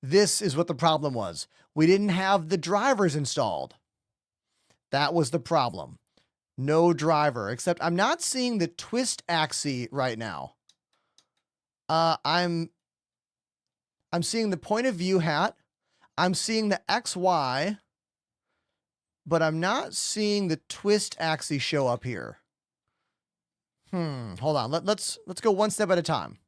Speaker 3: this is what the problem was. We didn't have the drivers installed. That was the problem. No driver, except I'm not seeing the twist axis right now. I'm seeing the point of view hat. I'm seeing the XY, but I'm not seeing the twist axis show up here. Hold on. Let's go one step at a time.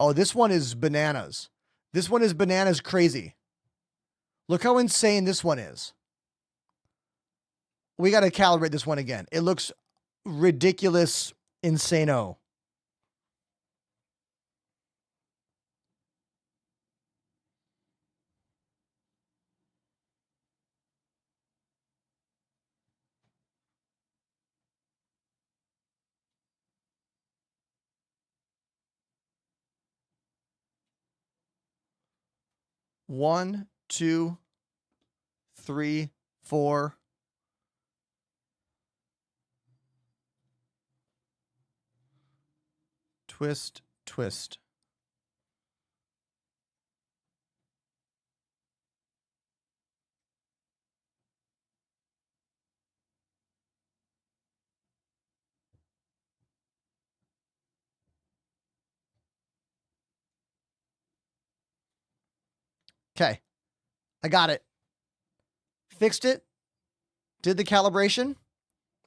Speaker 3: Oh, this one is bananas. This one is bananas crazy. Look how insane this one is. We got to calibrate this one again. It looks ridiculous, insano. One, two, three, four. Twist, twist. Okay. I got it. Fixed it. Did the calibration.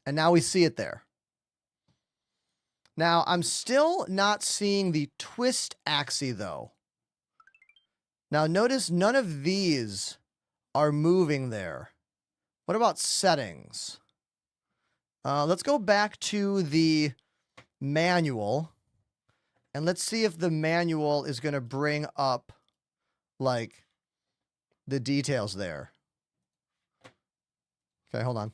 Speaker 3: And now we see it there. Now, I'm still not seeing the twist axis, though. Now, notice none of these are moving there. What about settings? Let's go back to the manual. And let's see if the manual is going to bring up, like, the details there. Okay, hold on.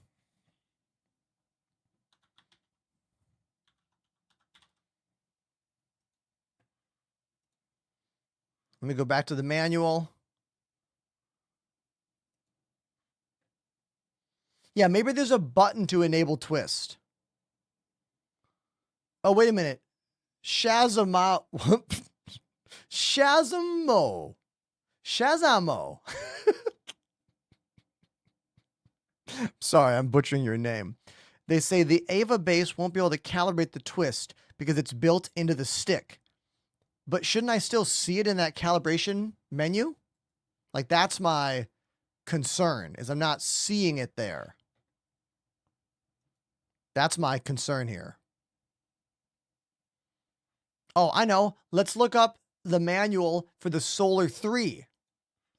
Speaker 3: Let me go back to the manual. Yeah, maybe there's a button to enable twist. Oh, wait a minute. Shazamo. Shazamo. Shazamo. Sorry, I'm butchering your name. They say the Ava base won't be able to calibrate the twist because it's built into the stick. But shouldn't I still see it in that calibration menu? Like, that's my concern, is I'm not seeing it there. That's my concern here. Oh, I know. Let's look up the manual for the Solar 3.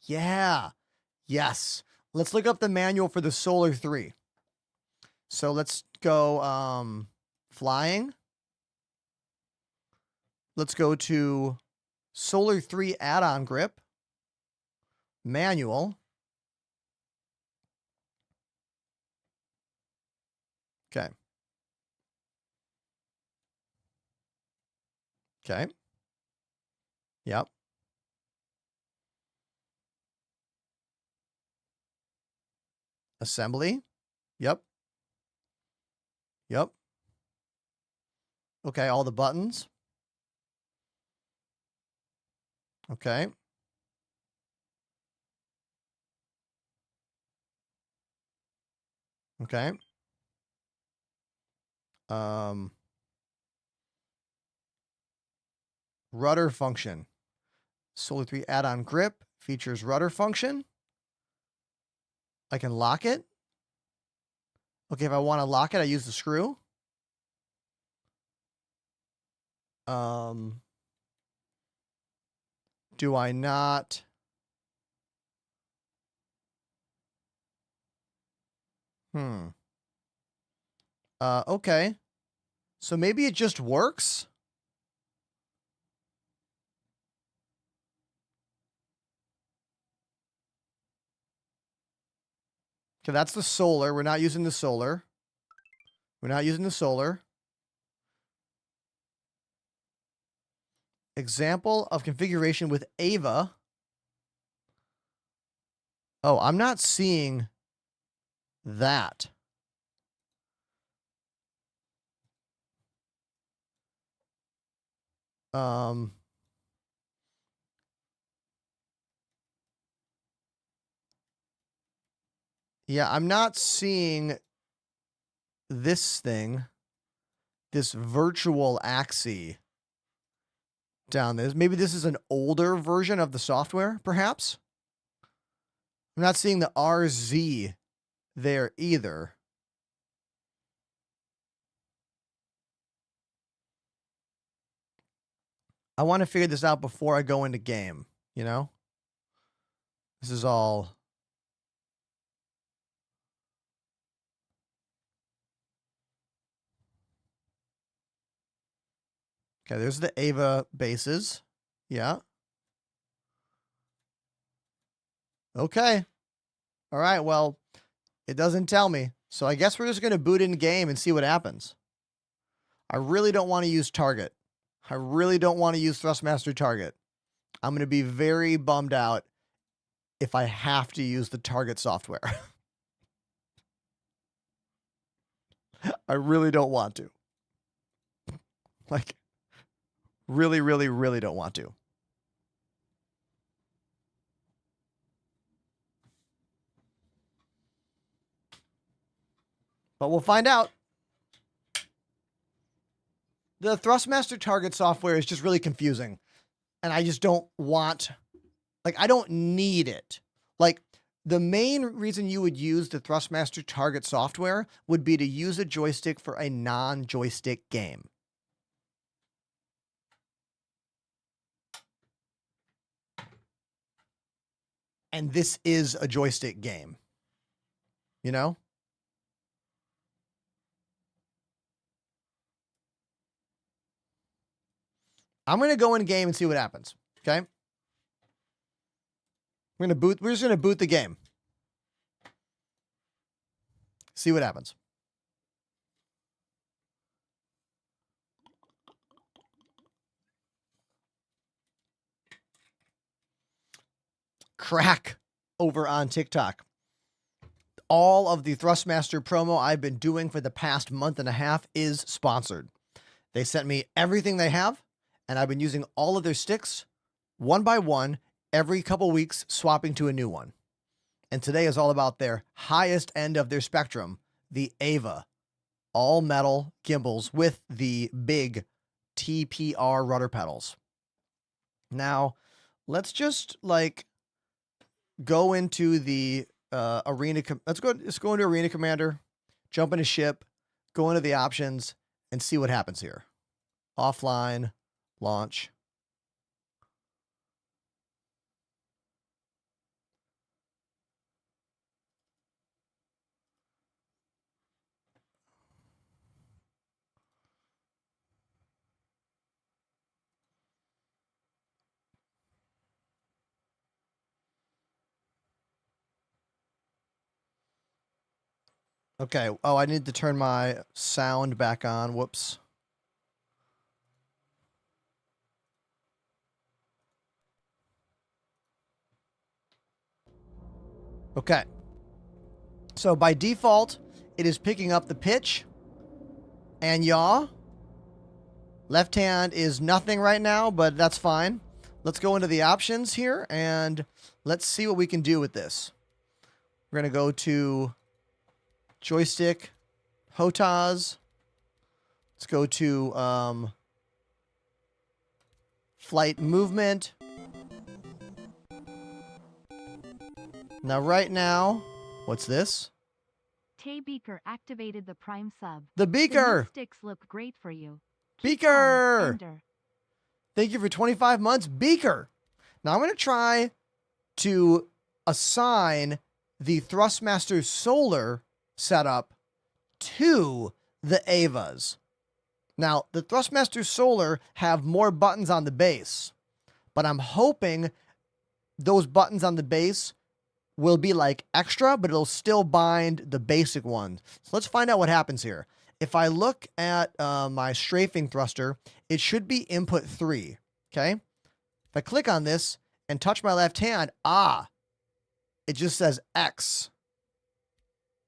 Speaker 3: Yeah. Yes. Let's look up the manual for the Solar 3. So let's go flying. Let's go to Solar 3 add-on grip. Manual. Okay. Okay. Yep. Assembly. Yep. Yep. Okay, all the buttons. Okay. Okay. Rudder function. Solar 3 add-on grip features rudder function. I can lock it. Okay, if I want to lock it, I use the screw. Do I not? Okay. So maybe it just works. Okay, that's the solar. We're not using the solar. We're not using the solar. Example of configuration with Ava. Oh, I'm not seeing that. Yeah, I'm not seeing this thing, this virtual axis down there. Maybe this is an older version of the software, perhaps. I'm not seeing the RZ there either. I want to figure this out before I go into game, you know? This is all... Okay, there's the Ava bases. Yeah. Okay. All right, well, it doesn't tell me. So I guess we're just going to boot in game and see what happens. I really don't want to use target. I really don't want to use Thrustmaster target. I'm going to be very bummed out if I have to use the target software. I really don't want to. Like, really, really, really don't want to. But we'll find out. The Thrustmaster target software is just really confusing. And I just don't want, like, I don't need it. Like, the main reason you would use the Thrustmaster target software would be to use a joystick for a non-joystick game. And this is a joystick game. You know? I'm going to go in game and see what happens. Okay? We're just going to boot the game. See what happens. Crack over on TikTok. All of the Thrustmaster promo I've been doing for the past month and a half is sponsored. They sent me everything they have, and I've been using all of their sticks one by one every couple weeks, swapping to a new one. And today is all about their highest end of their spectrum, the Ava, all metal gimbals with the big TPR rudder pedals. Now, let's just like go into the arena. Let's go into Arena Commander, jump into ship, go into the options, and see what happens here. Offline, launch. Okay. Oh, I need to turn my sound back on. Whoops. Okay. So by default, it is picking up the pitch and yaw. Left hand is nothing right now, but that's fine. Let's go into the options here and let's see what we can do with this. We're going to go to joystick, HOTAS. Let's go to flight movement. Now, right now, what's this?
Speaker 2: Tay Beaker activated the Prime sub.
Speaker 3: The
Speaker 2: The
Speaker 3: Beaker!
Speaker 2: new sticks look great for you. Keep
Speaker 3: Beaker!
Speaker 2: on, Ender.
Speaker 3: Thank you for 25 months, Beaker. Now I'm going to try to assign the Thrustmaster Solar setup to the Avas. Now, the Thrustmaster Solar have more buttons on the base, but I'm hoping those buttons on the base will be like extra, but it'll still bind the basic one. So let's find out what happens here. If I look at my strafing thruster, it should be input 3, okay? If I click on this and touch my left hand, it just says X.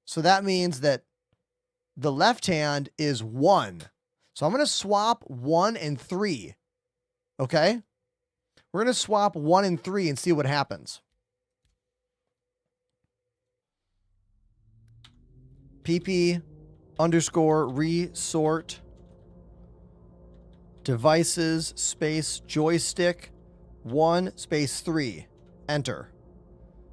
Speaker 3: So that means that the left hand is 1. So I'm going to swap 1 and 3, okay? We're going to swap 1 and 3 and see what happens. pp_resort devices space joystick 1 space 3. Enter.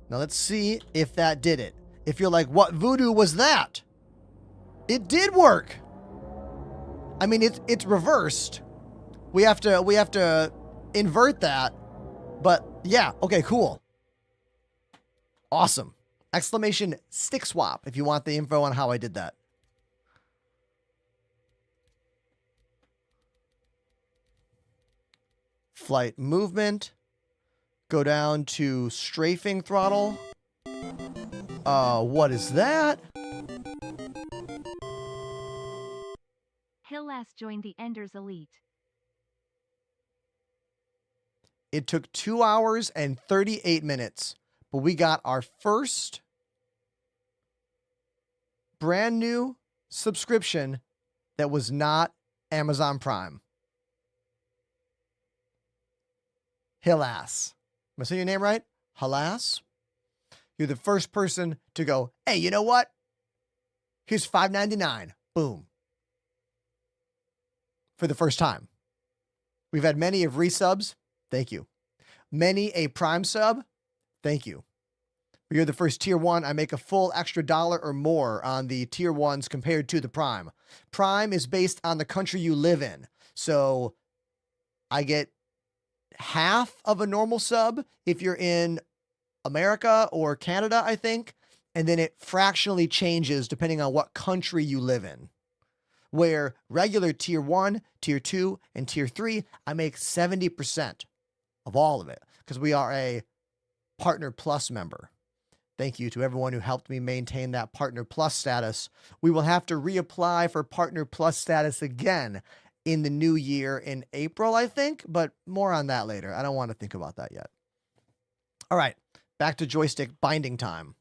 Speaker 3: Now let's see if that did it. If you're like, what voodoo was that? It did work. I mean, it's reversed. We have to invert that. But yeah, okay, cool. Awesome. Exclamation stick swap if you want the info on how I did that. Flight movement. Go down to strafing throttle. What is that?
Speaker 2: Hillas joined the Enders Elite.
Speaker 3: It took 2 hours and 38 minutes, but we got our first brand new subscription that was not Amazon Prime. Hillas. Am I saying your name right? Hillas? You're the first person to go, hey, you know what? Here's $5.99. Boom. For the first time. We've had many of resubs. Thank you. Many a Prime sub. Thank you. You're the first tier 1. I make a full extra $1 or more on the tier 1s compared to the Prime. Prime is based on the country you live in. So I get half of a normal sub if you're in America or Canada, I think. And then it fractionally changes depending on what country you live in. Where regular tier 1, tier 2, and tier 3, I make 70% of all of it because we are a Partner Plus member. Thank you to everyone who helped me maintain that Partner Plus status. We will have to reapply for Partner Plus status again in the new year in April, I think, but more on that later. I don't want to think about that yet. All right, back to joystick binding time.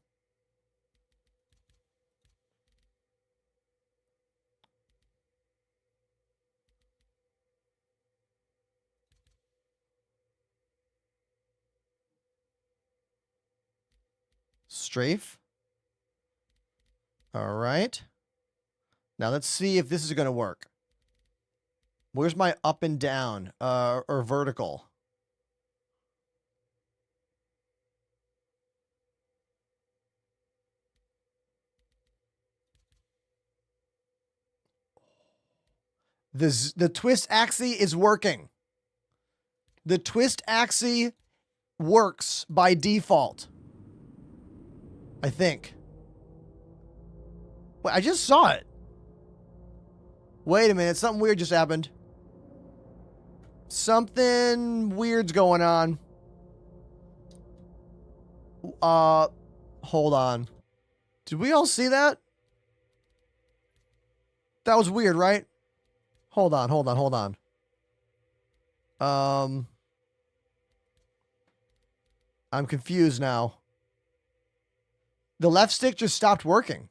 Speaker 3: Strafe. All right. Now let's see if this is going to work. Where's my up and down or vertical? The twist axis is working. The twist axis works by default. I think. Wait, I just saw it. Wait a minute, something weird just happened. Something weird's going on. Hold on. Did we all see that? That was weird, right? Hold on. I'm confused now. The left stick just stopped working.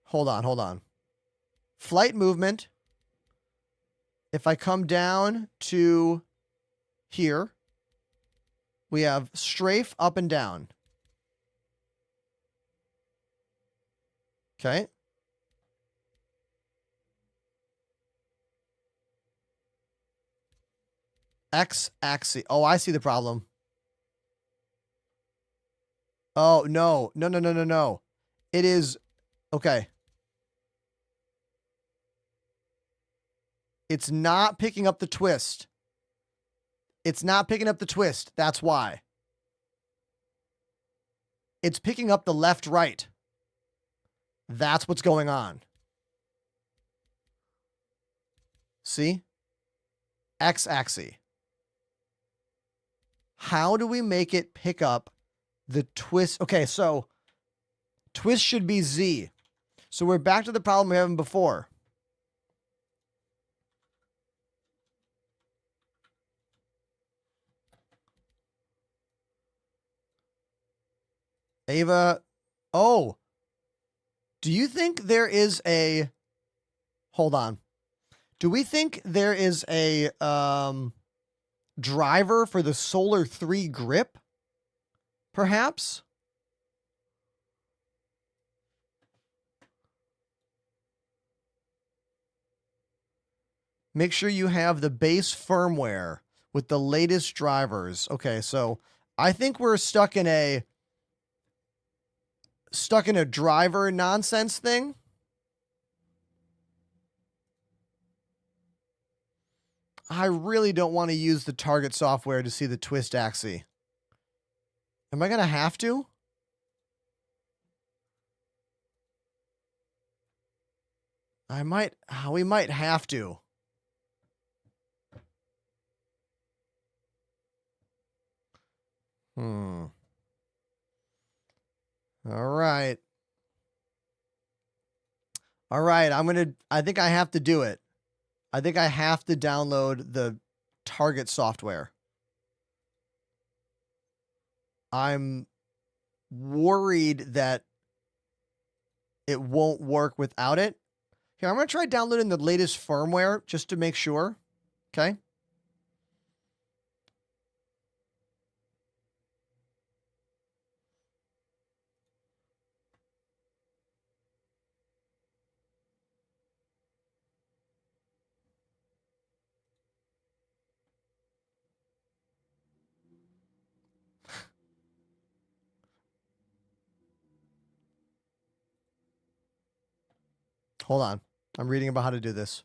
Speaker 3: Hold on. Flight movement. If I come down to here, we have strafe up and down. Okay. X axis. Oh, I see the problem. Oh, no. No. It is... Okay. It's not picking up the twist. It's not picking up the twist. That's why. It's picking up the left-right. That's what's going on. See? X-axis. How do we make it pick up the twist? Okay, so twist should be Z. So we're back to the problem we were having before. Ava, oh, do you think there is a, hold on. Do we think there is a driver for the Solar 3 grip? Perhaps? Make sure you have the base firmware with the latest drivers. Okay, so I think we're stuck in a driver nonsense thing. I really don't want to use the target software to see the twist axis. Am I going to have to? We might have to. All right. I think I have to do it. I think I have to download the target software. I'm worried that it won't work without it. Here, I'm going to try downloading the latest firmware just to make sure. Okay. Hold on. I'm reading about how to do this.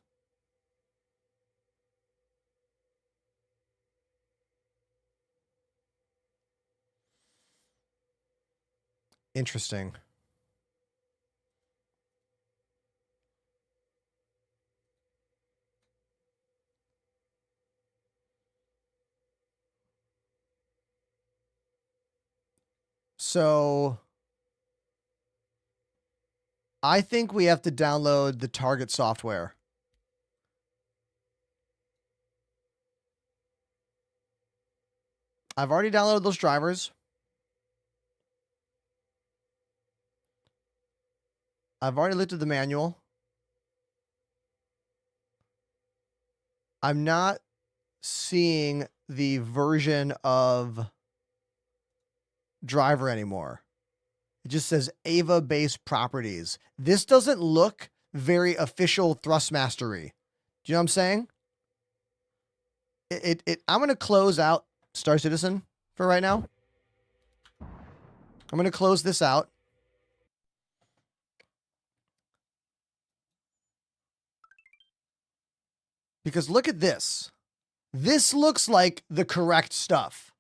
Speaker 3: Interesting. So I think we have to download the target software. I've already downloaded those drivers. I've already looked at the manual. I'm not seeing the version of driver anymore. It just says Ava base properties. This doesn't look very official Thrustmastery. Do you know what I'm saying? I'm going to close out Star Citizen for right now. I'm going to close this out. Because look at this. This looks like the correct stuff.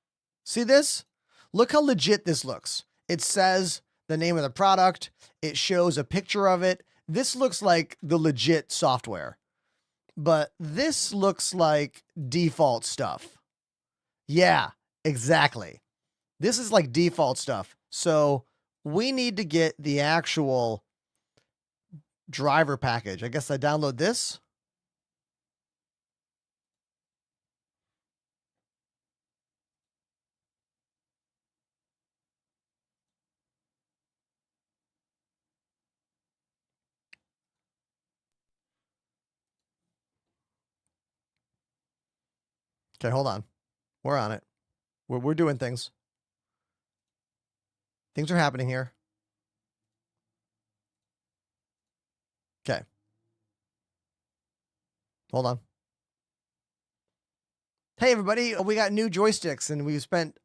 Speaker 3: See this? Look how legit this looks. It says the name of the product. It shows a picture of it. This looks like the legit software. But this looks like default stuff. Yeah, exactly. This is like default stuff. So we need to get the actual driver package. I guess I download this. Okay, hold on. We're on it. We're doing things. Things are happening here. Okay. Hold on. Hey, everybody. We got new joysticks, and we've spent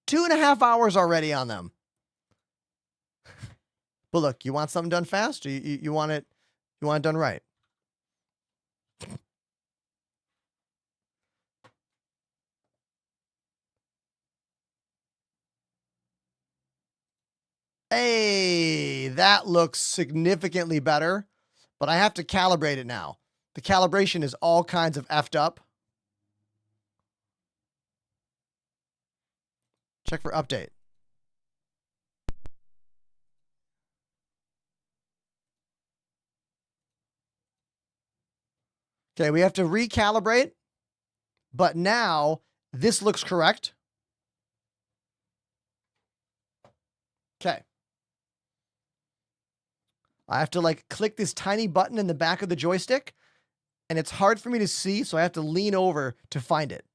Speaker 3: 2.5 hours already on them. But look, you want something done fast, or you want it done right? Hey, that looks significantly better, but I have to calibrate it now. The calibration is all kinds of effed up. Check for update. Okay, we have to recalibrate, but now this looks correct. Okay. I have to like click this tiny button in the back of the joystick, and it's hard for me to see, so I have to lean over to find it.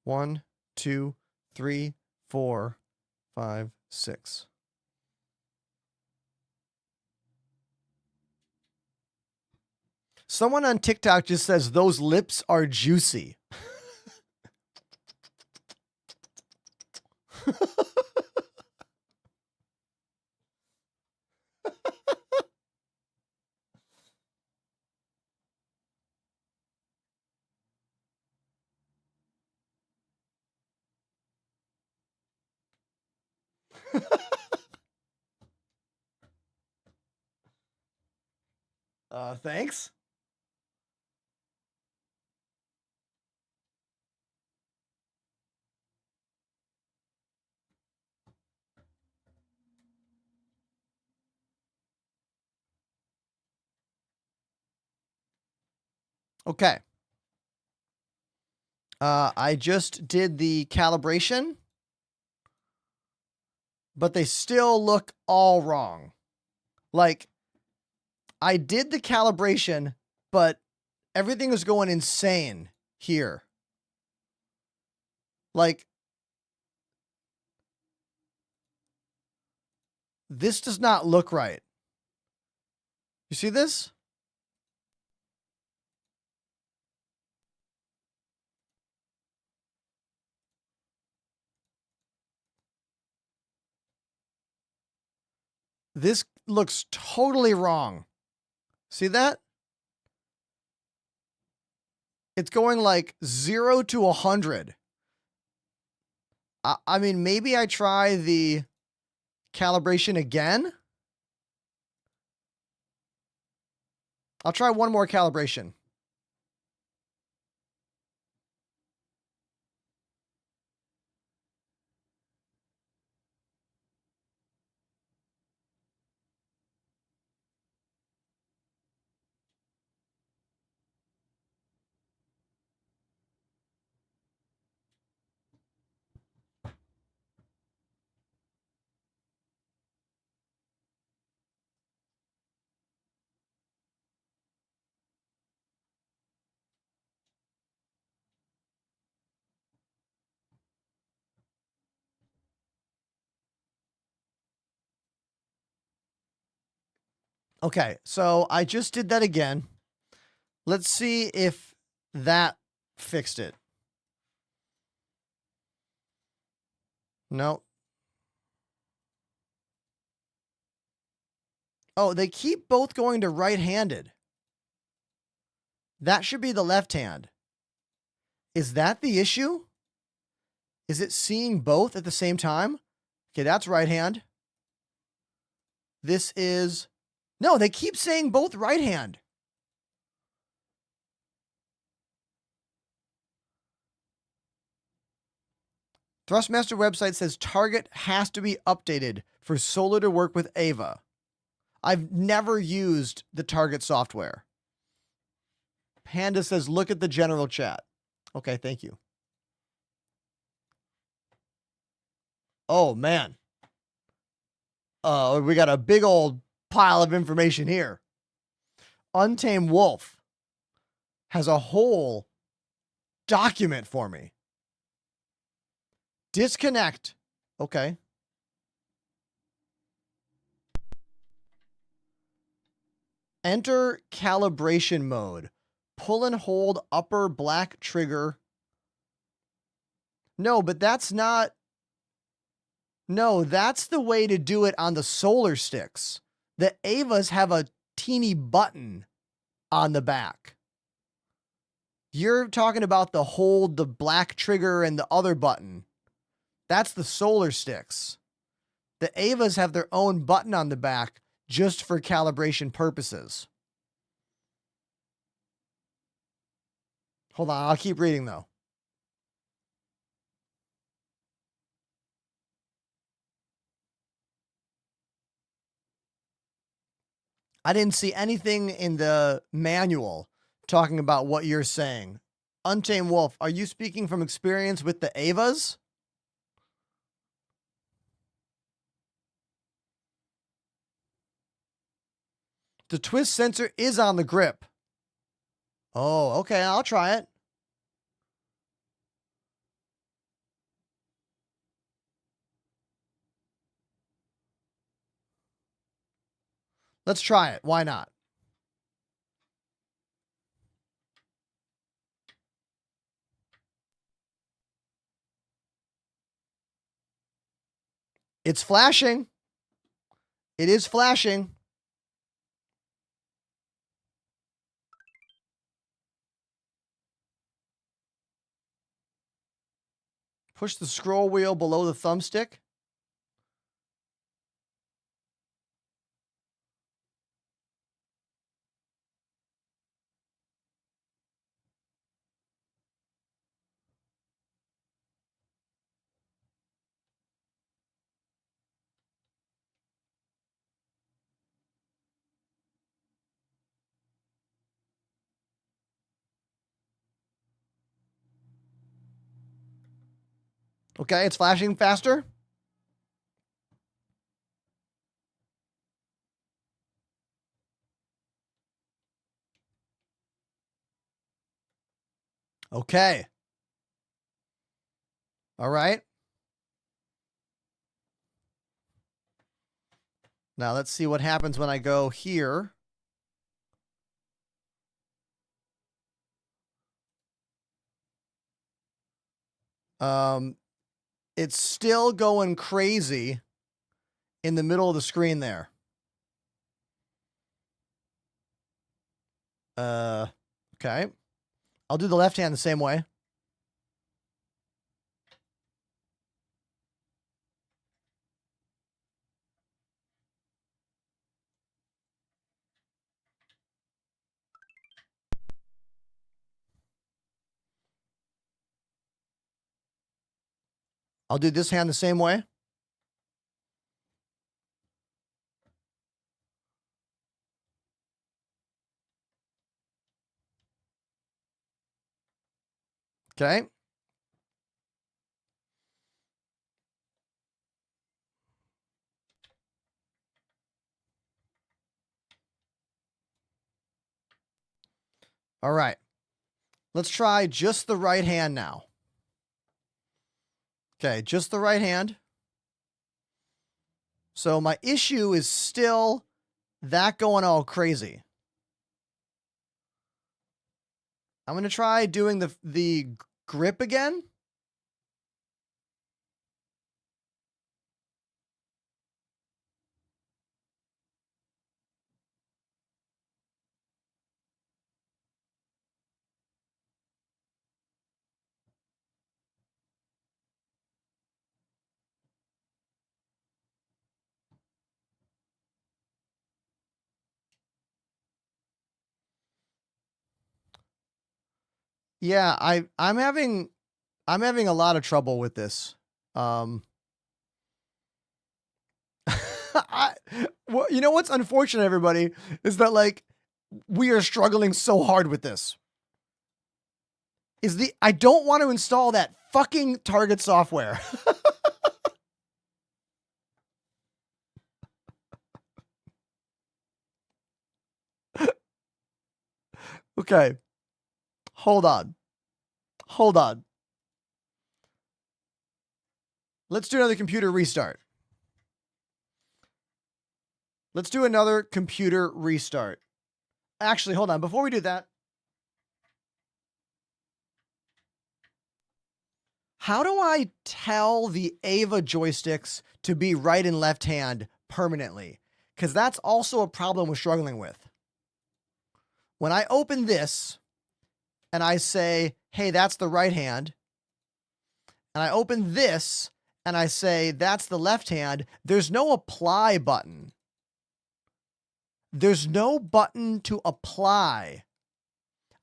Speaker 3: One, two, three, 4, 5, 6. Someone on TikTok just says those lips are juicy. Thanks. Okay. I just did the calibration, but they still look all wrong. Like, I did the calibration, but everything is going insane here. Like, this does not look right. You see this? This looks totally wrong. See that? It's going like 0 to 100. I mean, maybe I try the calibration again. I'll try one more calibration. Okay, so I just did that again. Let's see if that fixed it. No. Oh, they keep both going to right-handed. That should be the left hand. Is that the issue? Is it seeing both at the same time? Okay, that's right hand. This is... No, they keep saying both right hand. Thrustmaster website says target has to be updated for Solar to work with Ava. I've never used the Target software. Panda says, look at the general chat. Okay, thank you. Oh, man. We got a big old pile of information here. Untamed Wolf has a whole document for me. Disconnect. Okay. Enter calibration mode. Pull and hold upper black trigger. No, but that's not. No, that's the way to do it on the solar sticks. The Avas have a teeny button on the back. You're talking about the hold the black trigger and the other button. That's the solar sticks. The Avas have their own button on the back just for calibration purposes. Hold on, I'll keep reading though. I didn't see anything in the manual talking about what you're saying. Untamed Wolf, are you speaking from experience with the Avas? The twist sensor is on the grip. Oh, okay, I'll try it. Let's try it. Why not? It's flashing. It is flashing. Push the scroll wheel below the thumbstick. Okay, it's flashing faster. Okay. All right. Now let's see what happens when I go here. It's still going crazy in the middle of the screen there. Okay. I'll do the left hand the same way. I'll do this hand the same way. Okay. All right. Let's try just the right hand now. Okay, just the right hand. So my issue is still that going all crazy. I'm going to try doing the grip again. Yeah, I'm having a lot of trouble with this. I, Well, you know what's unfortunate, everybody, is that like we are struggling so hard with this. I don't want to install that fucking Target software. Okay. Hold on. Hold on. Let's do another computer restart. Let's do another computer restart. Actually, hold on. Before we do that, how do I tell the Ava joysticks to be right and left hand permanently? Because that's also a problem we're struggling with. When I open this and I say, hey, that's the right hand, and I open this and I say, that's the left hand, there's no apply button. There's no button to apply.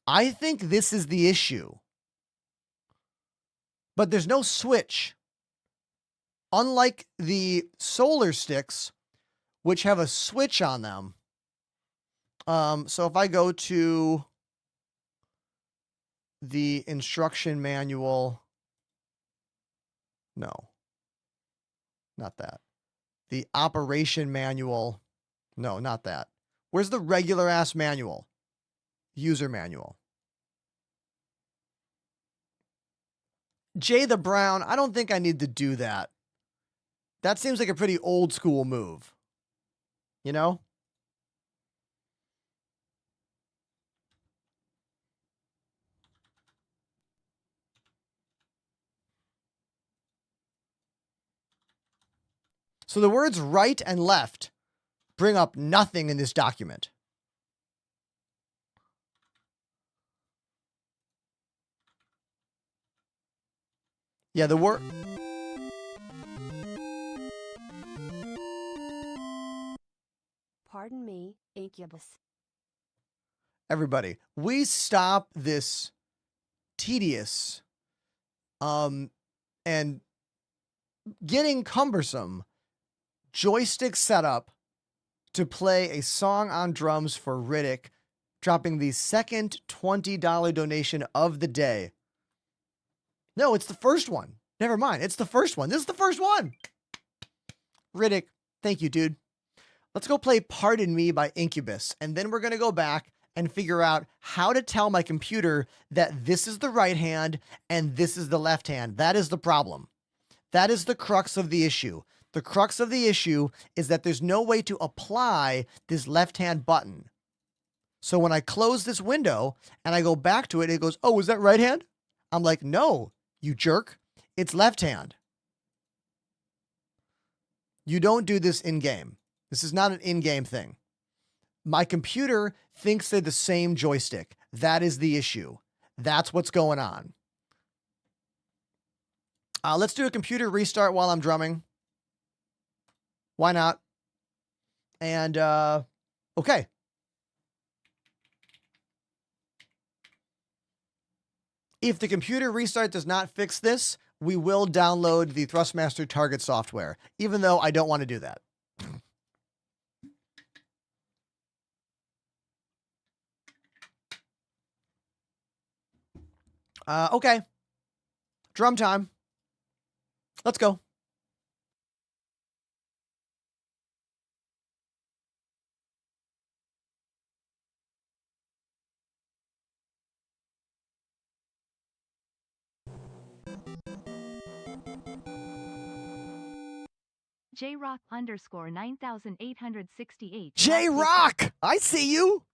Speaker 3: I think this is the issue. But there's no switch. Unlike the solar sticks, which have a switch on them. So if I go to the instruction manual, no, not that. The operation manual, no, not that. Where's the regular ass manual? User manual. Jay the Brown, I don't think I need to do that. That seems like a pretty old school move. You know? So the words right and left bring up nothing in this document. Yeah, the word.
Speaker 4: Pardon me, incubus.
Speaker 3: Everybody, we stop this tedious and getting cumbersome joystick setup to play a song on drums for Riddick, dropping the second $20 donation of the day. No, it's the first one. Never mind. It's the first one. This is the first one. Riddick, thank you, dude. Let's go play Pardon Me by Incubus, and then we're going to go back and figure out how to tell my computer that this is the right hand and this is the left hand. That is the problem. That is the crux of the issue. The crux of the issue is that there's no way to apply this left-hand button. So when I close this window and I go back to it, it goes, oh, is that right hand? I'm like, no, you jerk. It's left hand. You don't do this in-game. This is not an in-game thing. My computer thinks they're the same joystick. That is the issue. That's what's going on. Let's do a computer restart while I'm drumming. Why not? And, okay. If the computer restart does not fix this, we will download the Thrustmaster Target software, even though I don't want to do that. Okay. Drum time. Let's go.
Speaker 2: JRock _ 9868.
Speaker 3: J-Rock! I see you!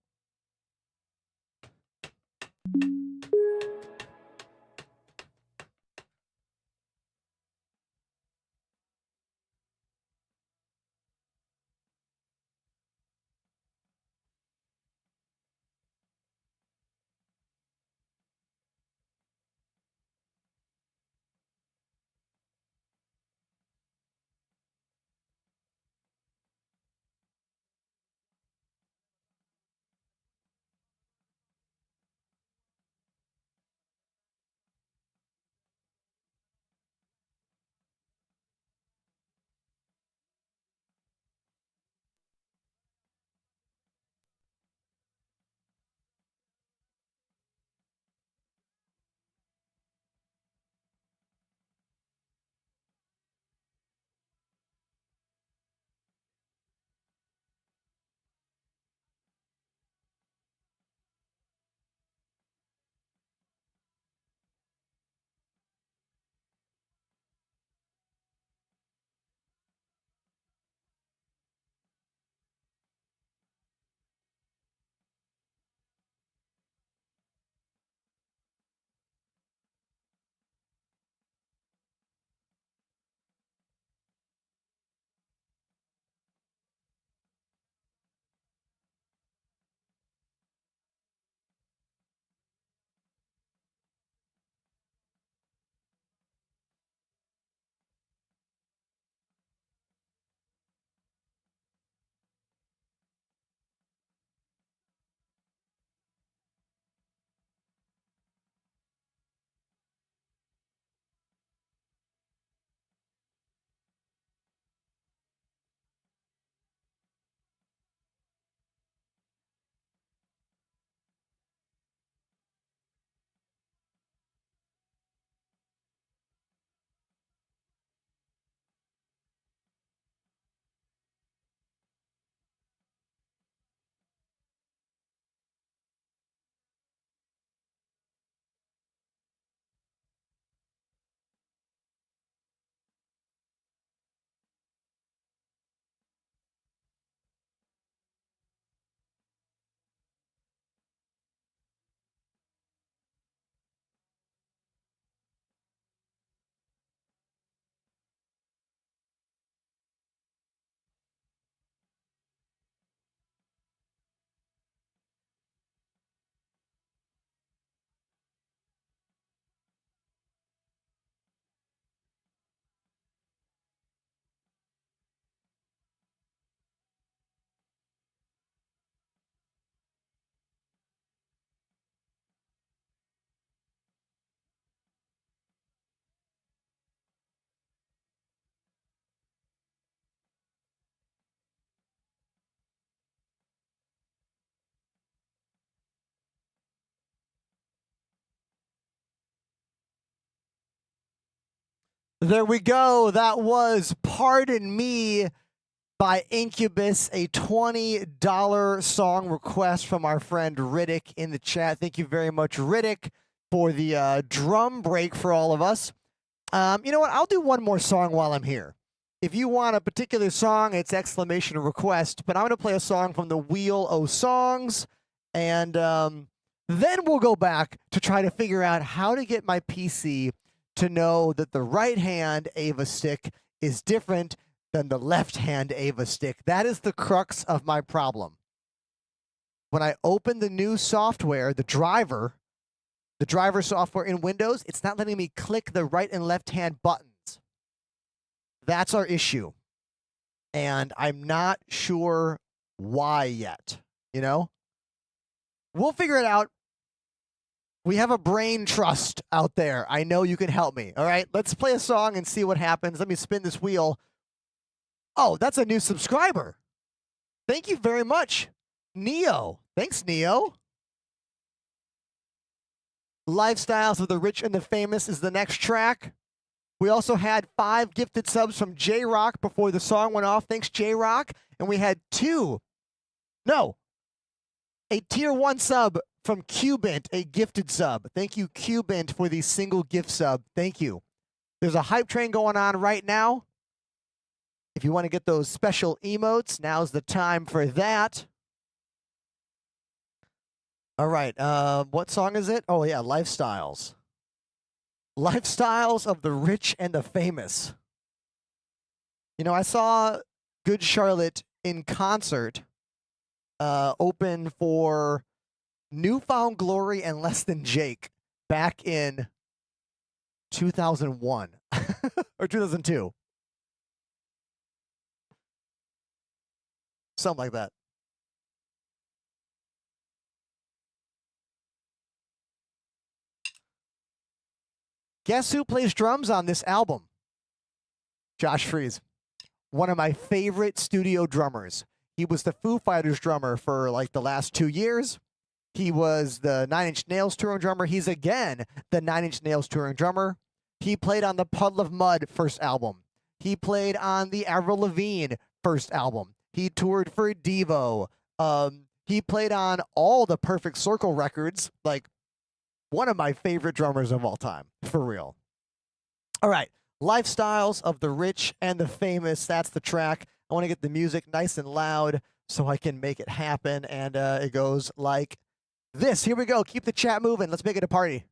Speaker 3: There we go. That was Pardon Me by Incubus, a $20 song request from our friend Riddick in the chat. Thank you very much, Riddick, for the drum break for all of us. You know what? I'll do one more song while I'm here. If you want a particular song, it's exclamation request, but I'm going to play a song from the Wheel o' Songs, and then we'll go back to try to figure out how to get my PC to know that the right hand Ava stick is different than the left hand Ava stick. That is the crux of my problem. When I open the new software, the driver software in Windows, it's not letting me click the right and left hand buttons. That's our issue. And I'm not sure why yet, you know? We'll figure it out. We have a brain trust out there. I know you can help me. All right, let's play a song and see what happens. Let me spin this wheel. Oh, that's a new subscriber. Thank you very much, Neo. Thanks, Neo. Lifestyles of the Rich and the Famous is the next track. We also had 5 gifted subs from J-Rock before the song went off. Thanks, J-Rock. And we had a tier 1 sub from Cubint, a gifted sub. Thank you, Cubint, for the single gift sub. Thank you. There's a hype train going on right now. If you want to get those special emotes, now's the time for that. All right, what song is it? Oh, yeah, Lifestyles. Lifestyles of the Rich and the Famous. You know, I saw Good Charlotte in concert open for Newfound Glory and Less Than Jake back in 2001 or 2002. Something like that. Guess who plays drums on this album? Josh Freese, one of my favorite studio drummers. He was the Foo Fighters drummer for like the last 2 years. He was the Nine Inch Nails touring drummer. He's again the Nine Inch Nails touring drummer. He played on the Puddle of Mud first album. He played on the Avril Lavigne first album. He toured for Devo. He played on all the Perfect Circle records, like one of my favorite drummers of all time, for real. All right, Lifestyles of the Rich and the Famous. That's the track. I want to get the music nice and loud so I can make it happen. And it goes like this. Here we go. Keep the chat moving. Let's make it a party.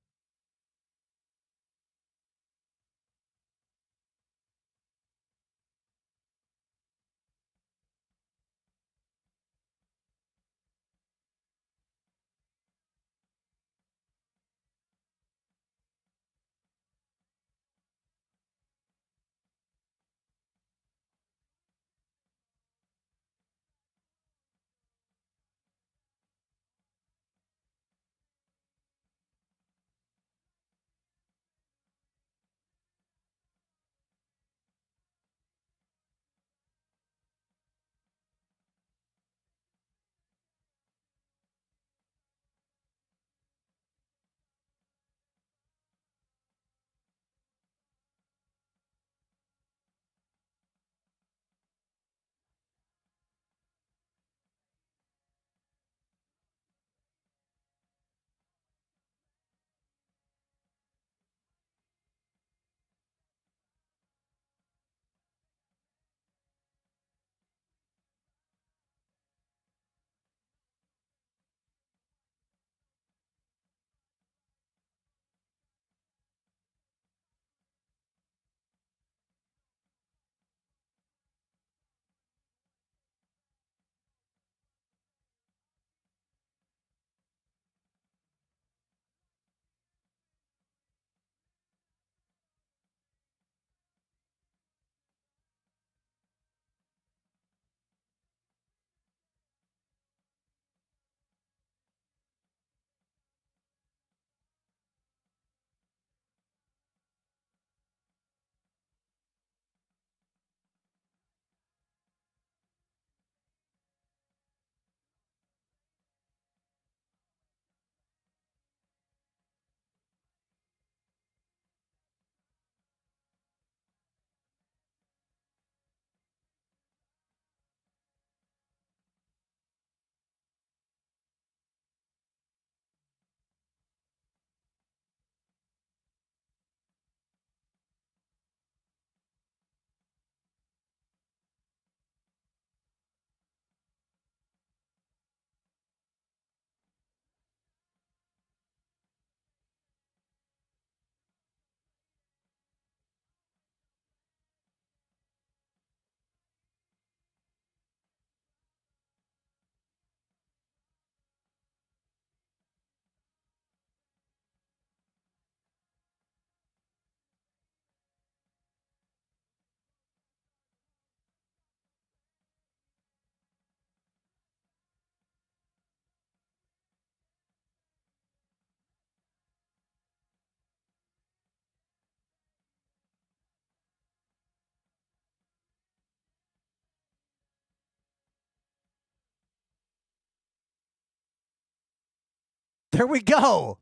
Speaker 3: There we go.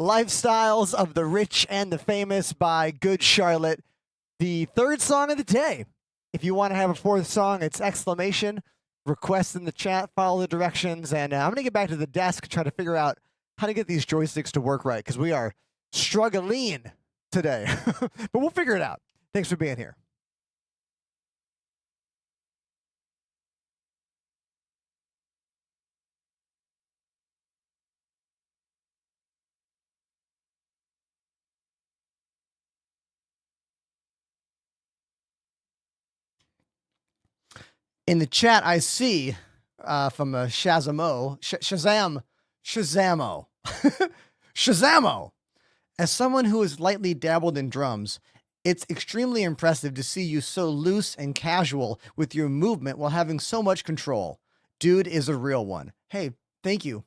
Speaker 3: Lifestyles of the Rich and the Famous by Good Charlotte. The third song of the day. If you want to have a fourth song, it's exclamation. Request in the chat, follow the directions, and I'm going to get back to the desk and try to figure out how to get these joysticks to work right, because we are struggling today. But we'll figure it out. Thanks for being here. In the chat, I see from Shazamo, Shazamo. As someone who has lightly dabbled in drums, it's extremely impressive to see you so loose and casual with your movement while having so much control. Dude is a real one. Hey, thank you.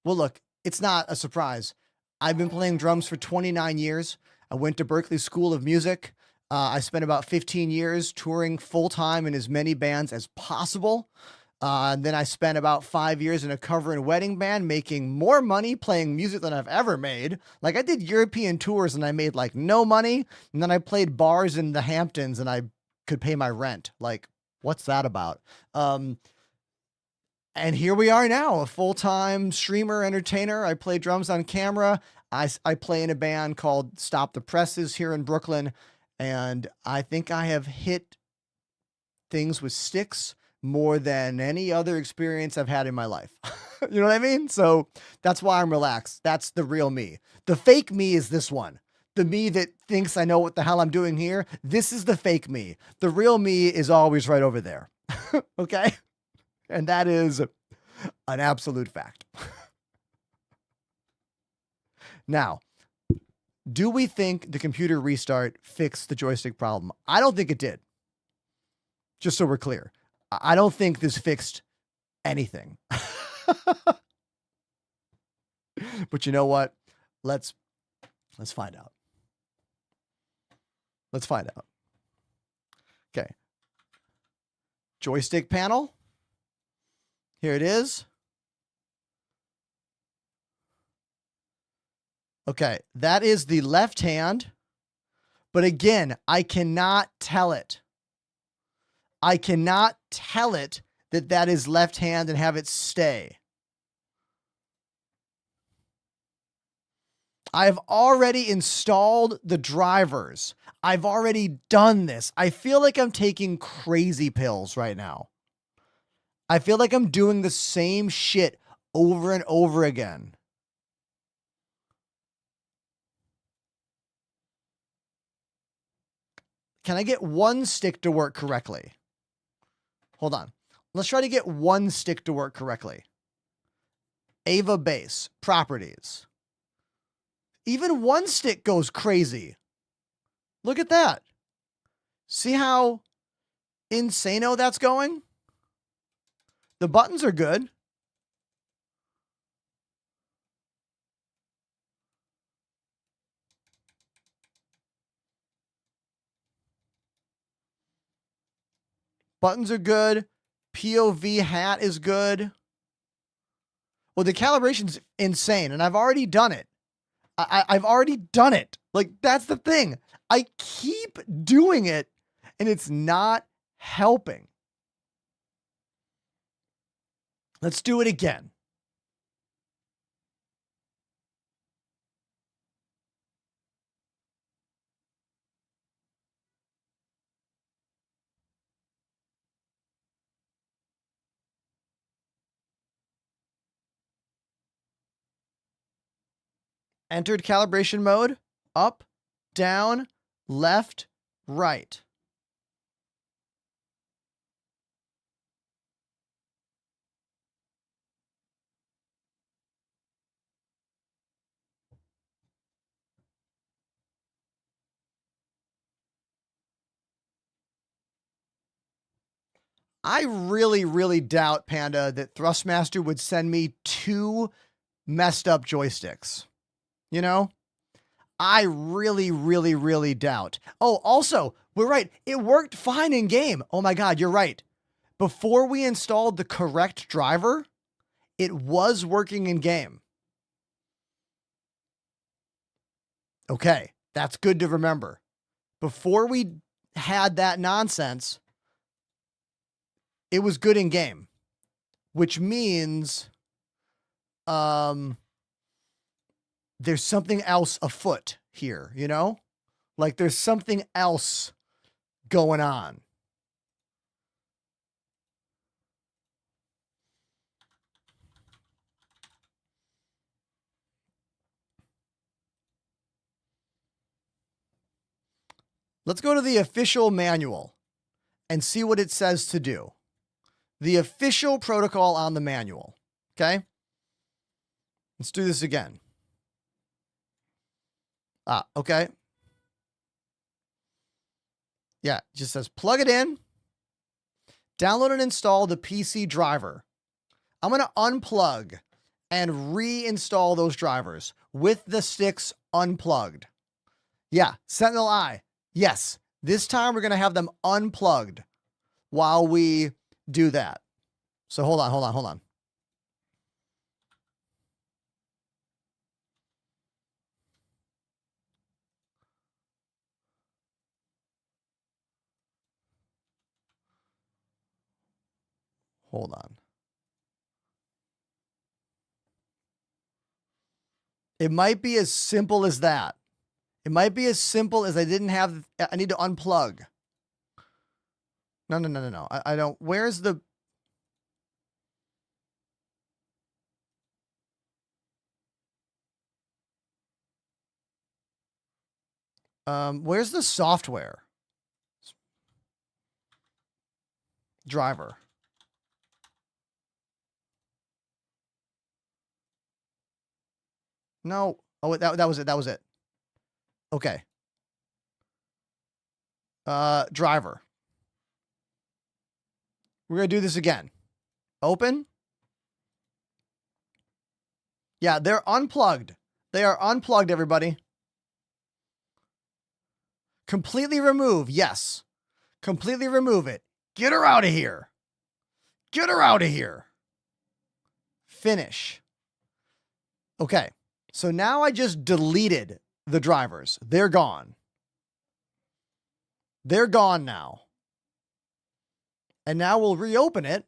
Speaker 3: Well, look, it's not a surprise. I've been playing drums for 29 years. I went to Berklee School of Music. I spent about 15 years touring full-time in as many bands as possible. And then I spent about 5 years in a cover and wedding band, making more money playing music than I've ever made. Like, I did European tours and I made like no money. And then I played bars in the Hamptons and I could pay my rent. Like, what's that about? And here we are now, a full-time streamer, entertainer. I play drums on camera. I play in a band called Stop the Presses here in Brooklyn. And I think I have hit things with sticks more than any other experience I've had in my life. You know what I mean? So that's why I'm relaxed. That's the real me. The fake me is this one. The me that thinks I know what the hell I'm doing here. This is the fake me. The real me is always right over there. Okay? And that is an absolute fact. Now, do we think the computer restart fixed the joystick problem? I don't think it did. Just so we're clear. I don't think this fixed anything. But you know what? Let's find out. Let's find out. Okay. Joystick panel. Here it is. Okay, that is the left hand. But again, I cannot tell it. I cannot tell it that that is left hand and have it stay. I've already installed the drivers. I've already done this. I feel like I'm taking crazy pills right now. I feel like I'm doing the same shit over and over again. Can I get one stick to work correctly? Hold on. Let's try to get one stick to work correctly. Ava bass, properties. Even one stick goes crazy. Look at that. See how insano that's going? The buttons are good. Buttons are good. POV hat is good. Well, the calibration's insane, and I've already done it. I've already done it. Like, that's the thing. I keep doing it, and it's not helping. Let's do it again. Entered calibration mode. Up, down, left, right. I really, really doubt, Panda, that Thrustmaster would send me 2 messed up joysticks. You know? I really, really, really doubt. Oh, also, we're right. It worked fine in game. Oh my God, you're right. Before we installed the correct driver, It was working in game. Okay, that's good to remember. Before we had that nonsense, it was good in game, which means there's something else afoot here, you know? Like there's something else going on. Let's go to the official manual and see what it says to do. The official protocol on the manual. Okay? Let's do this again. Okay. Yeah, it just says plug it in, download and install the PC driver. I'm going to unplug and reinstall those drivers with the sticks unplugged. Yeah, Sentinel Eye. Yes, this time we're going to have them unplugged while we do that. So hold on. Hold on. It might be as simple as that. It might be as simple as I need to unplug. No. I don't. Where's the... where's the software? Driver. No. Oh, that was it. That was it. Okay. Driver. We're going to do this again. Open. Yeah, they're unplugged. They are unplugged, everybody. Completely remove. Yes. Completely remove it. Get her out of here. Get her out of here. Finish. Okay. So now I just deleted the drivers. They're gone. They're gone now. And now we'll reopen it.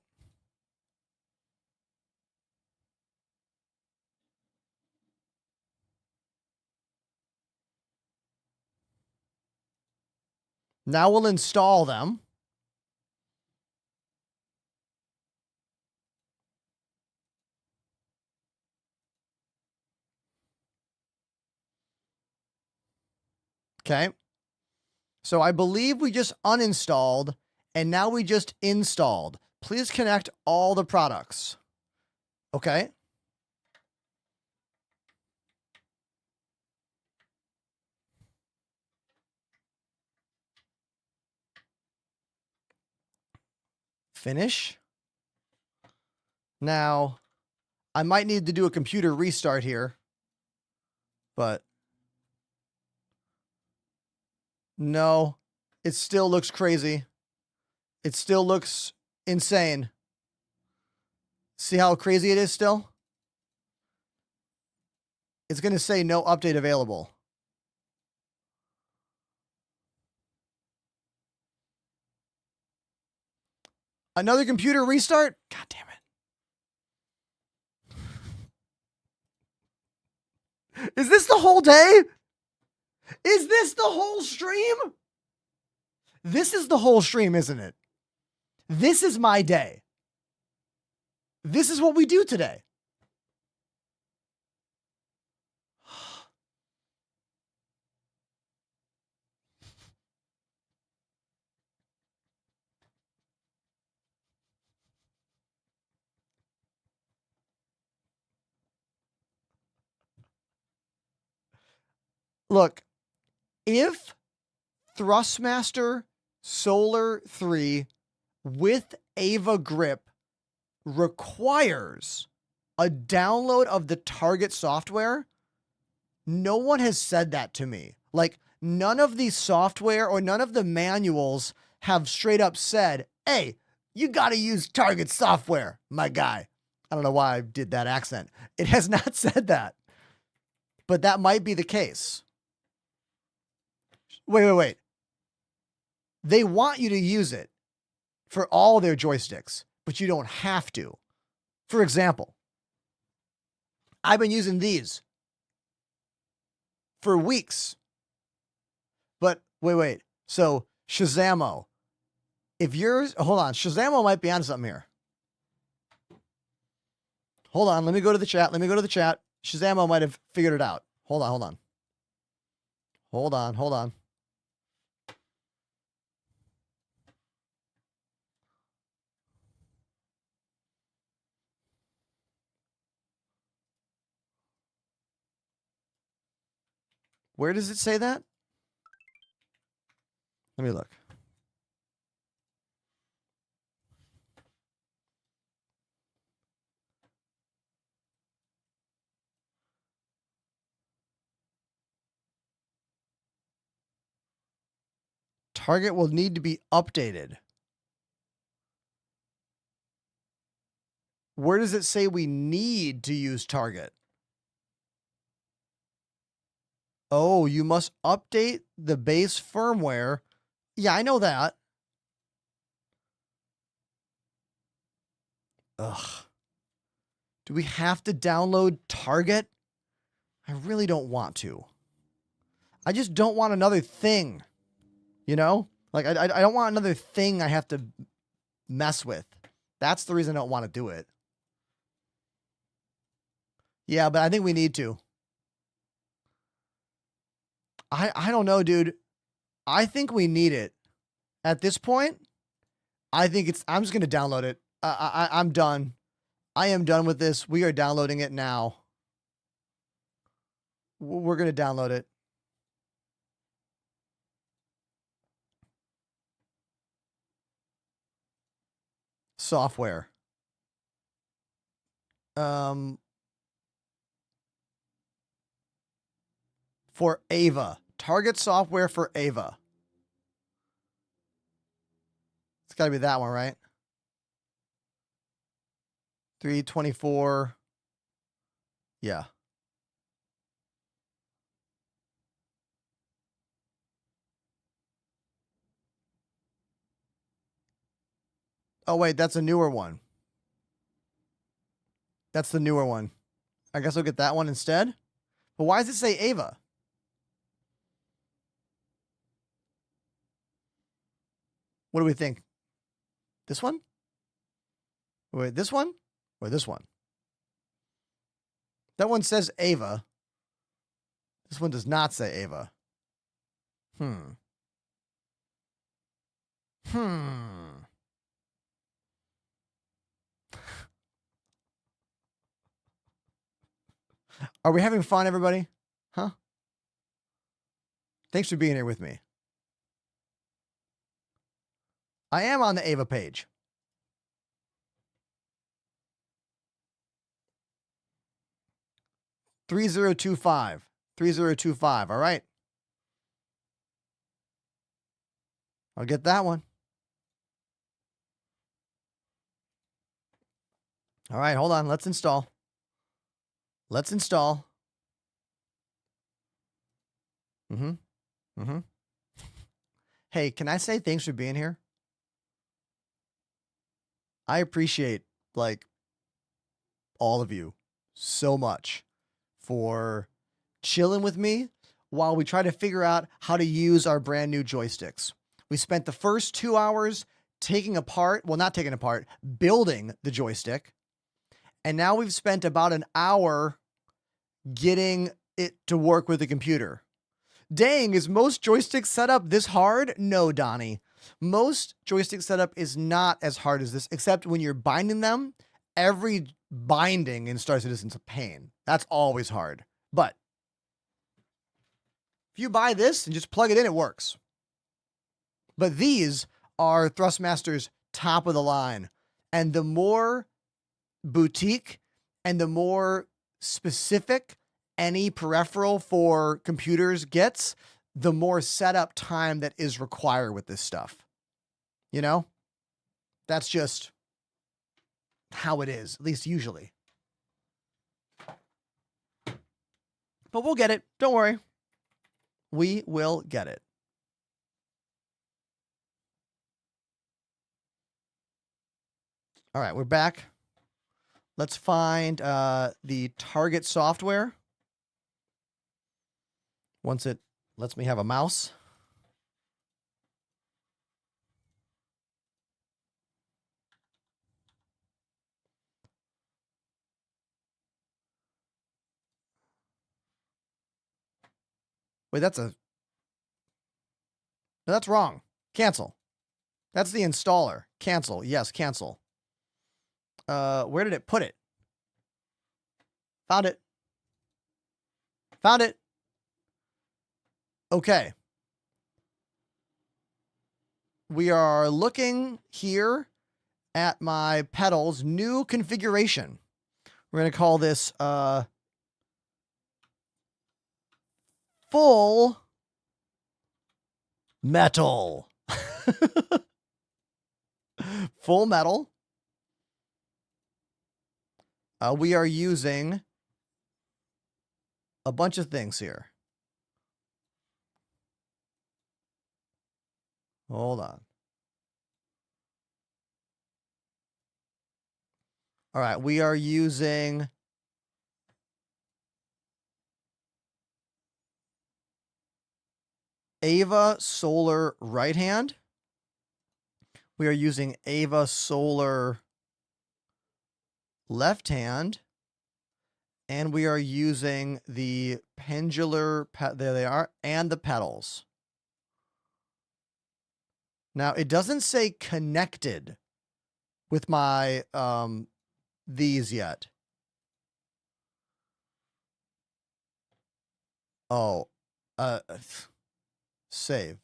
Speaker 3: Now we'll install them. Okay. So I believe we just uninstalled and now we just installed. Please connect all the products. Okay. Finish. Now, I might need to do a computer restart here, but no, it still looks crazy. It still looks insane. See how crazy it is still? It's going to say no update available. Another computer restart? God damn it. Is this the whole day? Is this the whole stream? This is the whole stream, isn't it? This is my day. This is what we do today. Look, if Thrustmaster Solar 3 with Ava Grip requires a download of the target software, no one has said that to me. Like, none of the software or none of the manuals have straight up said, hey, you got to use target software, my guy. I don't know why I did that accent. It has not said that, but that might be the case. Wait. They want you to use it for all their joysticks, but you don't have to. For example, I've been using these for weeks, but wait. So Shazamo, if yours, hold on, Shazamo might be on something here. Hold on, let me go to the chat. Shazamo might have figured it out. Hold on. Where does it say that? Let me look. Target will need to be updated. Where does it say we need to use Target? Oh, you must update the base firmware. Yeah, I know that. Ugh. Do we have to download Target? I really don't want to. I just don't want another thing. You know? Like, I don't want another thing I have to mess with. That's the reason I don't want to do it. Yeah, but I think we need to. I don't know, dude. I think we need it. At this point, I think I'm just going to download it. I'm done. I am done with this. We are downloading it now. We're going to download it. Software. For Ava. Target software for Ava. It's got to be that one, right? 324. Yeah. Oh, wait, that's a newer one. That's the newer one. I guess I'll get that one instead. But why does it say Ava? What do we think? This one? Wait, this one? Or this one? That one says Ava. This one does not say Ava. Are we having fun, everybody? Huh? Thanks for being here with me. I am on the Ava page. $3025. $3025. All right. I'll get that one. All right, hold on. Let's install. Hey, can I say thanks for being here? I appreciate, like, all of you so much for chilling with me while we try to figure out how to use our brand new joysticks. We spent the first 2 hours building the joystick. And now we've spent about an hour getting it to work with the computer. Dang, is most joystick setup this hard? No, Donnie. Most joystick setup is not as hard as this, except when you're binding them. Every binding in Star Citizen's a pain. That's always hard. But if you buy this and just plug it in, it works. But these are Thrustmaster's top of the line. And the more boutique and the more specific any peripheral for computers gets, the more setup time that is required with this stuff. You know? That's just how it is, at least usually. But we'll get it. Don't worry. We will get it. All right, we're back. Let's find the target software. Once it lets me have a mouse. Wait, no, that's wrong. Cancel. That's the installer. Cancel. Yes, cancel. Where did it put it? Found it. Found it. Okay. We are looking here at my pedals, new configuration. We're going to call this full metal. Full metal. We are using a bunch of things here. Hold on. All right, we are using Ava Solar right hand. We are using Ava Solar left hand. And we are using the pendular, there they are, and the pedals. Now, it doesn't say connected with my, these yet. Oh, save.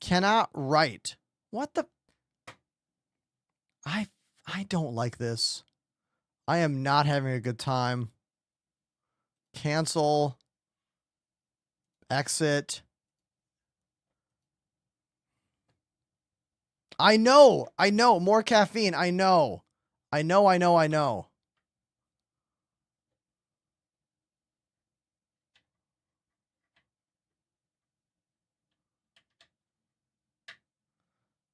Speaker 3: Cannot write. What the? I don't like this. I am not having a good time. Cancel. Exit. I know. More caffeine. I know.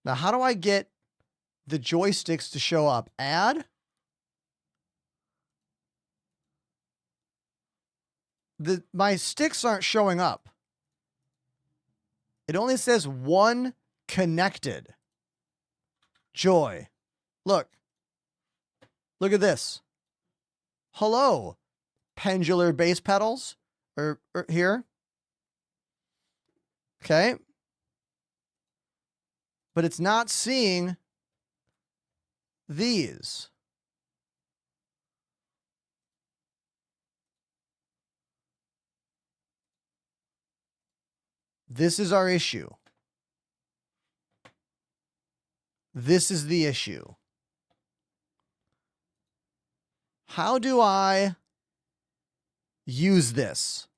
Speaker 3: Now, how do I get the joysticks to show up? Add? My sticks aren't showing up. It only says one connected. Joy. Look. Look at this. Hello. Pendular bass pedals. Or here. Okay. But it's not seeing these. This is our issue. This is the issue. How do I use this?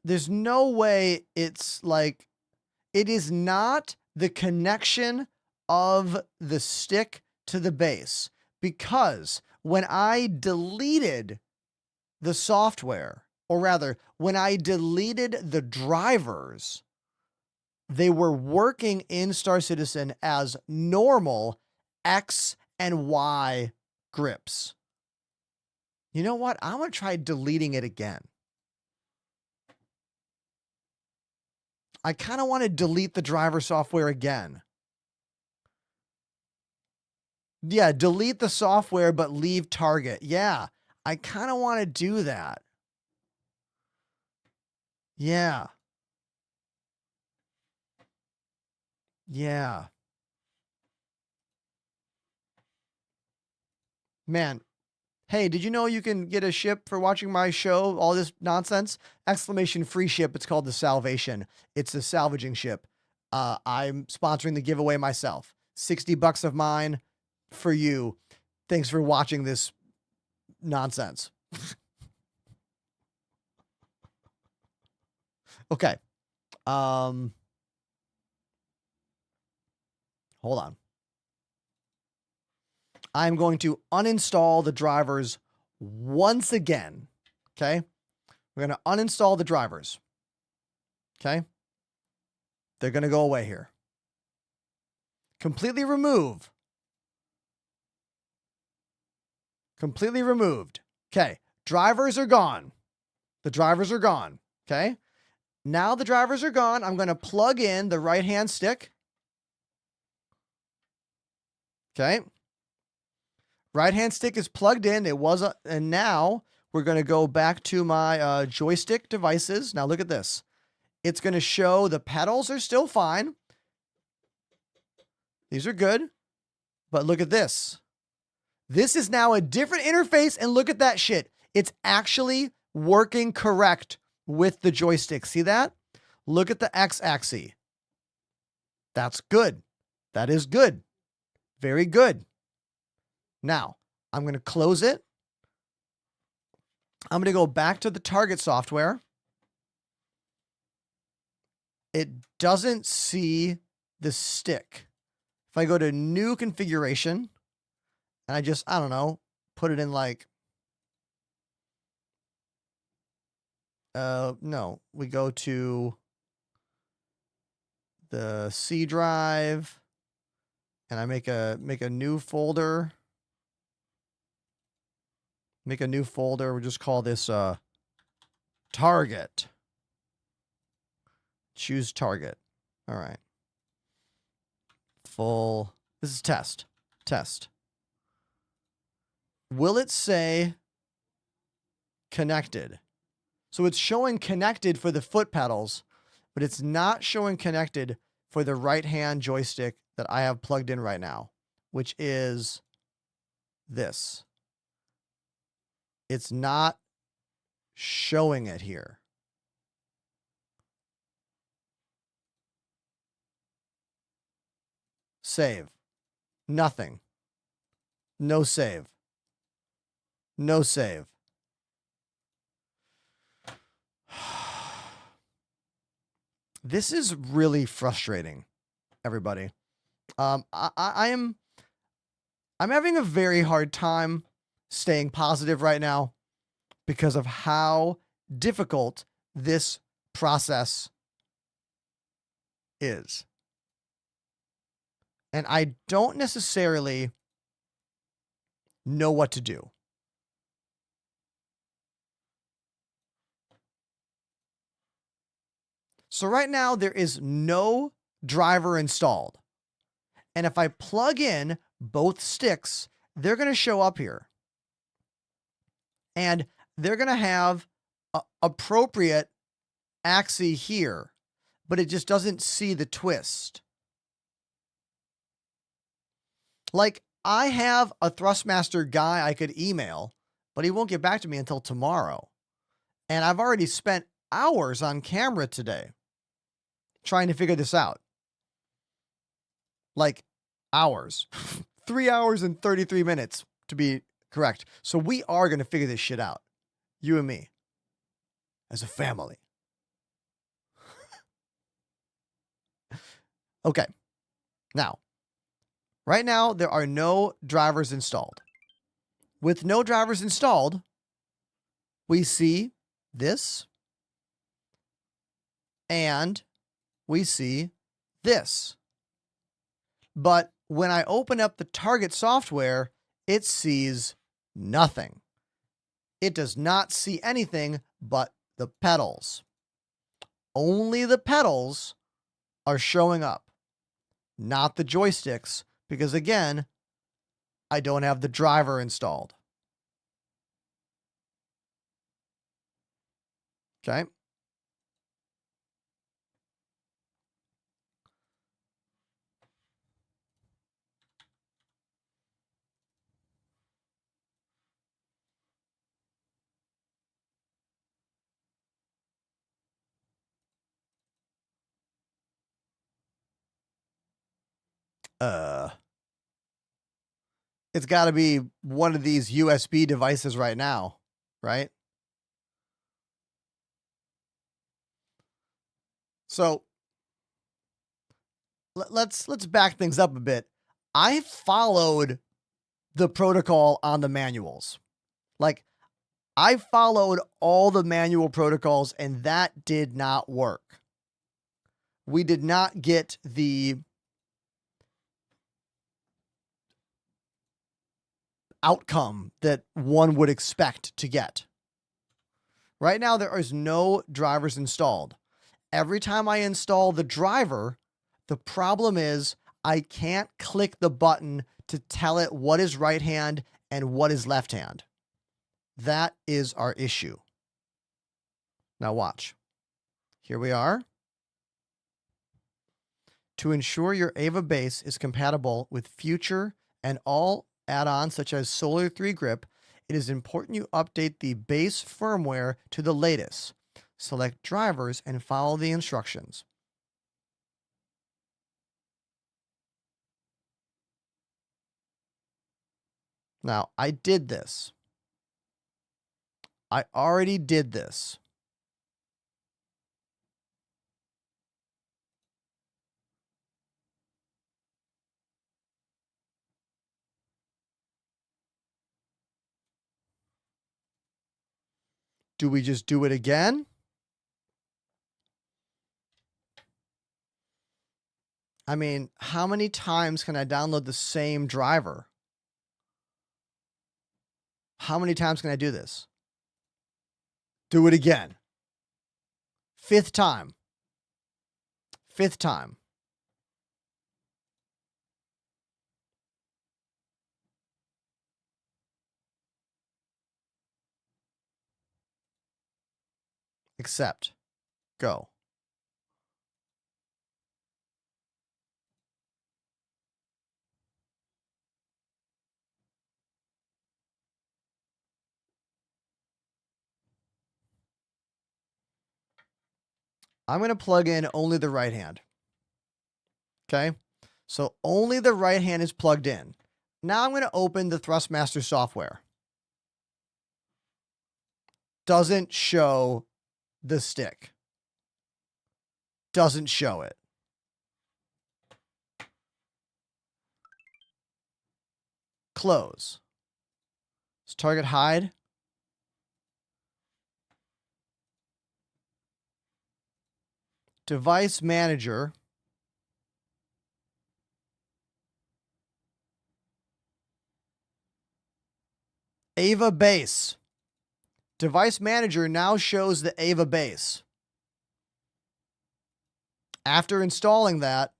Speaker 3: There's no way it's like, it is not the connection of the stick to the bass, because when I deleted the software, or rather, when I deleted the drivers, they were working in Star Citizen as normal X and Y grips. You know what? I'm going to try deleting it again. I kind of want to delete the driver software again. Yeah, delete the software, but leave target. Yeah, I kind of want to do that. Yeah. Yeah. Man. Hey, did you know you can get a ship for watching my show? All this nonsense? Exclamation free ship. It's called the Salvation. It's a salvaging ship. I'm sponsoring the giveaway myself. $60 of mine for you. Thanks for watching this nonsense. Okay. Hold on. I'm going to uninstall the drivers once again. Okay. We're going to uninstall the drivers. Okay. They're going to go away here. Completely remove. Completely removed. Okay. Drivers are gone. The drivers are gone. Okay. Now the drivers are gone. I'm going to plug in the right-hand stick. Okay. Right-hand stick is plugged in. It was, and now we're going to go back to my joystick devices. Now look at this. It's going to show the pedals are still fine. These are good. But look at this. This is now a different interface, and look at that shit. It's actually working correct with the joystick. See that? Look at the X-axis. That's good. That is good. Very good. Now, I'm going to close it. I'm going to go back to the target software. It doesn't see the stick. If I go to new configuration, and I just, I don't know, put it in like, no, we go to the C drive, and I make a new folder. Make a new folder. We'll just call this target. Choose target. All right. Full. This is test. Test. Will it say connected? So it's showing connected for the foot pedals, but it's not showing connected for the right-hand joystick that I have plugged in right now, which is this. It's not showing it here. Save. Nothing. No save. No save. This is really frustrating, everybody. I'm having a very hard time staying positive right now because of how difficult this process is. And I don't necessarily know what to do. So right now there is no driver installed. And if I plug in both sticks, they're going to show up here. And they're going to have appropriate axis here, but it just doesn't see the twist. Like, I have a Thrustmaster guy I could email, but he won't get back to me until tomorrow. And I've already spent hours on camera today trying to figure this out. Like, hours. 3 hours and 33 minutes to be correct. So we are going to figure this shit out. You and me. As a family. Okay. Now, right now, there are no drivers installed. With no drivers installed, we see this. And we see this. But when I open up the target software, it sees nothing. It does not see anything but the pedals. Only the pedals are showing up, not the joysticks, because again, I don't have the driver installed. Okay. It's got to be one of these USB devices right now, right? So let's back things up a bit. I followed the protocol on the manuals. Like, I followed all the manual protocols and that did not work. We did not get the outcome that one would expect to get. Right now, there is no drivers installed. Every time I install the driver, the problem is I can't click the button to tell it what is right hand and what is left hand. That is our issue. Now watch. Here we are. To ensure your Ava base is compatible with future and all add-ons such as Solar 3 Grip, it is important you update the base firmware to the latest. Select drivers and follow the instructions. Now, I did this. I already did this. Do we just do it again? I mean, how many times can I download the same driver? How many times can I do this? Do it again. Fifth time. Fifth time. Accept. Go. I'm going to plug in only the right hand. Okay. So only the right hand is plugged in. Now I'm going to open the Thrustmaster software. Doesn't show the stick. Doesn't show it. Close. Let's target hide. Device manager. Ava base. Device manager now shows the Ava base. After installing that,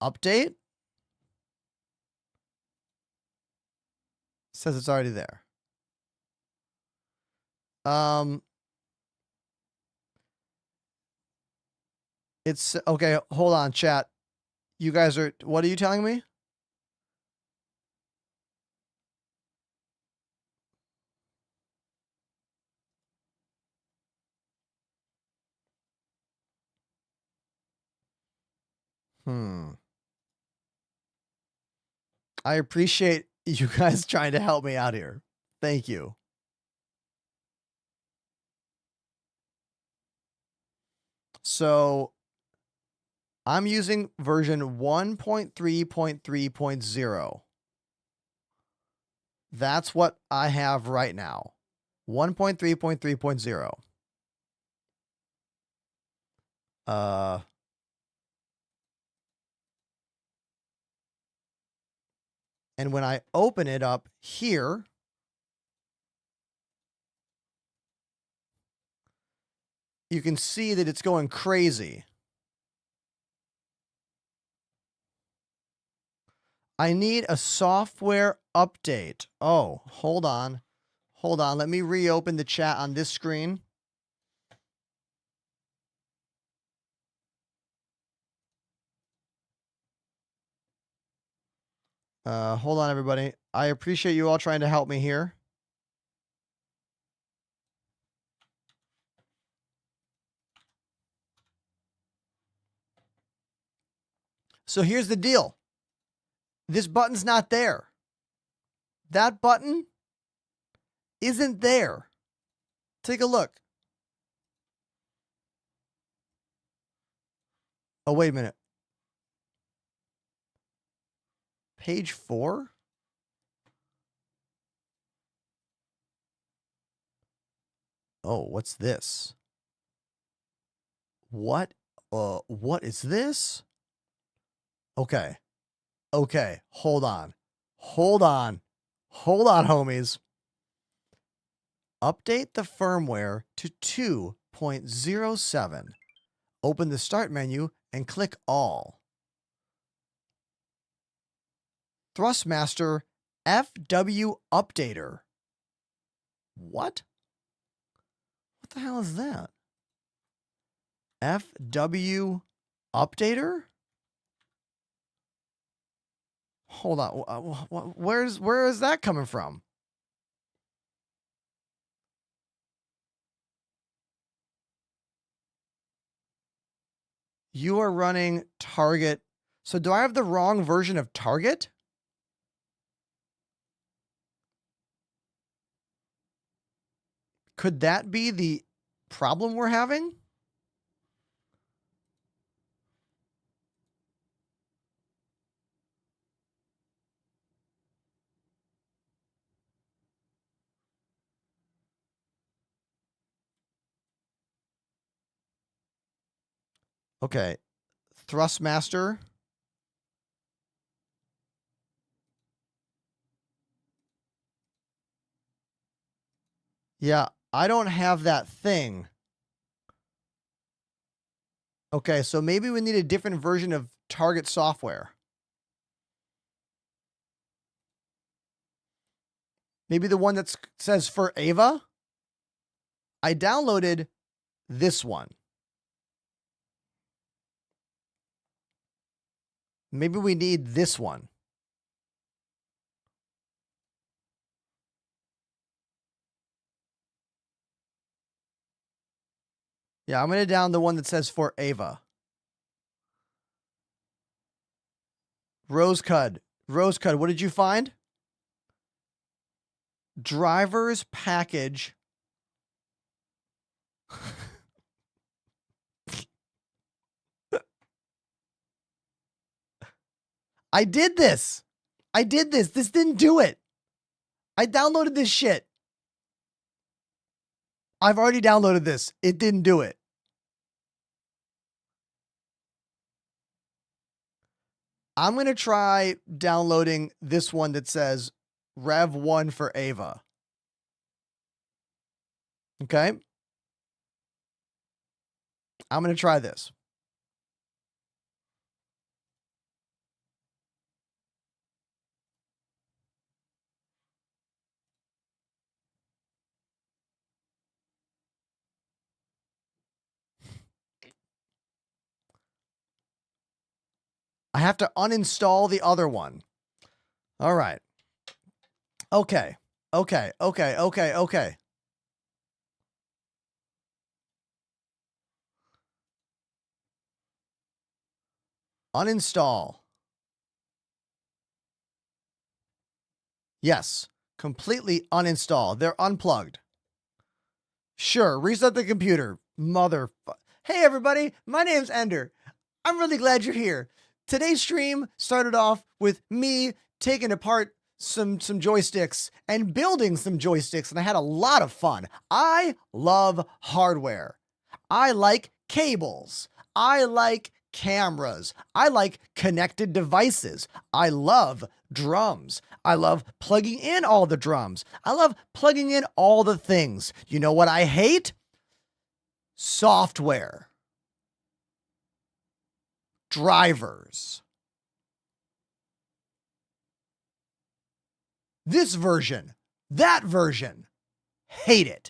Speaker 3: update. Says it's already there. It's okay. Hold on, chat. You guys are, what are you telling me? I appreciate you guys trying to help me out here. Thank you. So I'm using version 1.3.3.0. That's what I have right now. 1.3.3.0. And when I open it up here, you can see that it's going crazy. I need a software update. Oh, hold on. Hold on. Let me reopen the chat on this screen. Hold on, everybody. I appreciate you all trying to help me here. So here's the deal. This button's not there. That button isn't there. Take a look. Oh, wait a minute. Page 4? Oh, what's this? What is this? Okay. Okay, hold on. Hold on. Hold on, homies. Update the firmware to 2.07. Open the start menu and click all. Thrustmaster FW Updater. What? What the hell is that? FW Updater? Hold on. Where is that coming from? You are running Target. So do I have the wrong version of Target? Could that be the problem we're having? Okay. Thrustmaster. Yeah, I don't have that thing. Okay, so maybe we need a different version of Target software. Maybe the one that says for Ava. I downloaded this one. Maybe we need this one. Yeah, I'm going to down the one that says for Ava. Rosecud. Rosecud, what did you find? Driver's package. I did this. I did this. This didn't do it. I downloaded this shit. I've already downloaded this. It didn't do it. I'm going to try downloading this one that says Rev 1 for Ava. Okay. I'm going to try this. I have to uninstall the other one. All right. Okay. Okay. Okay. Okay. Okay. Uninstall. Yes. Completely uninstall. They're unplugged. Sure. Reset the computer. Hey, everybody. My name's Ender. I'm really glad you're here. Today's stream started off with me taking apart some joysticks and building some joysticks, and I had a lot of fun. I love hardware. I like cables. I like cameras. I like connected devices. I love drums. I love plugging in all the drums. I love plugging in all the things. You know what I hate? Software. Drivers. This version, that version, hate it.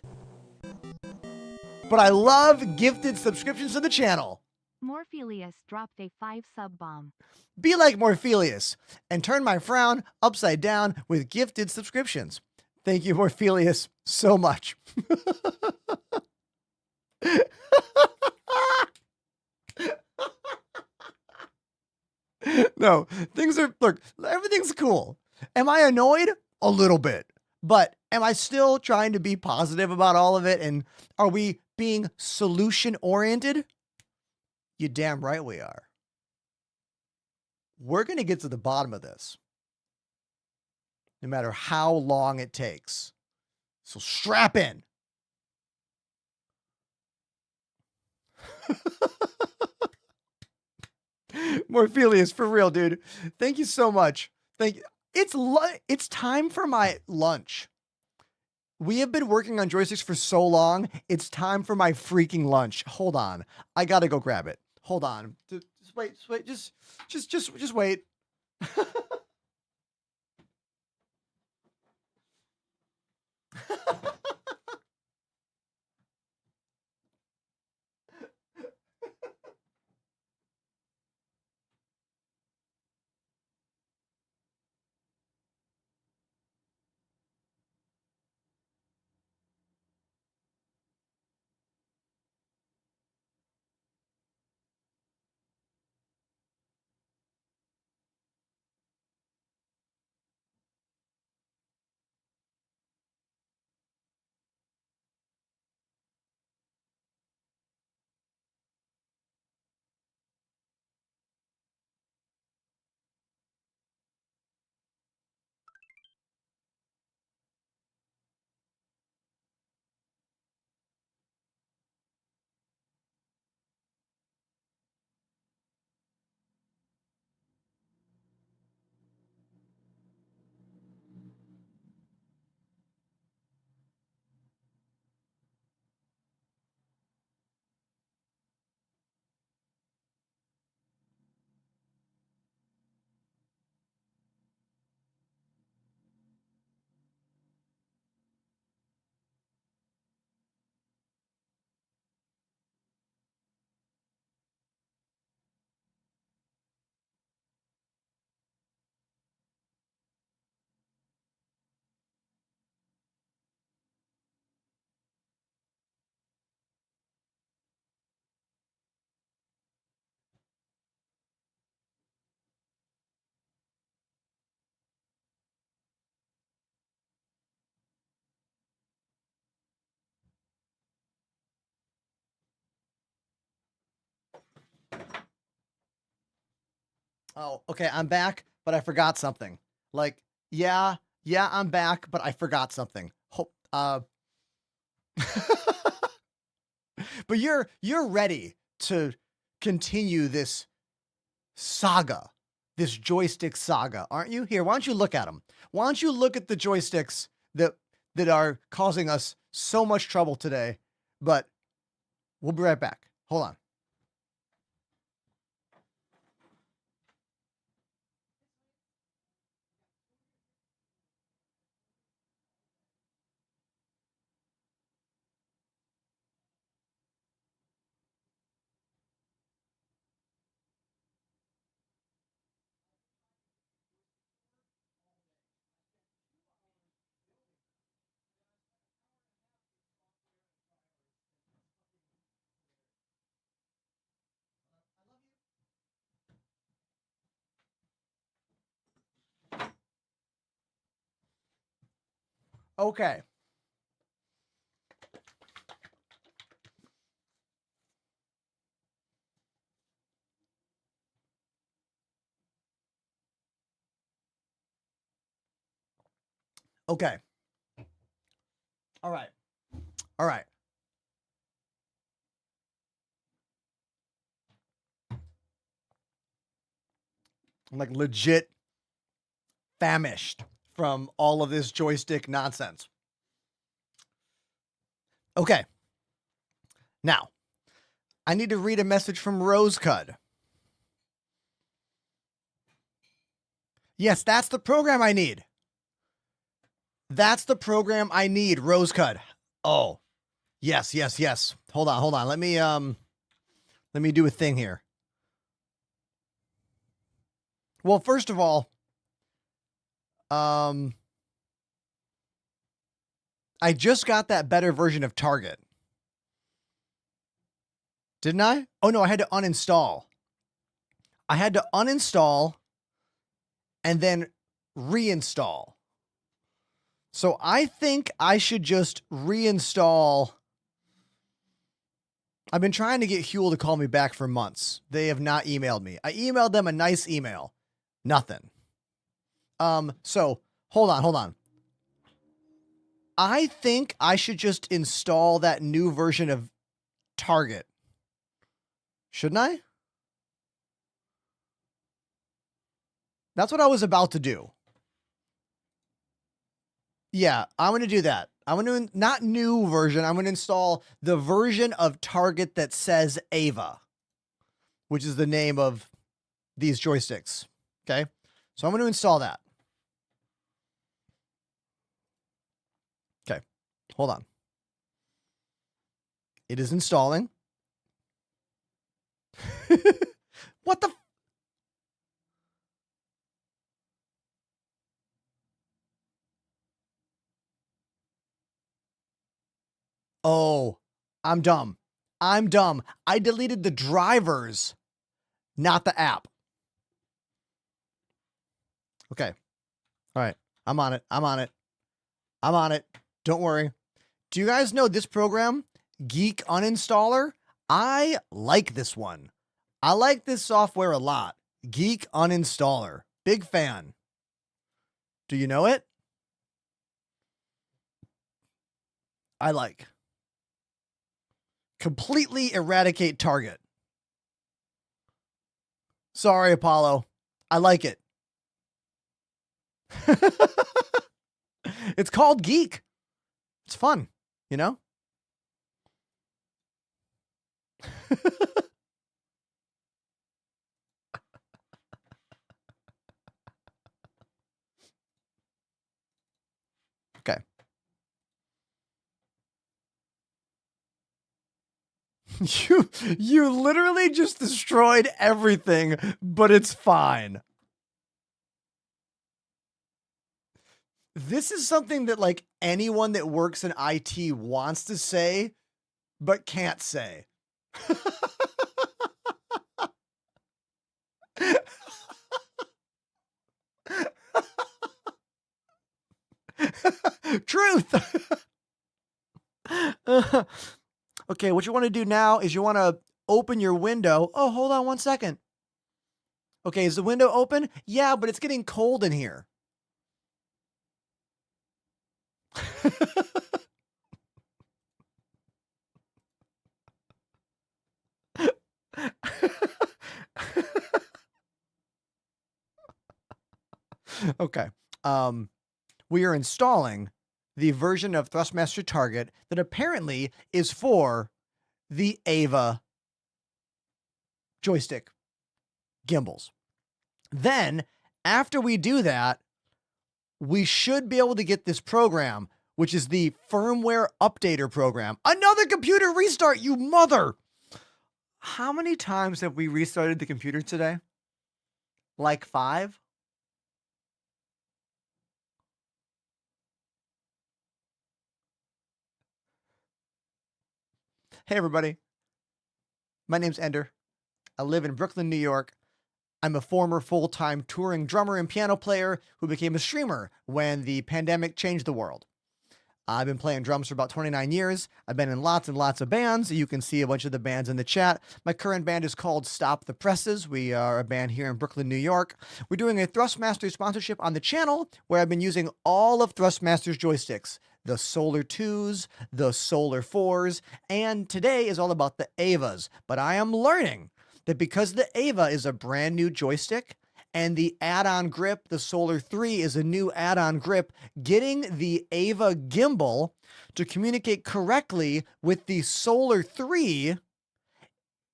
Speaker 3: But I love gifted subscriptions to the channel.
Speaker 2: Morphelius dropped a 5-sub bomb.
Speaker 3: Be like Morphelius and turn my frown upside down with gifted subscriptions. Thank you, Morphelius, so much. No, look, everything's cool. Am I annoyed? A little bit. But am I still trying to be positive about all of it? And are we being solution oriented? You damn right we are. We're going to get to the bottom of this. no matter how long it takes. So strap in. Morphelius, for real, dude. Thank you so much. Thank you. It's time for my lunch. We have been working on joysticks for so long. It's time for my freaking lunch. Hold on. I gotta go grab it. Hold on. Just wait. Just wait. Oh, okay. I'm back, but I forgot something. Like, yeah, I'm back, but I forgot something. But you're ready to continue this saga, this joystick saga, aren't you? Here, why don't you look at them? Why don't you look at the joysticks that are causing us so much trouble today? But we'll be right back. Hold on. Okay. Okay. All right. All right. I'm like legit famished from all of this joystick nonsense. Okay. Now, I need to read a message from Rosecud. Yes, that's the program I need. That's the program I need, Rosecud. Oh, yes. Hold on. Let me do a thing here. Well, first of all, I just got that better version of Target. Didn't I? Oh no, I had to uninstall. I had to uninstall and then reinstall. So I think I should just reinstall. I've been trying to get Huel to call me back for months. They have not emailed me. I emailed them a nice email. Nothing. So Hold on. I think I should just install that new version of Target. Shouldn't I? That's what I was about to do. Yeah, I'm going to do that. I'm going to, not new version, I'm going to install the version of Target that says Ava, which is the name of these joysticks. Okay. So I'm going to install that. Okay. Hold on. It is installing. What the? Oh, I'm dumb. I deleted the drivers, not the app. Okay. All right. I'm on it. Don't worry. Do you guys know this program, Geek Uninstaller? I like this one. I like this software a lot. Geek Uninstaller. Big fan. Do you know it? I like. Completely eradicate Target. Sorry, Apollo. I like it. It's called Geek. It's fun, you know? Okay. You literally just destroyed everything, but it's fine. This is something that like anyone that works in IT wants to say, but can't say. Truth. Okay, what you want to do now is you want to open your window. Oh, hold on 1 second. Okay, is the window open? Yeah, but it's getting cold in here. Okay. We are installing the version of Thrustmaster Target that apparently is for the Ava joystick gimbals. Then, after we do that, we should be able to get this program, which is the firmware updater program. Another computer restart, you mother! How many times have we restarted the computer today? Like 5? Hey, everybody. My name's Ender. I live in Brooklyn, New York. I'm a former full-time touring drummer and piano player who became a streamer when the pandemic changed the world. I've been playing drums for about 29 years. I've been in lots and lots of bands. You can see a bunch of the bands in the chat. My current band is called Stop the Presses. We are a band here in Brooklyn, New York. We're doing a Thrustmaster sponsorship on the channel where I've been using all of Thrustmaster's joysticks. The Solar 2s, the Solar 4s, and today is all about the Avas. But I am learning that because the Ava is a brand new joystick, and the add-on grip, the Solar 3, is a new add-on grip, getting the Ava gimbal to communicate correctly with the Solar 3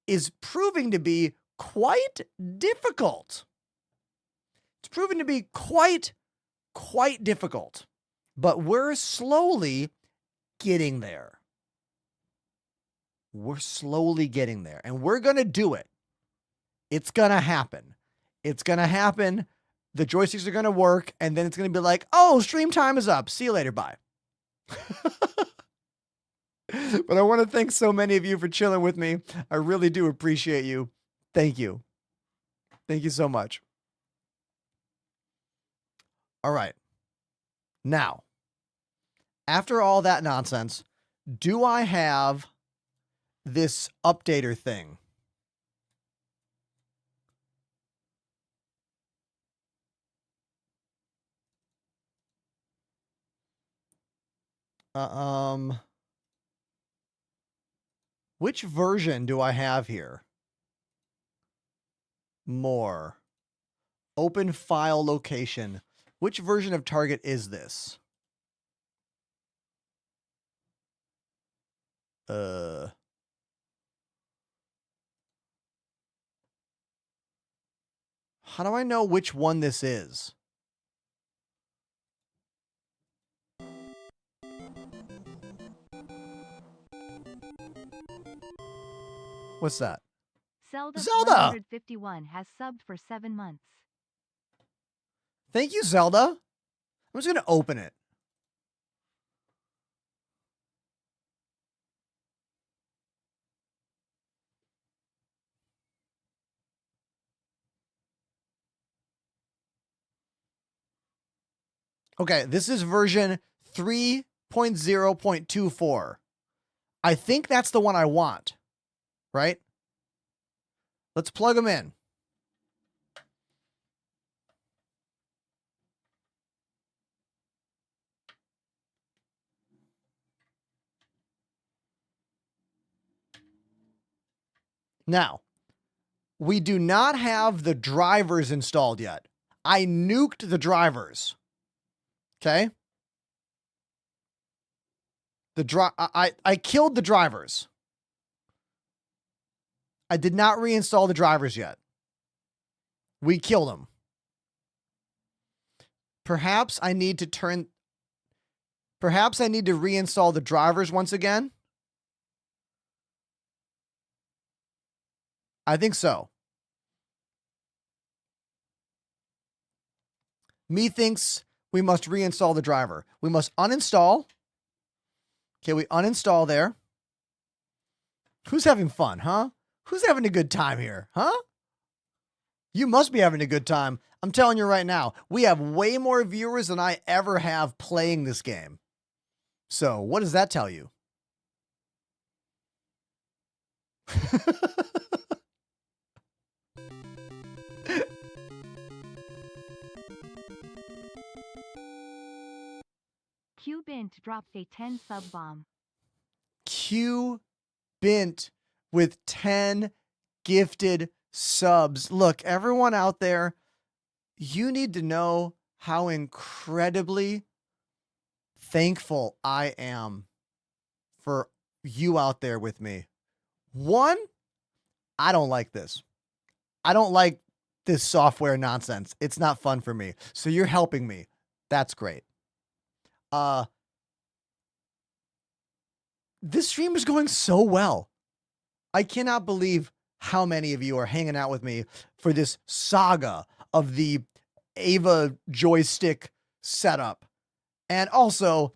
Speaker 3: is proving to be quite difficult. It's proving to be quite difficult, but we're slowly getting there. We're slowly getting there, and we're going to do it. It's going to happen. It's going to happen. The joysticks are going to work, and then it's going to be like, oh, stream time is up. See you later. Bye. But I want to thank so many of you for chilling with me. I really do appreciate you. Thank you. Thank you so much. All right. Now, after all that nonsense, do I have this updater thing? Which version do I have here? More. Open file location. Which version of Target is this? How do I know which one this is? What's that?
Speaker 2: Zelda
Speaker 3: Zelda!
Speaker 2: 151 has subbed for 7 months.
Speaker 3: Thank you, Zelda. I'm just going to open it. Okay, this is version 3.0.24. I think that's the one I want, right? Let's plug them in. Now, we do not have the drivers installed yet. I nuked the drivers. Okay? I killed the drivers. I did not reinstall the drivers yet. We killed them. Perhaps I need to reinstall the drivers once again. I think so. Me thinks we must reinstall the driver. We must uninstall. Okay, we uninstall there. Who's having fun, huh? Who's having a good time here, huh? You must be having a good time. I'm telling you right now, we have way more viewers than I ever have playing this game. So, what does that tell you?
Speaker 2: Q-Bint dropped a 10 sub bomb.
Speaker 3: Q-Bint with 10 gifted subs. Look, everyone out there, you need to know how incredibly thankful I am for you out there with me. One, I don't like this. I don't like this software nonsense. It's not fun for me. So you're helping me. That's great. This stream is going so well. I cannot believe how many of you are hanging out with me for this saga of the Ava joystick setup. And also,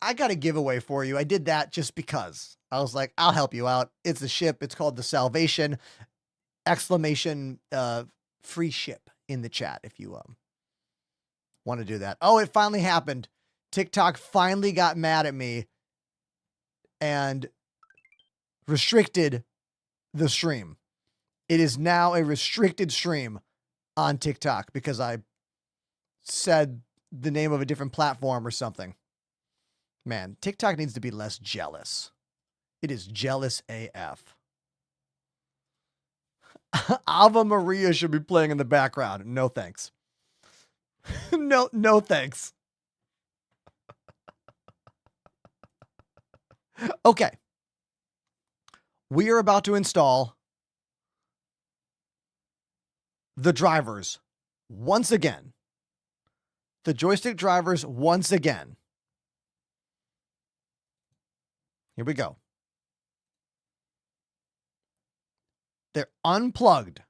Speaker 3: I got a giveaway for you. I did that just because. I was like, I'll help you out. It's a ship. It's called the Salvation! Exclamation free ship in the chat if you want to do that. Oh, it finally happened. TikTok finally got mad at me and restricted the stream. It is now a restricted stream on TikTok because I said the name of a different platform or something. Man, TikTok needs to be less jealous. It is jealous AF. Ava Maria should be playing in the background. No thanks. No thanks. Okay. We are about to install the drivers once again. The joystick drivers once again. Here we go. They're unplugged.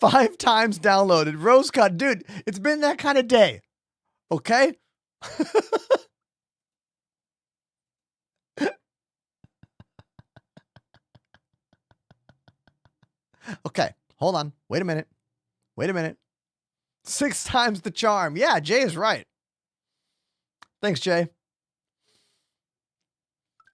Speaker 3: 5 times downloaded. Rosecut, dude, it's been that kind of day. Okay? Okay, hold on. Wait a minute. 6 times the charm. Yeah, Jay is right. Thanks, Jay.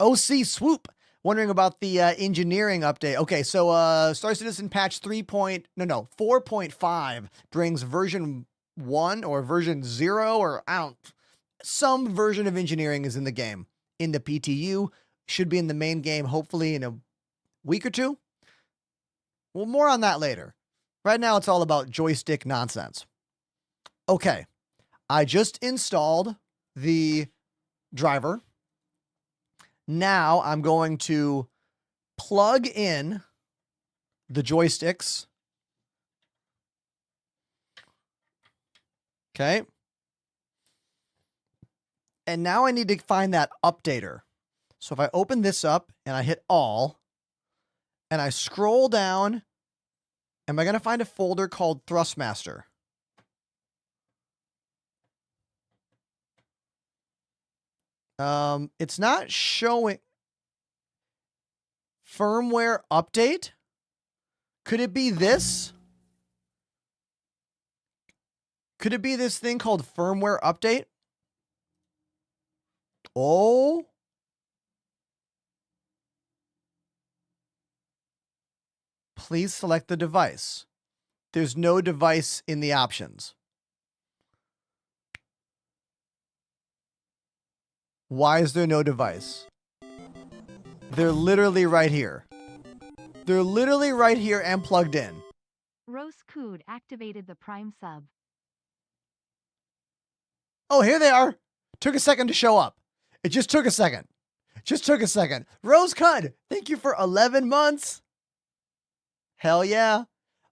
Speaker 3: OC Swoop, wondering about the engineering update. Okay, so Star Citizen patch 4.5 brings version 1 or version 0 or I don't. some version of engineering is in the game. In the PTU, should be in the main game, hopefully in a week or two. Well, more on that later. Right now, it's all about joystick nonsense. Okay, I just installed the driver. Now I'm going to plug in the joysticks. Okay. And now I need to find that updater. So if I open this up and I hit all and I scroll down, am I going to find a folder called Thrustmaster? It's not showing. Firmware update? Could it be this? Could it be this thing called firmware update? Oh. Please select the device. There's no device in the options. Why is there no device? They're literally right here. They're literally right here and plugged in.
Speaker 2: Rose Cood activated the Prime sub.
Speaker 3: Oh, here they are. Took a second to show up. It just took a second. Just took a second. Rose Cud, thank you for 11 months. Hell yeah.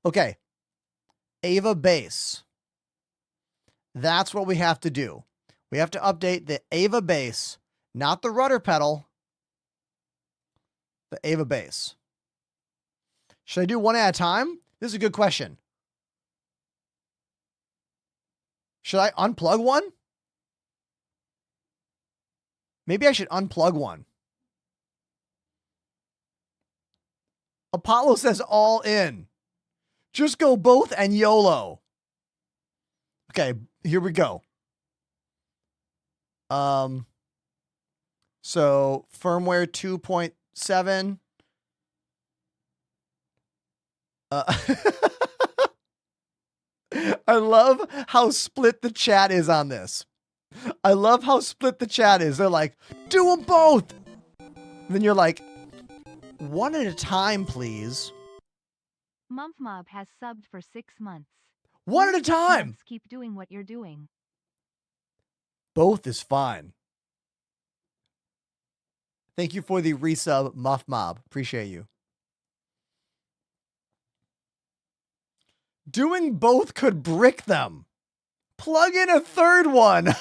Speaker 3: Okay. Ava base. That's what we have to do. We have to update the Ava base, not the rudder pedal. The Ava base. Should I do one at a time? This is a good question. Should I unplug one? Maybe I should unplug one. Apollo says all in. Just go both and YOLO. Okay, here we go. So firmware 2.7. I love how split the chat is on this. I love how split the chat is. They're like, do them both. Then you're like, one at a time, please.
Speaker 2: Mumpmob has subbed for 6 months.
Speaker 3: One at a time.
Speaker 2: Months, keep doing what you're doing.
Speaker 3: Both is fine. Thank you for the resub, Muff Mob. Appreciate you. Doing both could brick them. Plug in a third one.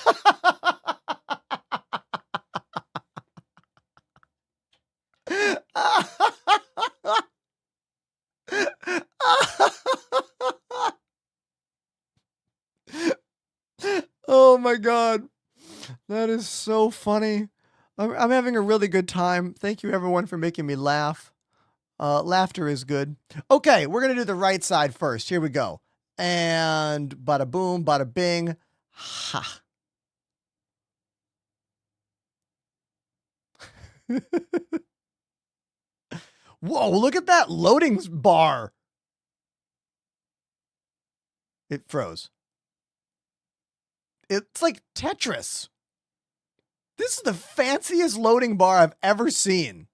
Speaker 3: Oh my God. That is so funny. I'm having a really good time. Thank you everyone for making me laugh. Laughter is good. Okay, we're going to do the right side first. Here we go. And bada boom, bada bing. Ha. Whoa, look at that loading bar. It froze. It's like Tetris. This is the fanciest loading bar I've ever seen.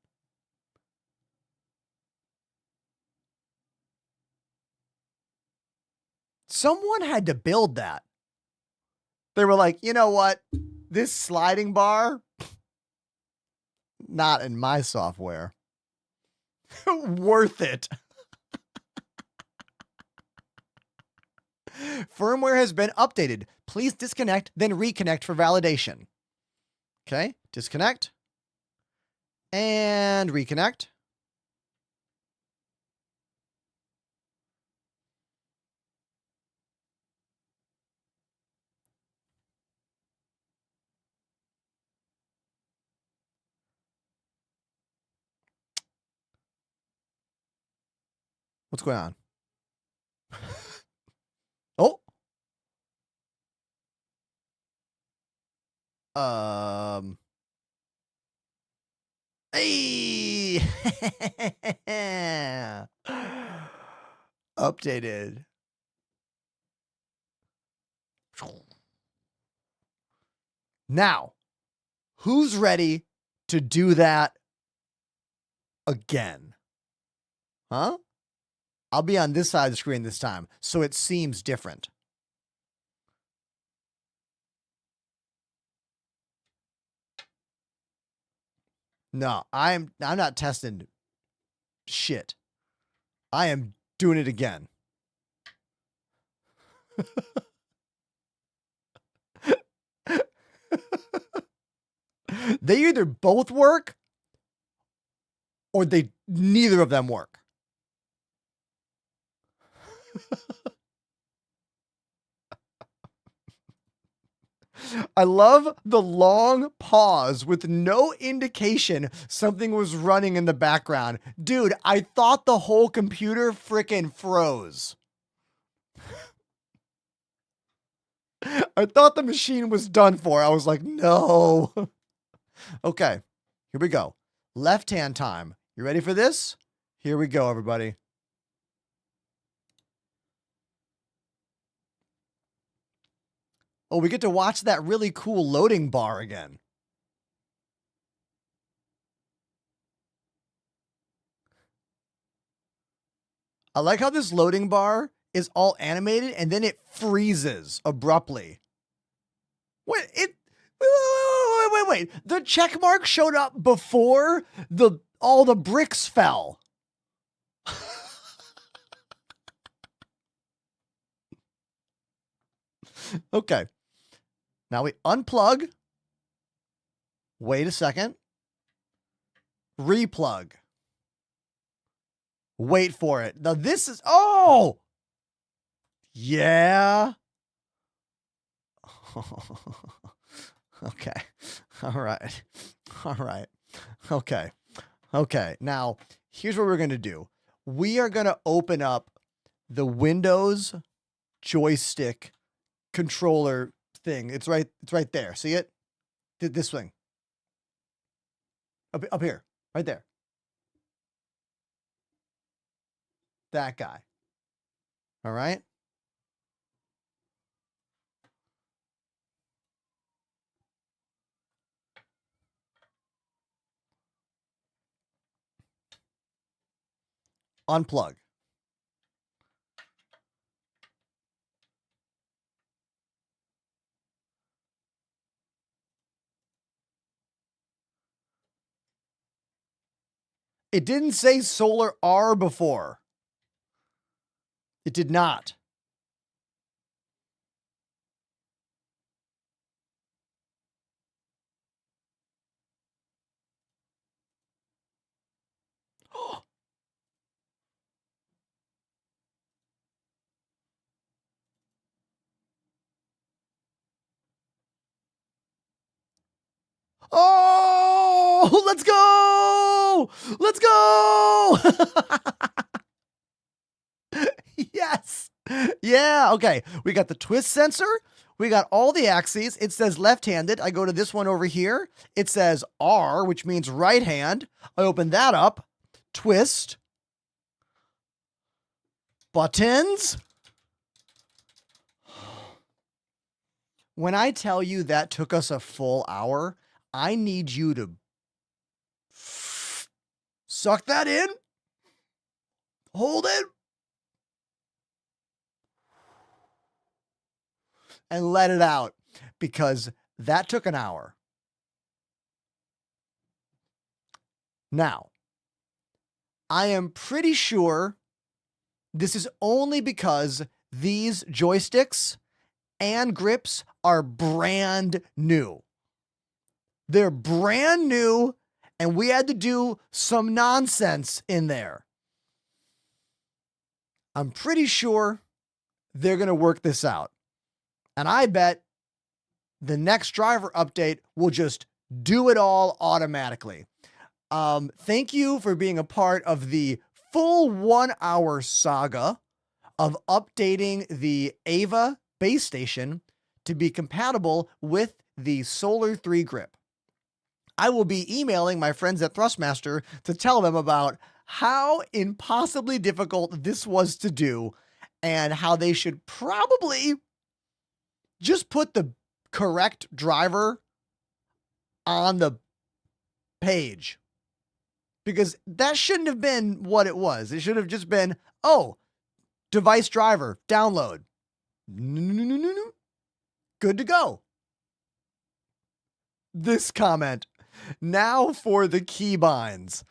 Speaker 3: Someone had to build that. They were like, you know what? This sliding bar, not in my software. Worth it. Firmware has been updated. Please disconnect, then reconnect for validation. Okay, disconnect. And reconnect. What's going on? Oh. Hey. Updated. Now, who's ready to do that again? Huh? I'll be on this side of the screen this time, so it seems different. No, I'm not testing shit. I am doing it again. They either both work or neither of them work. I love the long pause with no indication something was running in the background. Dude, I thought the whole computer frickin' froze. I thought the machine was done for. I was like, no. Okay, here we go. Left hand time. You ready for this? Here we go, everybody. Oh, we get to watch that really cool loading bar again. I like how this loading bar is all animated and then it freezes abruptly. Wait. The check mark showed up before all the bricks fell. Okay. Now we unplug. Wait a second. Replug. Wait for it. Now this is, oh! Yeah. Okay. All right. All right. Okay. Okay. Now, here's what we're going to do. We are going to open up the Windows joystick controller thing. It's right there. See it? This thing. Up here. Right there. That guy. All right? Unplug. It didn't say Solar R before. It did not. Oh, let's go! Let's go! Yes. Yeah. Okay. We got the twist sensor. We got all the axes. It says left-handed. I go to this one over here. It says R, which means right hand. I open that up. Twist. Buttons. When I tell you that took us a full hour, I need you to suck that in. Hold it. And let it out, because that took an hour. Now, I am pretty sure this is only because these joysticks and grips are brand new. They're brand new, and we had to do some nonsense in there. I'm pretty sure they're going to work this out. And I bet the next driver update will just do it all automatically. Thank you for being a part of the full 1 hour saga of updating the Ava base station to be compatible with the Solar 3 grip. I will be emailing my friends at Thrustmaster to tell them about how impossibly difficult this was to do and how they should probably just put the correct driver on the page. Because that shouldn't have been what it was. It should have just been, oh, device driver, download. No. Good to go. This comment. Now for the keybinds.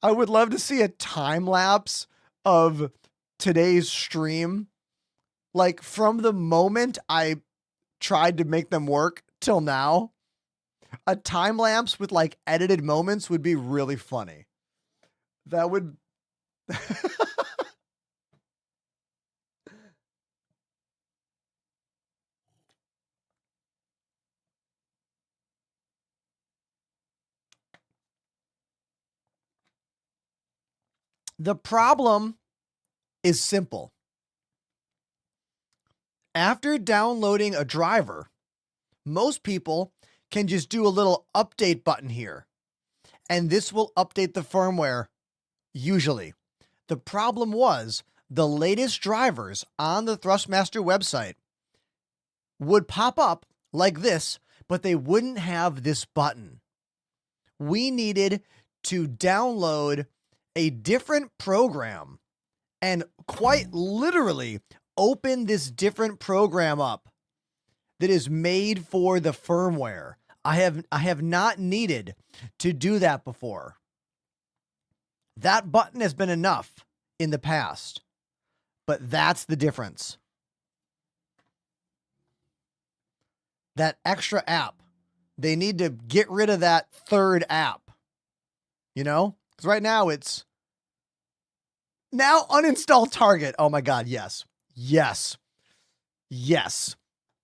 Speaker 3: I would love to see a time lapse of today's stream. Like from the moment I tried to make them work till now. A time lapse with like edited moments would be really funny. That would. The problem is simple. After downloading a driver, most people can just do a little update button here, and this will update the firmware usually. The problem was the latest drivers on the Thrustmaster website would pop up like this, but they wouldn't have this button. We needed to download a different program and quite literally open this different program up that is made for the firmware. I have not needed to do that before. That button has been enough in the past, but that's the difference. That extra app, they need to get rid of that third app, you know? Because right now it's now uninstall Target. Oh my God, yes. Yes.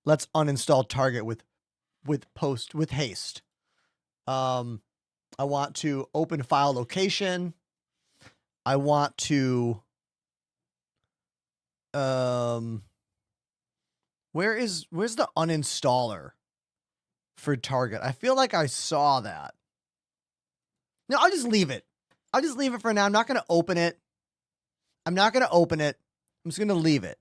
Speaker 3: Let's uninstall Target with haste. I want to open file location. I want to where's the uninstaller for Target? I feel like I saw that. No, I'll just leave it. I'll just leave it for now. I'm not going to open it. I'm just going to leave it.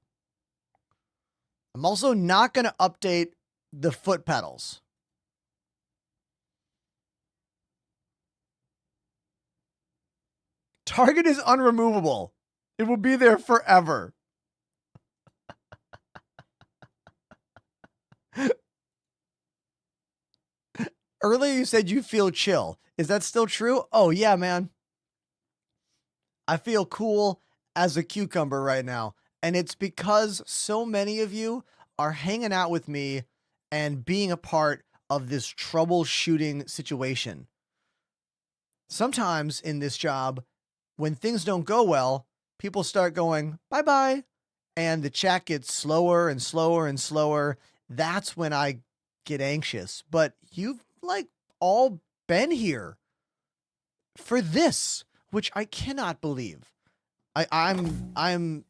Speaker 3: I'm also not going to update the foot pedals. Target is unremovable. It will be there forever. Earlier you said you feel chill. Is that still true? Oh yeah, man. I feel cool as a cucumber right now. And it's because so many of you are hanging out with me and being a part of this troubleshooting situation. Sometimes in this job, when things don't go well, people start going, bye-bye. And the chat gets slower and slower and slower. That's when I get anxious. But you've like all been here for this, which I cannot believe. I'm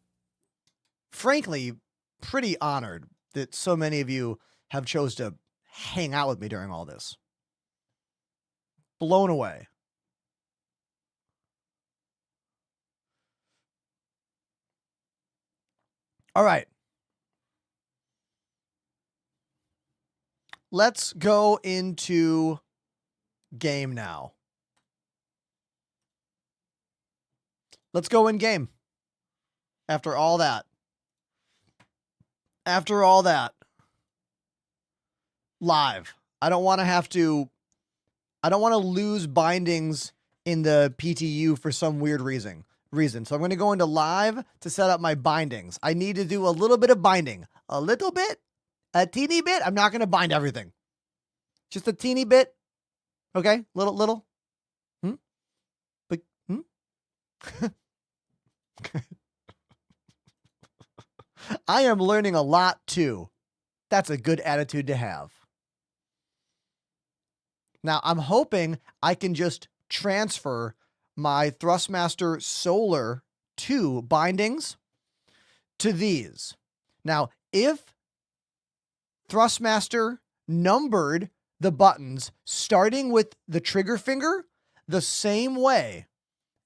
Speaker 3: frankly pretty honored that so many of you have chose to hang out with me during all this. Blown away. All right. Let's go into game now. Let's go in game. After all that. Live. I don't want to lose bindings in the PTU for some weird reason. So I'm going to go into live to set up my bindings. I need to do a little bit of binding. A little bit? A teeny bit? I'm not going to bind everything. Just a teeny bit. Okay? Little. But, I am learning a lot too. That's a good attitude to have. Now, I'm hoping I can just transfer my Thrustmaster Solar 2 bindings to these. Now, if Thrustmaster numbered the buttons starting with the trigger finger the same way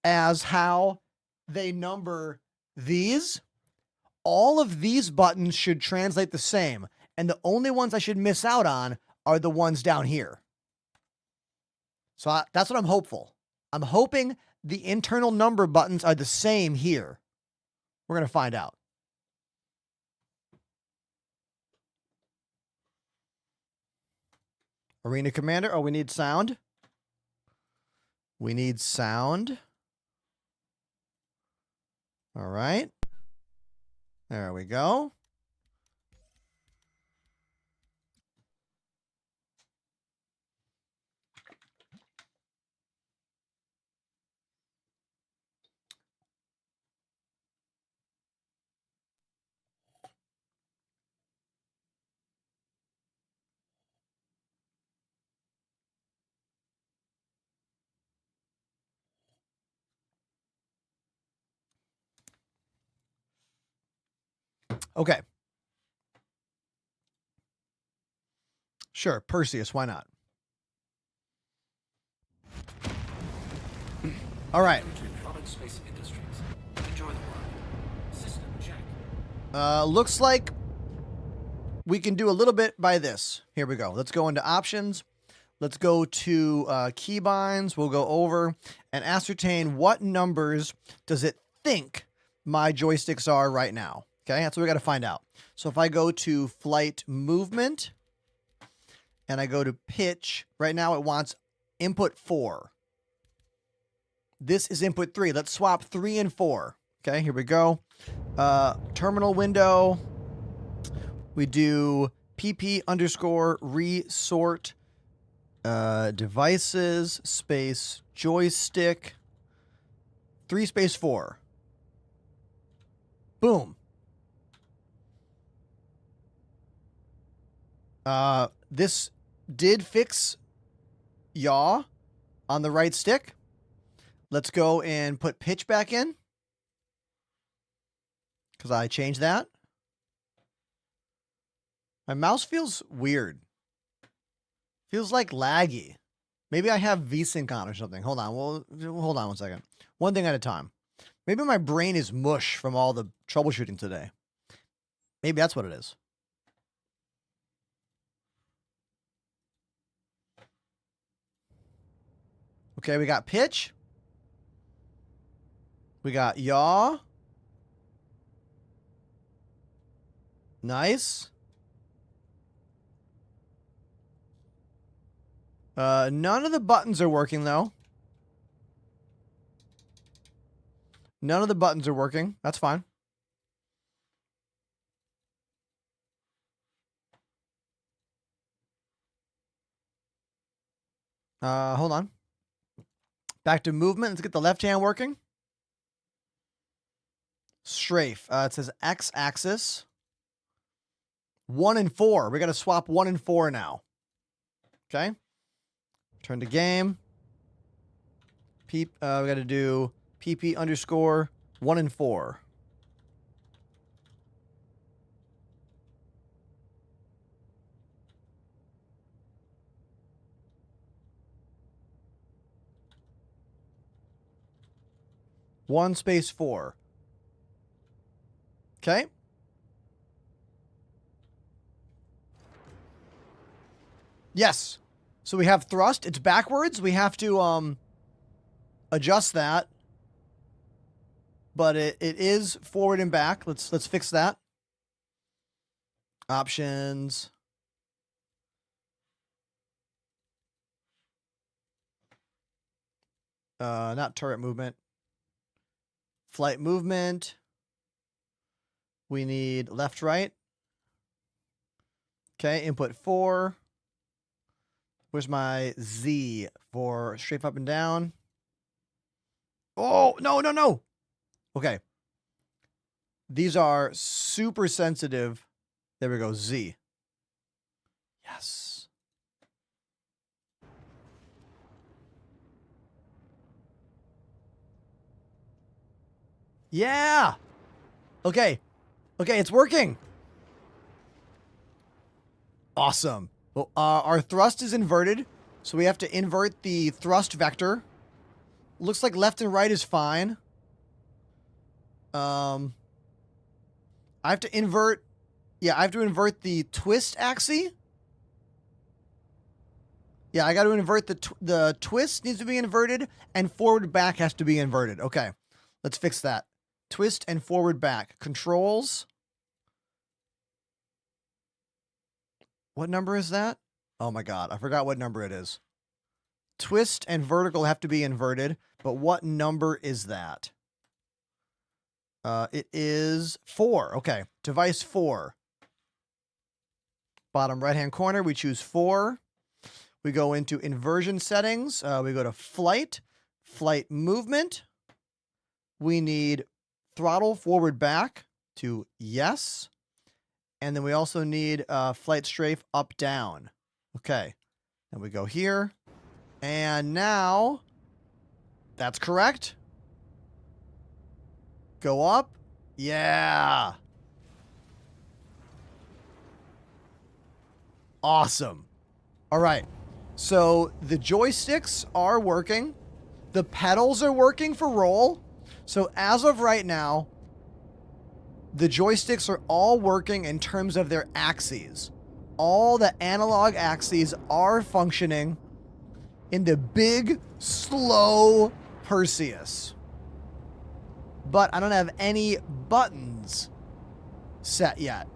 Speaker 3: as how they number these, all of these buttons should translate the same. And the only ones I should miss out on are the ones down here. So that's what I'm hopeful. I'm hoping the internal number buttons are the same here. We're going to find out. Arena Commander. Oh, we need sound. We need sound. All right. There we go. Okay. Sure, Perseus, why not? All right. Looks like we can do a little bit by this. Here we go. Let's go into options. Let's go to keybinds. We'll go over and ascertain what numbers does it think my joysticks are right now. Okay, that's what we got to find out. So if I go to flight movement and I go to pitch, right now it wants input 4. This is input 3. Let's swap 3 and 4. Okay, here we go. Terminal window. We do pp underscore resort devices space joystick 3 space 4. Boom. This did fix yaw on the right stick. Let's go and put pitch back in because I changed that. My mouse feels weird. Feels like laggy. Maybe I have VSync on or something. Hold on. Well, hold on one second. One thing at a time. Maybe my brain is mush from all the troubleshooting today. Maybe that's what it is. Okay, we got pitch. We got yaw. Nice. None of the buttons are working, though. None of the buttons are working. That's fine. Hold on. Back to movement. Let's get the left hand working. Strafe. It says x-axis. 1 and 4. We got to swap 1 and 4 now. Okay. Turn to game. We got to do pp underscore 1 and 4. One space 4. Okay. Yes. So we have thrust. It's backwards. We have to adjust that. But it is forward and back. Let's fix that. Options. Not turret movement. Flight movement. We need left, right. Okay, input 4. Where's my Z for strafe up and down? Oh, no, no, no. Okay. These are super sensitive. There we go, Z. Yes. Yeah. Okay. Okay, it's working. Awesome. Well, our thrust is inverted, so we have to invert the thrust vector. Looks like left and right is fine. I have to invert... Yeah, I have to invert the twist axis. Yeah, I got to invert the twist needs to be inverted, and forward back has to be inverted. Okay, let's fix that. Twist and forward back. Controls. What number is that? Oh my god, I forgot what number it is. Twist and vertical have to be inverted, but what number is that? It is 4. Okay, device 4. Bottom right-hand corner, we choose 4. We go into inversion settings. We go to flight movement. We need throttle forward back to yes. And then we also need flight strafe up down. Okay. And we go here. And now that's correct. Go up. Yeah. Awesome. All right. So the joysticks are working. The pedals are working for roll. So as of right now, the joysticks are all working in terms of their axes. All the analog axes are functioning in the big, slow Perseus. But I don't have any buttons set yet.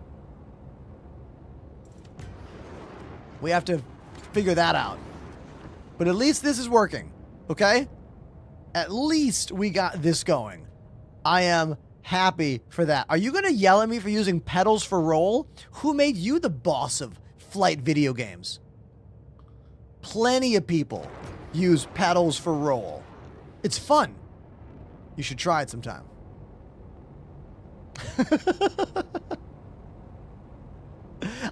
Speaker 3: We have to figure that out. But at least this is working, okay? At least we got this going. I am happy for that. Are you going to yell at me for using pedals for roll? Who made you the boss of flight video games? Plenty of people use pedals for roll. It's fun. You should try it sometime.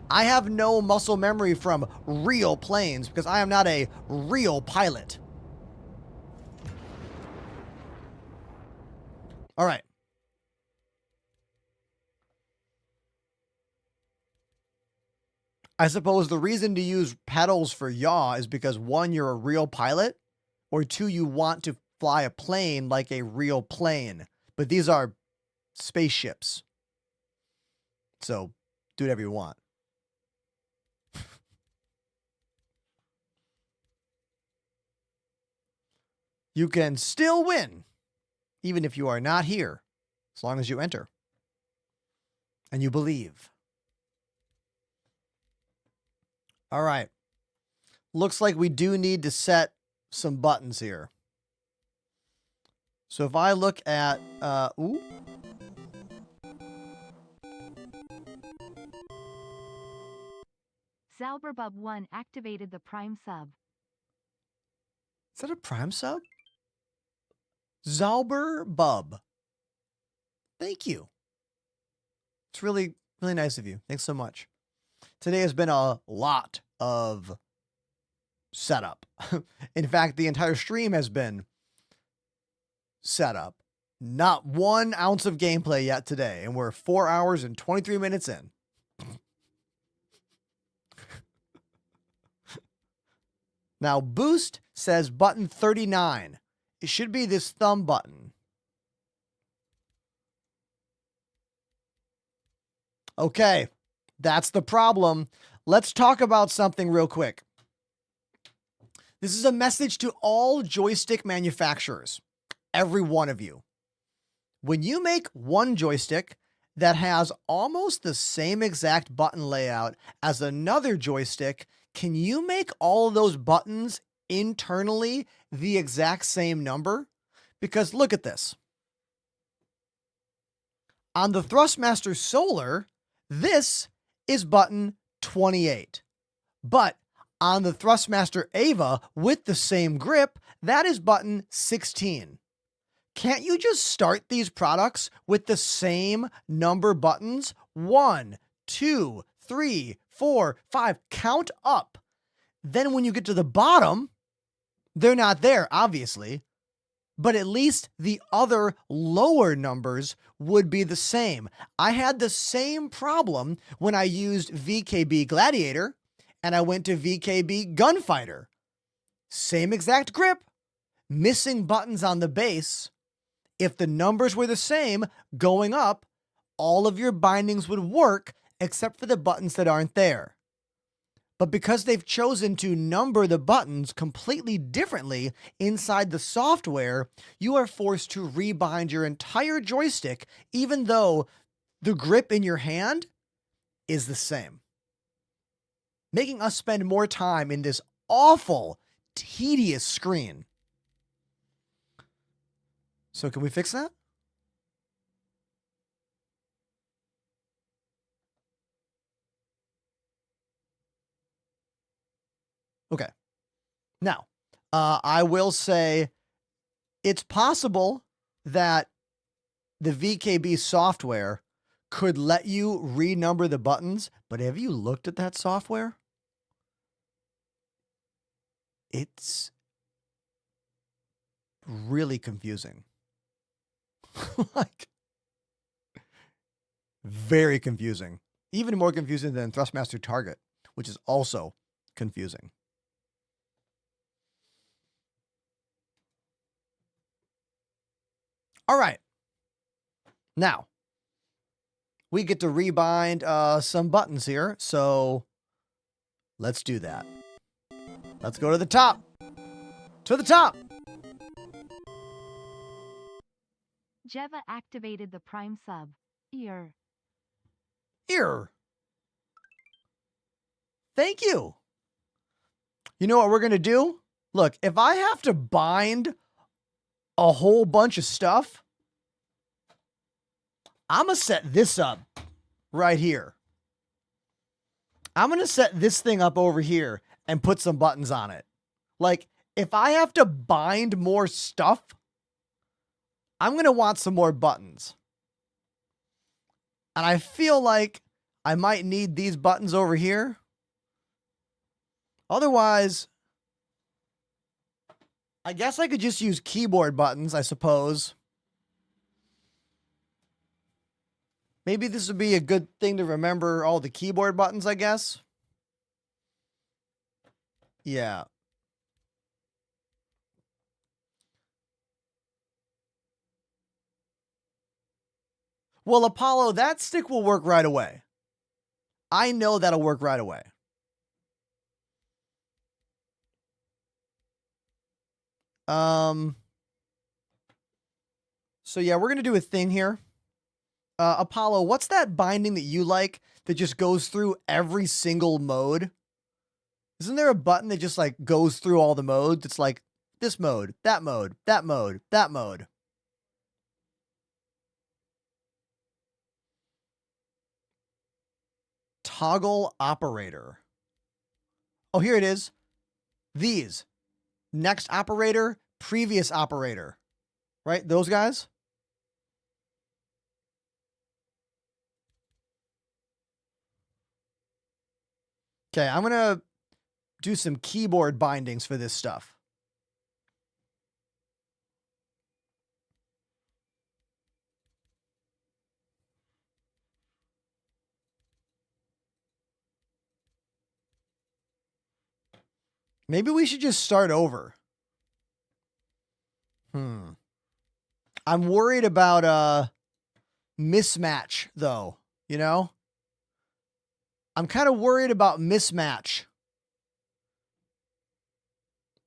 Speaker 3: I have no muscle memory from real planes because I am not a real pilot. All right. I suppose the reason to use pedals for yaw is because 1, you're a real pilot, or 2, you want to fly a plane like a real plane. But these are spaceships. So do whatever you want. You can still win, even if you are not here, as long as you enter and you believe. All right. Looks like we do need to set some buttons here. So if I look at, ooh.
Speaker 2: Zalberbub1 activated the Prime sub.
Speaker 3: Is that a Prime sub? Zalberbub. Thank you. It's really, really nice of you. Thanks so much. Today has been a lot of setup. In fact, the entire stream has been set up. Not 1 ounce of gameplay yet today, and we're 4 hours and 23 minutes in. Now, boost says button 39. It should be this thumb button. Okay, that's the problem. Let's talk about something real quick. This is a message to all joystick manufacturers, every one of you. When you make one joystick that has almost the same exact button layout as another joystick, can you make all of those buttons internally the exact same number? Because look at this. On the Thrustmaster Solar, this is button 28. But on the Thrustmaster Ava with the same grip, that is button 16. Can't you just start these products with the same number buttons? 1, 2, 3, 4, 5. Count up. Then when you get to the bottom, they're not there, obviously. but at least the other lower numbers would be the same. I had the same problem when I used VKB Gladiator and I went to VKB Gunfighter. Same exact grip, missing buttons on the base. If the numbers were the same going up, all of your bindings would work except for the buttons that aren't there. But because they've chosen to number the buttons completely differently inside the software, you are forced to rebind your entire joystick, even though the grip in your hand is the same, making us spend more time in this awful, tedious screen. So can we fix that? Okay. Now, I will say it's possible that the VKB software could let you renumber the buttons, but have you looked at that software? It's really confusing. Like, very confusing. Even more confusing than Thrustmaster Target, which is also confusing. All right. Now, we get to rebind some buttons here, so let's do that. Let's go to the top. To the top.
Speaker 2: Jeva activated the Prime sub. Ear.
Speaker 3: Here. Thank you. You know what we're going to do? Look, if I have to bind a whole bunch of stuff, I'm going to set this up right here. I'm going to set this thing up over here and put some buttons on it. Like, if I have to bind more stuff, I'm going to want some more buttons. And I feel like I might need these buttons over here. Otherwise, I guess I could just use keyboard buttons, I suppose. Maybe this would be a good thing to remember all the keyboard buttons, I guess. Yeah. Well, Apollo, that stick will work right away. I know that'll work right away. So yeah, we're going to do a thing here. Apollo, what's that binding that you like that just goes through every single mode? Isn't there a button that just like goes through all the modes? It's like this mode, that mode, that mode, that mode. Toggle operator. Oh, here it is. These. Next operator, previous operator. Right? Those guys? Okay, I'm going to do some keyboard bindings for this stuff. Maybe we should just start over. I'm worried about mismatch, though, you know? I'm kind of worried about mismatch.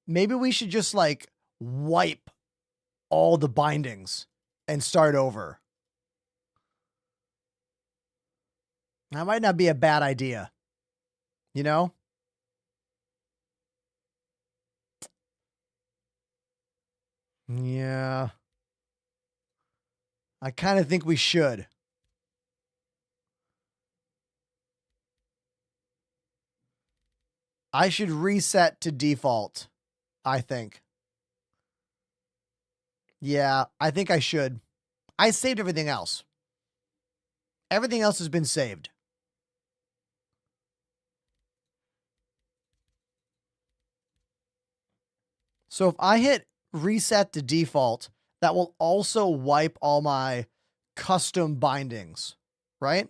Speaker 3: Maybe we should just, like, wipe all the bindings and start over. That might not be a bad idea, you know? Yeah. I kind of think we should. I should reset to default, I think. Yeah, I think I should. I saved everything else. Everything else has been saved. So if I hit reset to default that will also wipe all my custom bindings, right?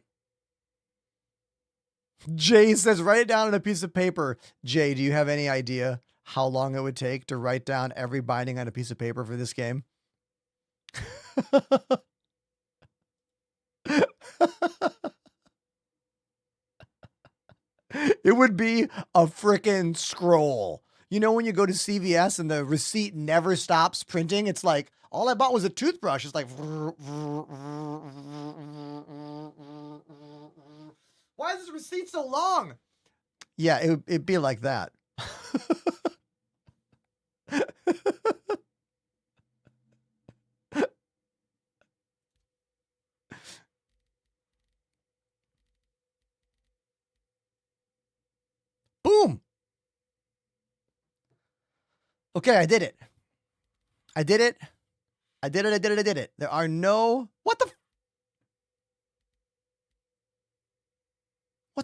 Speaker 3: Jay says, write it down on a piece of paper. Jay, do you have any idea how long it would take to write down every binding on a piece of paper for this game? It would be a frickin' scroll. You know, when you go to CVS and the receipt never stops printing, it's like, all I bought was a toothbrush. It's like, why is this receipt so long? Yeah, it'd be like that. Boom. Okay, I did it. I did it. I did it. I did it. I did it. There are no... What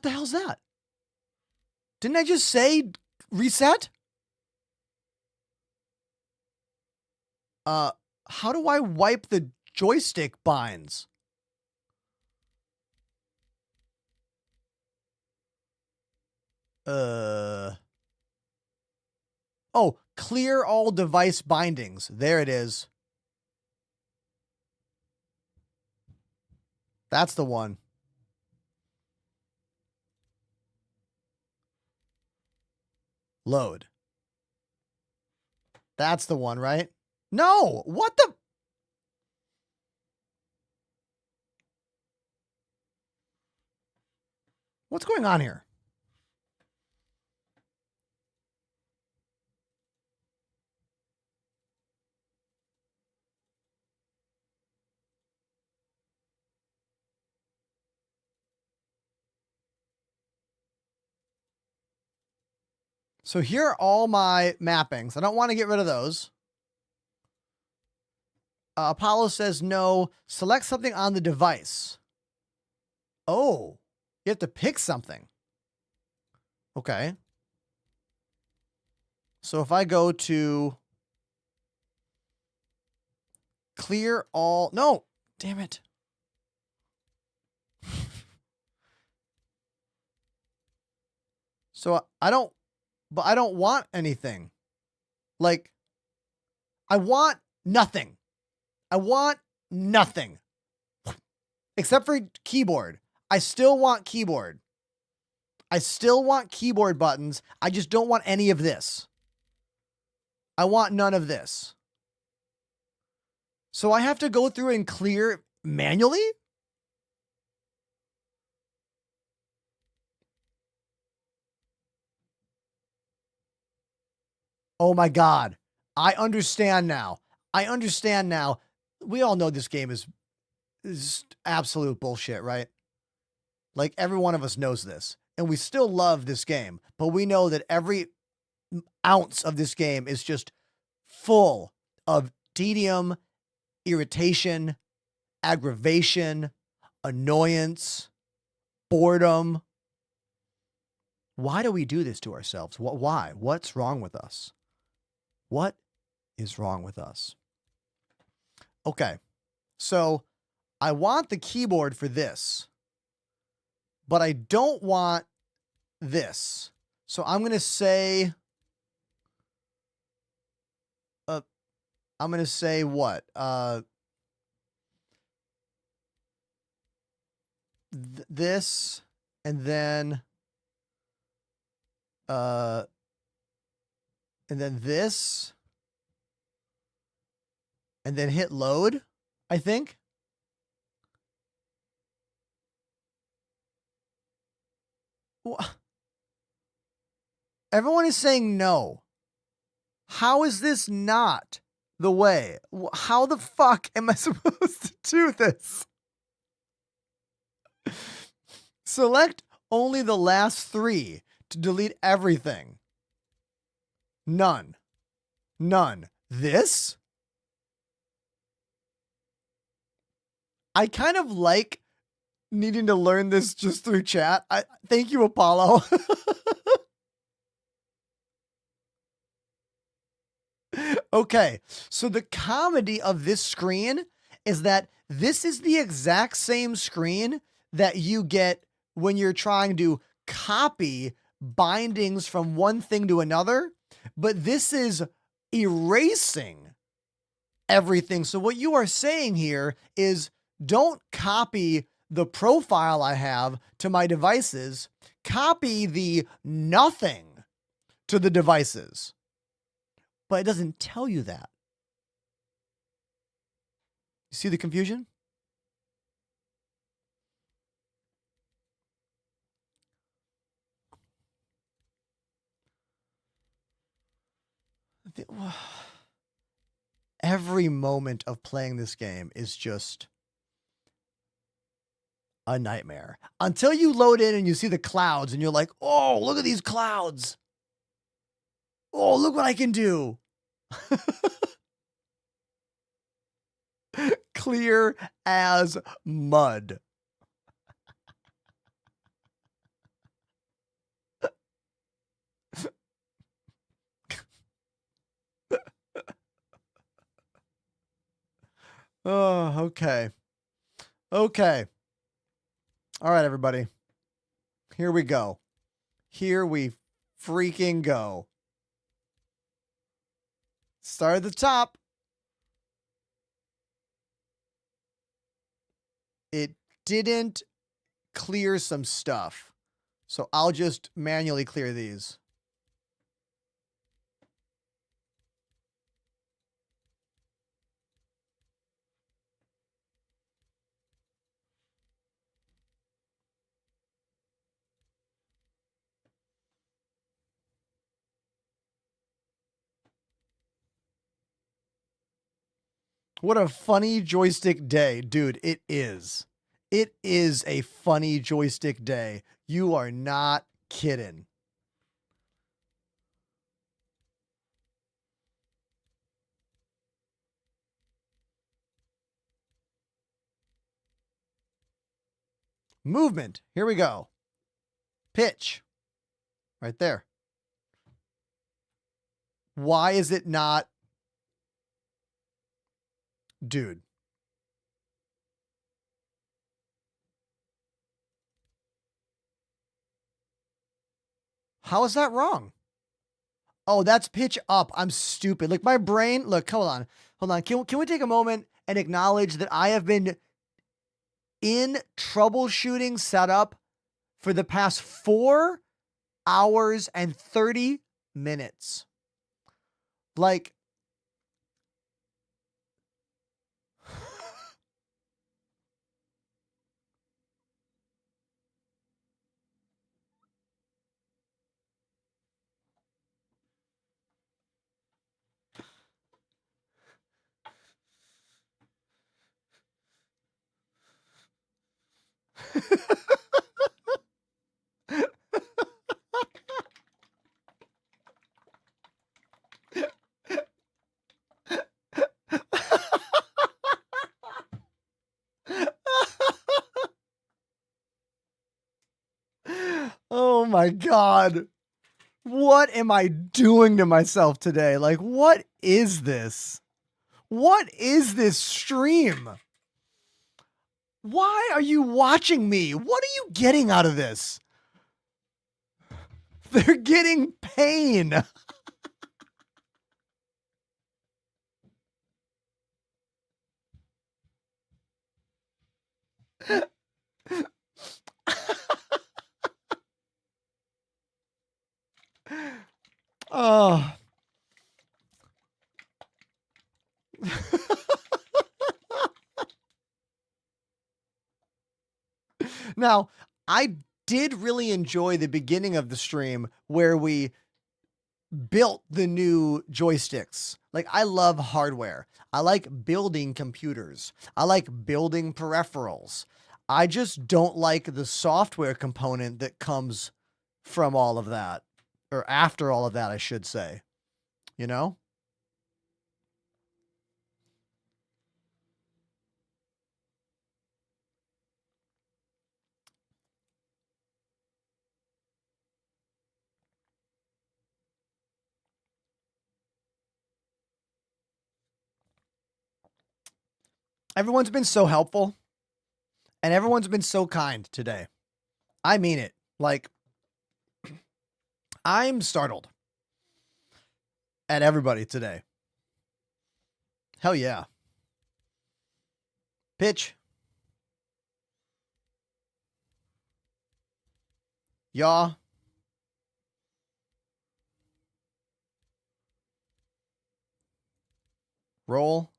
Speaker 3: the hell's that? Didn't I just say reset? How do I wipe the joystick binds? Oh, clear all device bindings. There it is. That's the one. Load. That's the one, right? No, what the? What's going on here? So here are all my mappings. I don't want to get rid of those. Apollo says no. Select something on the device. Oh, you have to pick something. Okay. So if I go to clear all, no, damn it. So I don't want anything. Like, I want nothing. I want nothing. Except for keyboard. I still want keyboard. I still want keyboard buttons. I just don't want any of this. I want none of this. So I have to go through and clear manually? Oh my God. I understand now. I understand now. We all know this game is absolute bullshit, right? Like, every one of us knows this. And we still love this game. But we know that every ounce of this game is just full of tedium, irritation, aggravation, annoyance, boredom. Why do we do this to ourselves? Why? What's wrong with us? What is wrong with us? Okay, so I want the keyboard for this, but I don't want this. So I'm going to say, what? This, and then this, and then hit load, I think. Everyone is saying no. How is this not the way? How the fuck am I supposed to do this? Select only the last three to delete everything. None. None. This? I kind of like needing to learn this just through chat. Thank you, Apollo. Okay, so the comedy of this screen is that this is the exact same screen that you get when you're trying to copy bindings from one thing to another, but this is erasing everything. So what you are saying here is don't copy the profile I have to my devices, copy the nothing to the devices. But it doesn't tell you that. You see the confusion? Every moment of playing this game is just a nightmare. Until you load in and you see the clouds and you're like, oh, look at these clouds. Oh, look what I can do. Clear as mud. Oh, okay. Okay. All right, everybody. Here we go. Here we freaking go. Start at the top. It didn't clear some stuff. So I'll just manually clear these. What a funny joystick day, dude. It is. It is a funny joystick day. You are not kidding. Movement. Here we go. Pitch. Right there. Why is it not? Dude. How is that wrong? Oh, that's pitch up. I'm stupid. Like my brain. Look, hold on. Hold on. Can we take a moment and acknowledge that I have been in troubleshooting setup for the past 4 hours and 30 minutes. Like, oh my God. What am I doing to myself today? Like, what is this? What is this stream? Why are you watching me? What are you getting out of this? They're getting pain. Oh. Now, I did really enjoy the beginning of the stream where we built the new joysticks. Like, I love hardware. I like building computers. I like building peripherals. I just don't like the software component that comes from all of that, or after all of that, I should say. You know? Everyone's been so helpful, and everyone's been so kind today. I mean it. Like, I'm startled at everybody today. Hell yeah. Pitch. Yaw. Roll.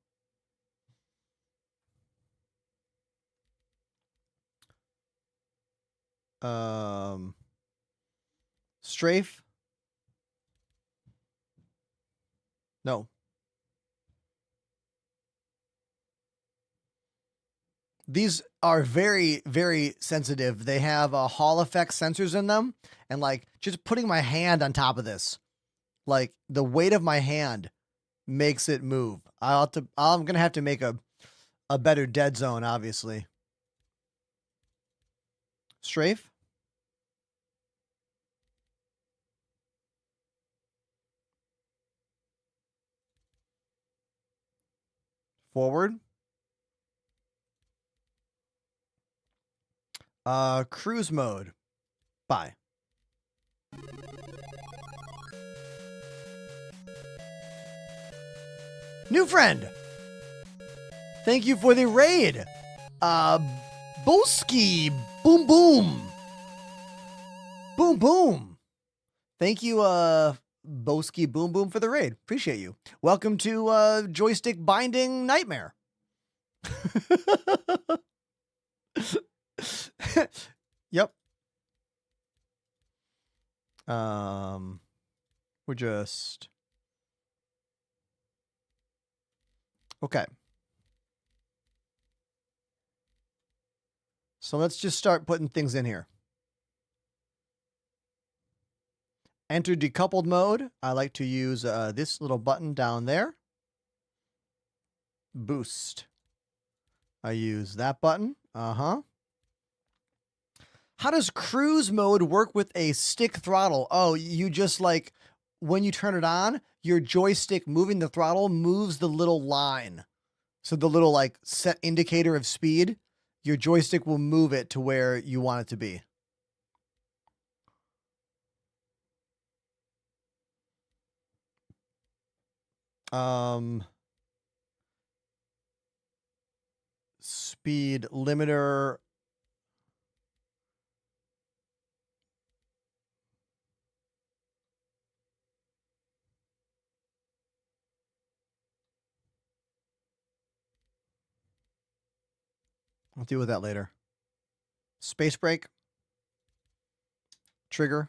Speaker 3: Strafe. No. These are very, very sensitive. They have Hall effect sensors in them. And like just putting my hand on top of this, like the weight of my hand makes it move. I'm going to have to make a better dead zone, obviously. Strafe. Forward. Cruise mode. Bye. New friend. Thank you for the raid. Boski. Boom boom. Boom boom. Thank you, Boski Boom Boom for the raid. Appreciate you. Welcome to Joystick Binding Nightmare. Yep. We're just okay. So let's just start putting things in here. Enter decoupled mode. I like to use this little button down there. Boost. I use that button. How does cruise mode work with a stick throttle? Oh, you just like, when you turn it on, your joystick moving the throttle moves the little line. So the little like set indicator of speed, your joystick will move it to where you want it to be. Speed limiter. I'll deal with that later. Space brake. Trigger.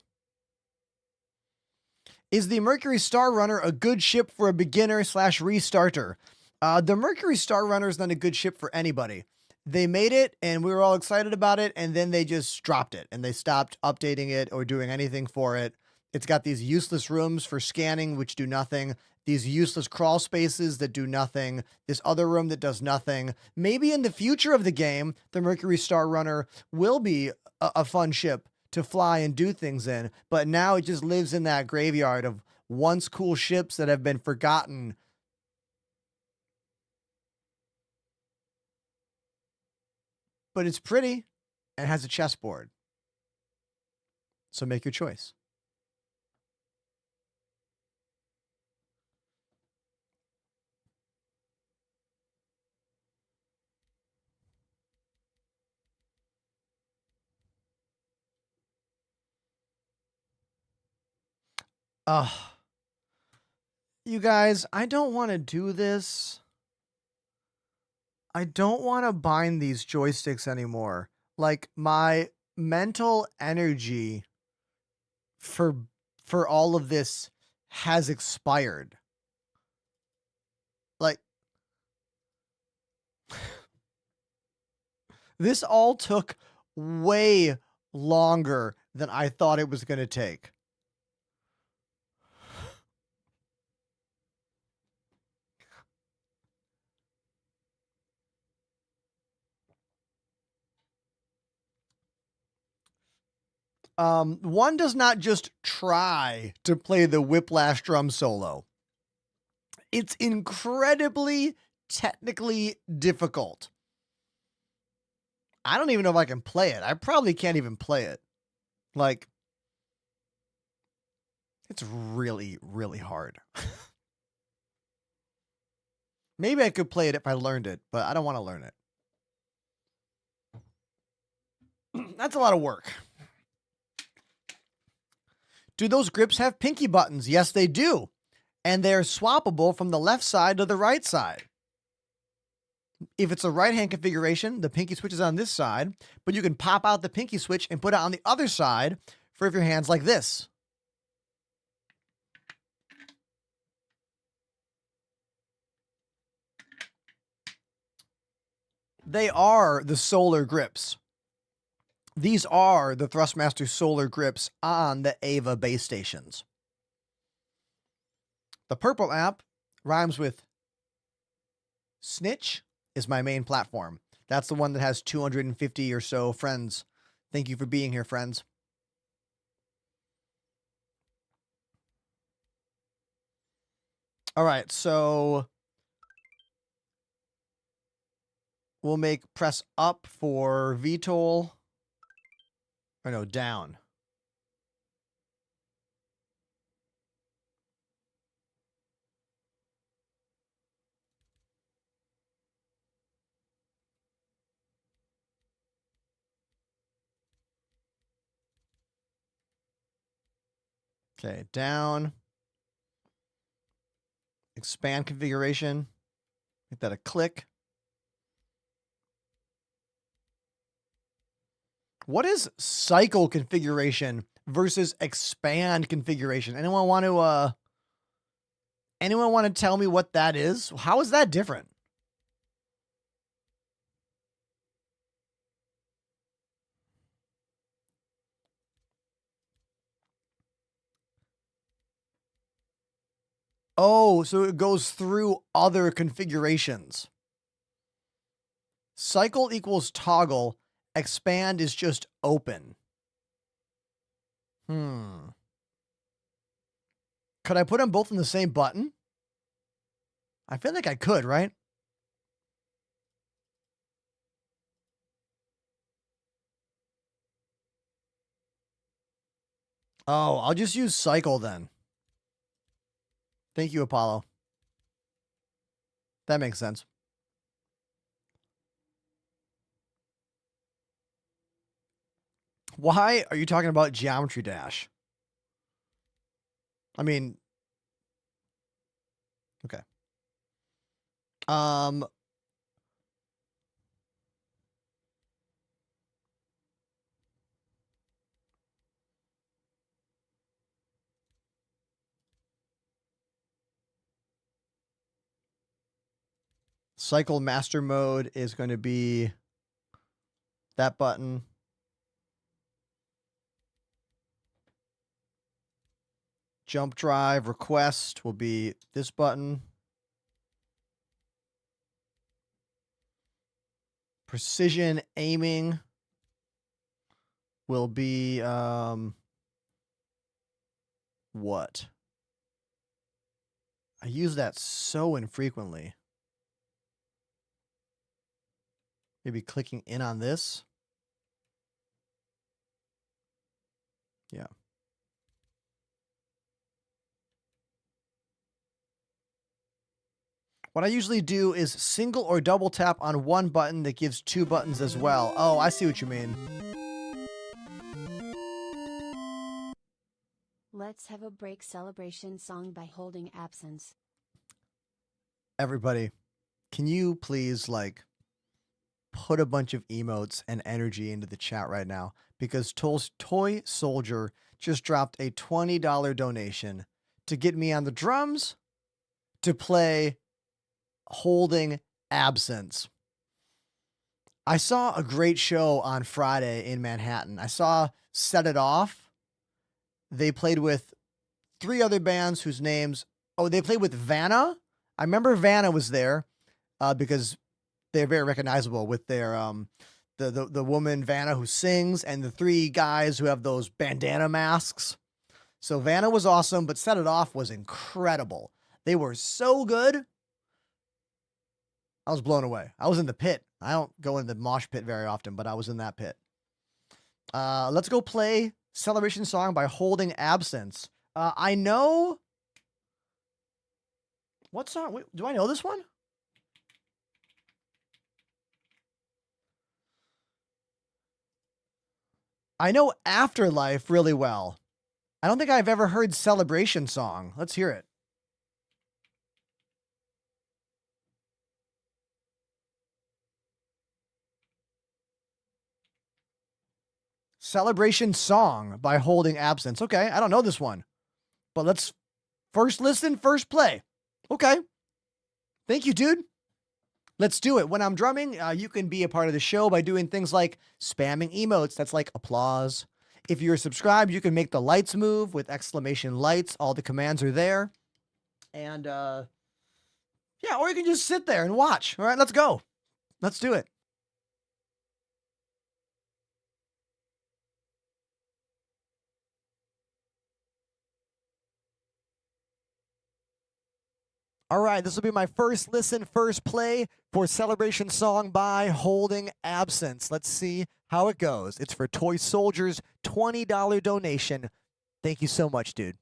Speaker 3: Is the Mercury Star Runner a good ship for a beginner / restarter? The Mercury Star Runner is not a good ship for anybody. They made it and we were all excited about it, and then they just dropped it and they stopped updating it or doing anything for it. It's got these useless rooms for scanning, which do nothing. These useless crawl spaces that do nothing. This other room that does nothing. Maybe in the future of the game, the Mercury Star Runner will be a fun ship to fly and do things in, but now it just lives in that graveyard of once cool ships that have been forgotten. But it's pretty and has a chessboard. So make your choice. You guys, I don't want to do this. I don't want to bind these joysticks anymore. Like, my mental energy for all of this has expired. Like, this all took way longer than I thought it was going to take. One does not just try to play the Whiplash drum solo. It's incredibly technically difficult. I don't even know if I can play it. I probably can't even play it. Like, it's really, really hard. Maybe I could play it if I learned it, but I don't want to learn it. That's a lot of work. Do those grips have pinky buttons? Yes, they do. And they're swappable from the left side to the right side. If it's a right-hand configuration, the pinky switch is on this side, but you can pop out the pinky switch and put it on the other side for if your hand's like this. They are the solar grips. These are the Thrustmaster solar grips on the Ava base stations. The purple app rhymes with snitch, is my main platform. That's the one that has 250 or so friends. Thank you for being here, friends. All right, so we'll make press up for VTOL. Or no, down. Okay, down. Expand configuration. Make that a click. What is cycle configuration versus expand configuration? Anyone want to tell me what that is? How is that different? Oh, so it goes through other configurations. Cycle equals toggle. Expand is just open. Could I put them both in the same button? I feel like I could, right? Oh, I'll just use cycle then. Thank you, Apollo. That makes sense. Why are you talking about Geometry Dash? I mean, okay. Cycle master mode is going to be that button. Jump drive request will be this button. Precision aiming will be what? I use that so infrequently. Maybe clicking in on this. Yeah. What I usually do is single or double tap on one button that gives two buttons as well. Oh, I see what you mean.
Speaker 4: Let's have a break celebration song by Holding Absence.
Speaker 3: Everybody, can you please put a bunch of emotes and energy into the chat right now? Because Toy Soldier just dropped a $20 donation to get me on the drums to play Holding Absence. I saw a great show on Friday in Manhattan. I saw Set It Off. They played with three other bands whose names... Oh, they played with Vanna. I remember Vanna was there because they're very recognizable with their the woman Vanna who sings and the three guys who have those bandana masks. So Vanna was awesome, but Set It Off was incredible. They were so good. I was blown away. I was in the pit. I don't go in the mosh pit very often, but I was in that pit. Let's go play Celebration Song by Holding Absence. I know. What song? Wait, do I know this one? I know Afterlife really well. I don't think I've ever heard Celebration Song. Let's hear it. Celebration Song by Holding Absence. Okay, I don't know this one. But let's first listen, first play. Okay. Thank you, dude. Let's do it. When I'm drumming, you can be a part of the show by doing things like spamming emotes. That's like applause. If you're subscribed, you can make the lights move with exclamation lights. All the commands are there. And yeah, or you can just sit there and watch. All right, let's go. Let's do it. All right, this will be my first listen, first play for Celebration Song by Holding Absence. Let's see how it goes. It's for Toy Soldiers' $20 donation. Thank you so much, dude.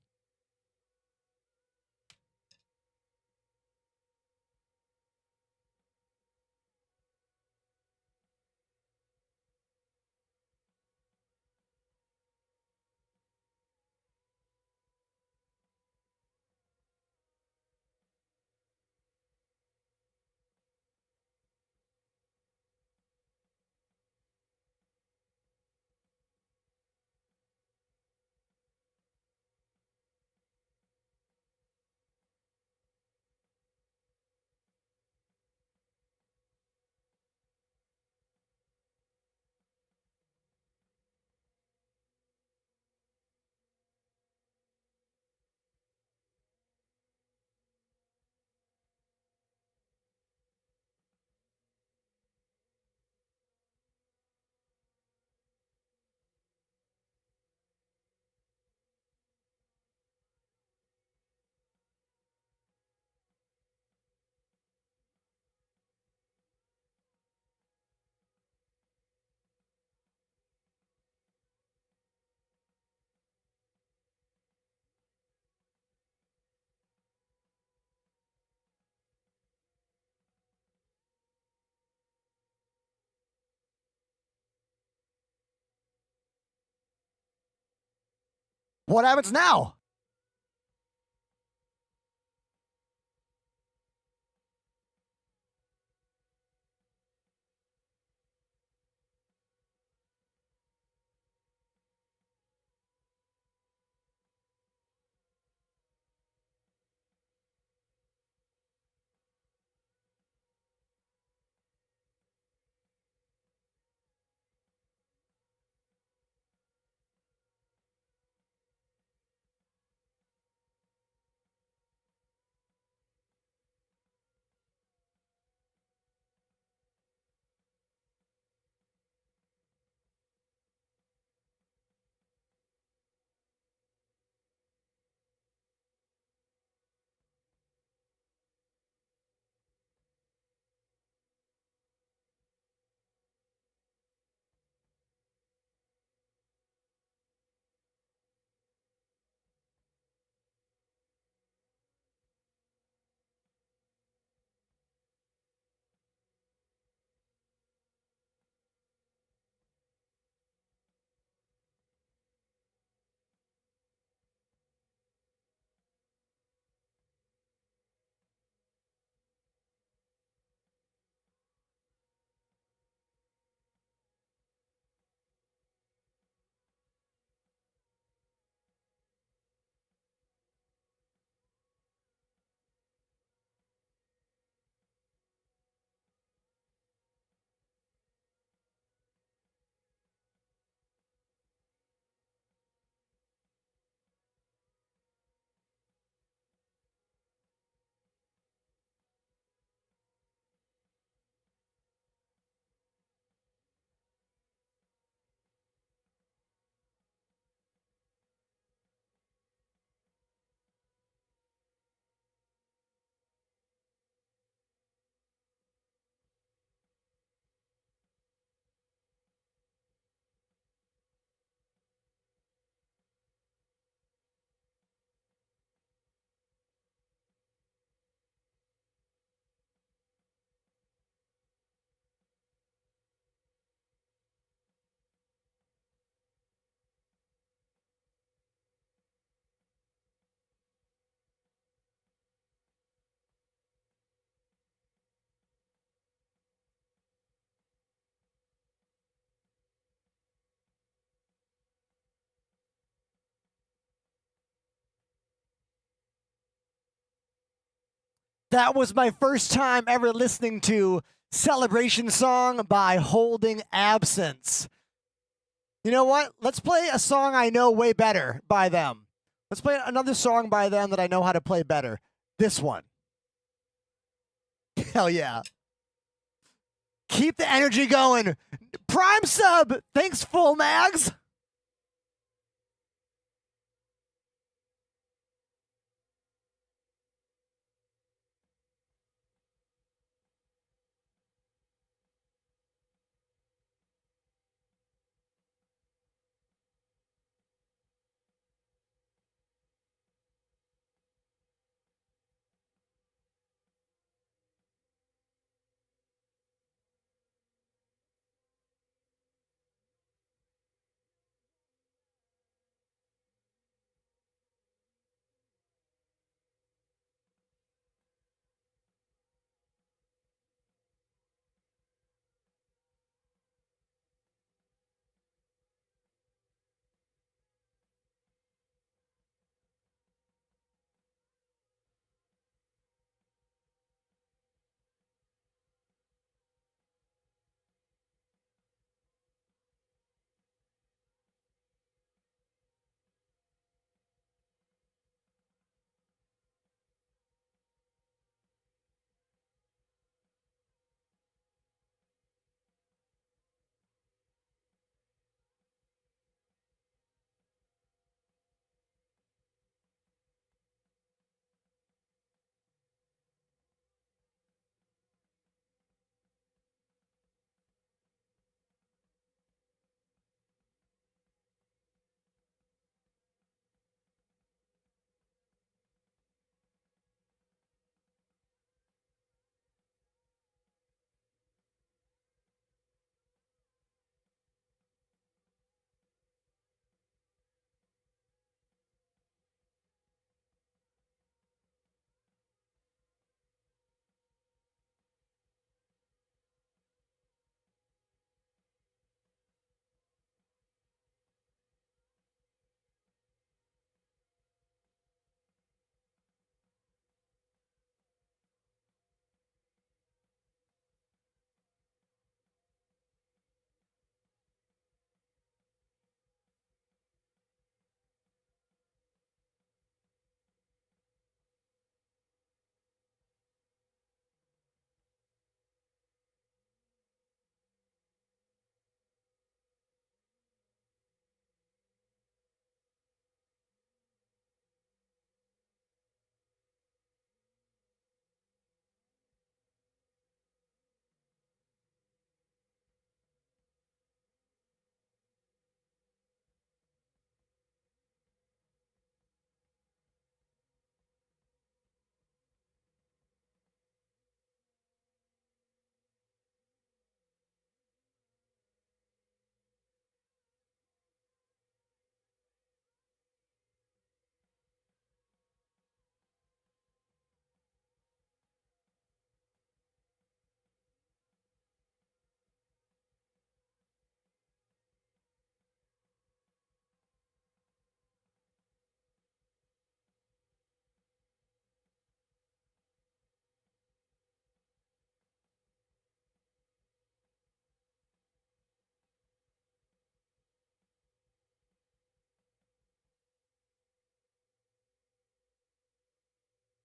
Speaker 3: What happens now? That was my first time ever listening to Celebration Song by Holding Absence. You know what? Let's play a song I know way better by them. Let's play another song by them that I know how to play better. This one. Hell yeah. Keep the energy going. Prime sub. Thanks, Full Mags.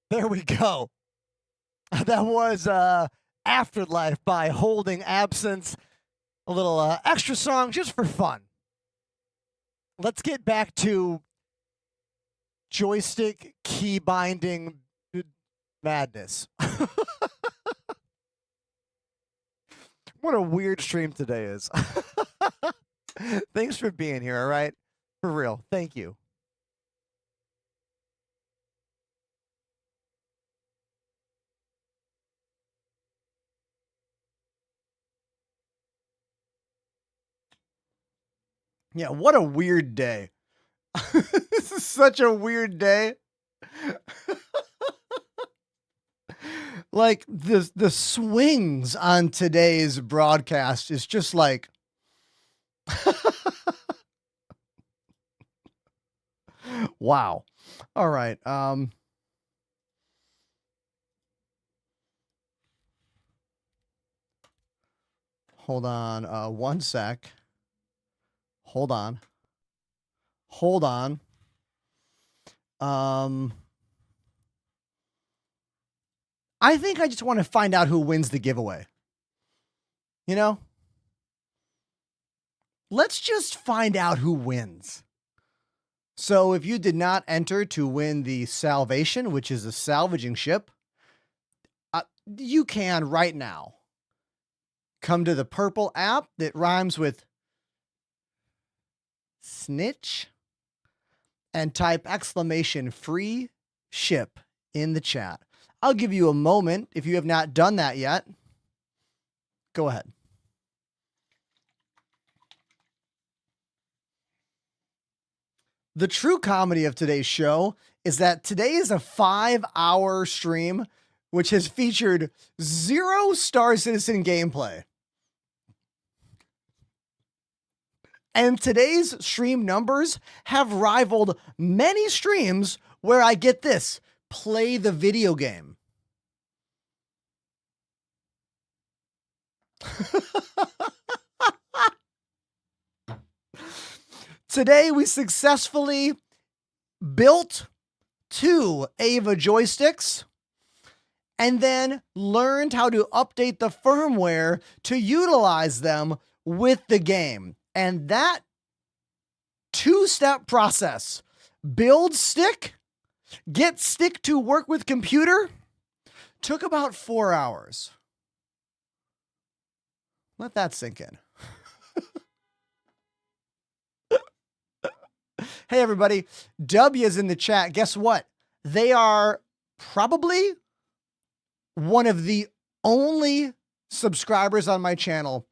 Speaker 3: There we go. That was Afterlife by Holding Absence. A little extra song just for fun. Let's get back to joystick key binding madness. What a weird stream today is. Thanks for being here, all right? For real. Thank you. Yeah, what a weird day. This is such a weird day. Like the swings on today's broadcast is just like wow. All right. Hold on. One sec. Hold on. Hold on. I think I just want to find out who wins the giveaway. You know? Let's just find out who wins. So if you did not enter to win the Salvation, which is a salvaging ship, you can right now come to the purple app that rhymes with snitch and type exclamation free ship in the chat. I'll give you a moment if you have not done that yet. Go ahead. The true comedy of today's show is that today is a 5-hour stream, which has featured 0 Star Citizen gameplay. And today's stream numbers have rivaled many streams where I get this, play the video game. Today, we successfully built 2 Ava joysticks and then learned how to update the firmware to utilize them with the game. And that 2-step process, build stick, get stick to work with computer, took about 4 hours. Let that sink in. Hey, everybody. W is in the chat. Guess what? They are probably one of the only subscribers on my channel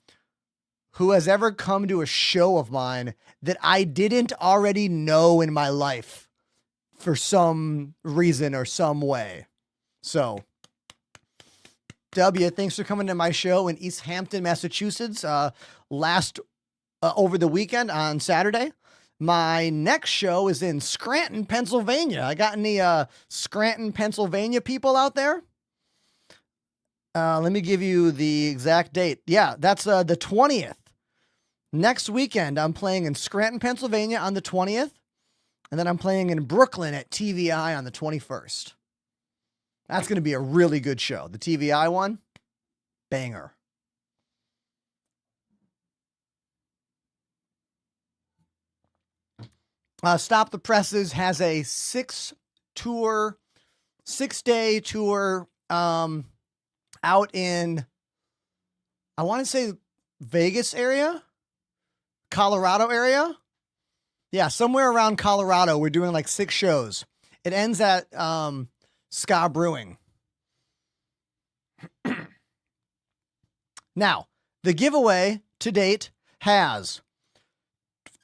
Speaker 3: who has ever come to a show of mine that I didn't already know in my life for some reason or some way. So, W, thanks for coming to my show in East Hampton, Massachusetts, over the weekend on Saturday. My next show is in Scranton, Pennsylvania. I got any Scranton, Pennsylvania people out there? Let me give you the exact date. Yeah, that's the 20th. Next weekend, I'm playing in Scranton, Pennsylvania on the 20th. And then I'm playing in Brooklyn at TVI on the 21st. That's going to be a really good show. The TVI one, banger. Stop the Presses has a 6-day tour out in, I want to say Vegas area, Colorado area. Yeah, somewhere around Colorado. We're doing like 6 shows. It ends at Ska Brewing. Now, the giveaway to date has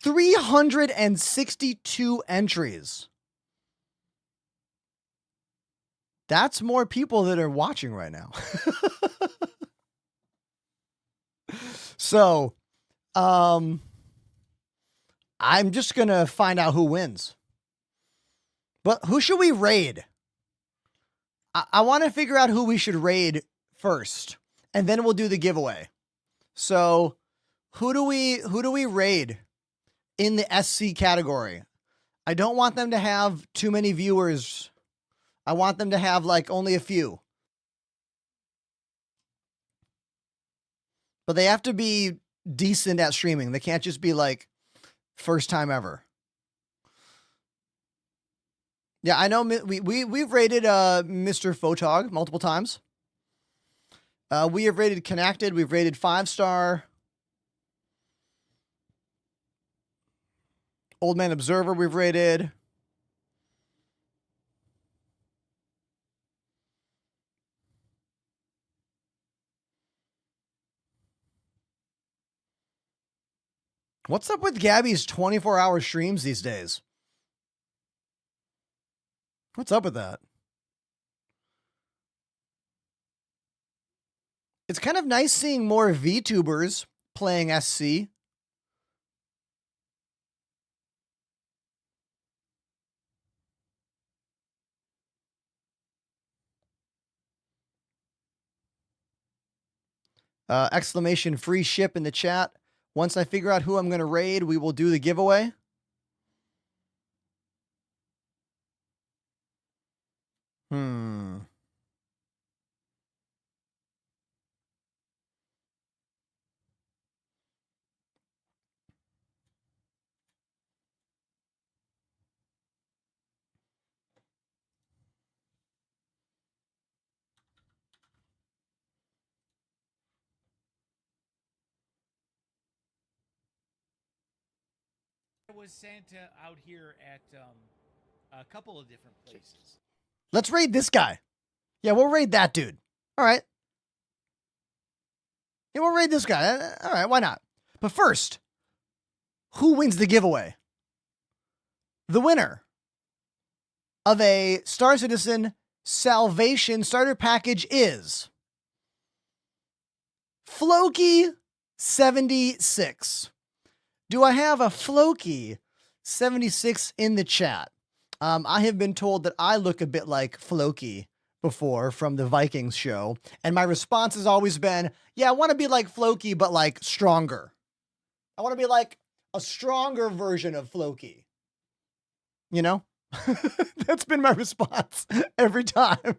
Speaker 3: 362 entries. That's more people that are watching right now. So, I'm just going to find out who wins. But who should we raid? I want to figure out who we should raid first, and then we'll do the giveaway. So, who do we raid in the SC category? I don't want them to have too many viewers. I want them to have like only a few. But they have to be decent at streaming. They can't just be like first time ever. Yeah, I know we've rated Mr. Photog multiple times. We have rated Connected. We've rated 5-star. Old Man Observer we've rated. What's up with Gabby's 24-hour streams these days? What's up with that? It's kind of nice seeing more VTubers playing SC. Exclamation free ship in the chat. Once I figure out who I'm going to raid, we will do the giveaway.
Speaker 5: Was Santa out here at a couple of different places.
Speaker 3: Let's raid this guy. Yeah, we'll raid that dude. All right. Yeah, we'll raid this guy. All right, why not? But first, who wins the giveaway? The winner of a Star Citizen Salvation starter package is Floki76. Do I have a Floki76 in the chat? I have been told that I look a bit like Floki before from the Vikings show, and my response has always been, yeah, I want to be like Floki, but like stronger. I want to be like a stronger version of Floki. You know? That's been my response every time.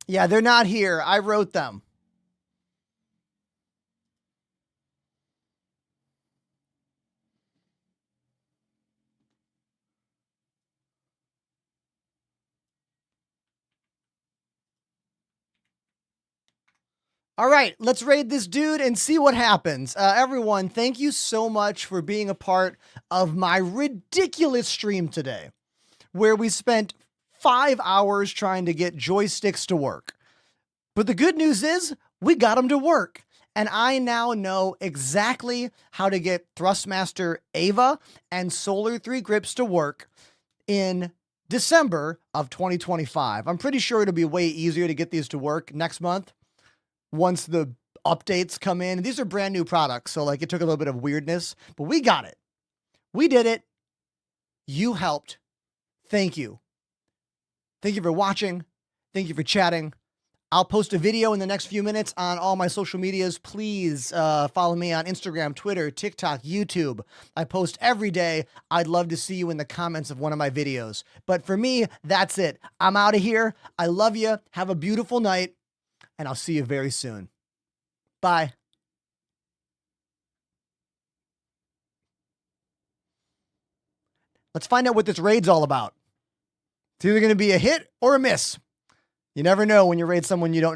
Speaker 3: Yeah, they're not here. I wrote them. All right, let's raid this dude and see what happens. Everyone, thank you so much for being a part of my ridiculous stream today, where we spent 5 hours trying to get joysticks to work. But the good news is we got them to work. And I now know exactly how to get Thrustmaster Ava and Solar 3 grips to work in December of 2025. I'm pretty sure it'll be way easier to get these to work next month once the updates come in. These are brand new products, so like it took a little bit of weirdness, but we got it. We did it. You helped. Thank you. Thank you for watching. Thank you for chatting. I'll post a video in the next few minutes on all my social medias. Please follow me on Instagram, Twitter, TikTok, YouTube. I post every day. I'd love to see you in the comments of one of my videos. But for me, that's it. I'm out of here. I love you. Have a beautiful night, and I'll see you very soon. Bye. Let's find out what this raid's all about. It's either going to be a hit or a miss. You never know when you raid someone you don't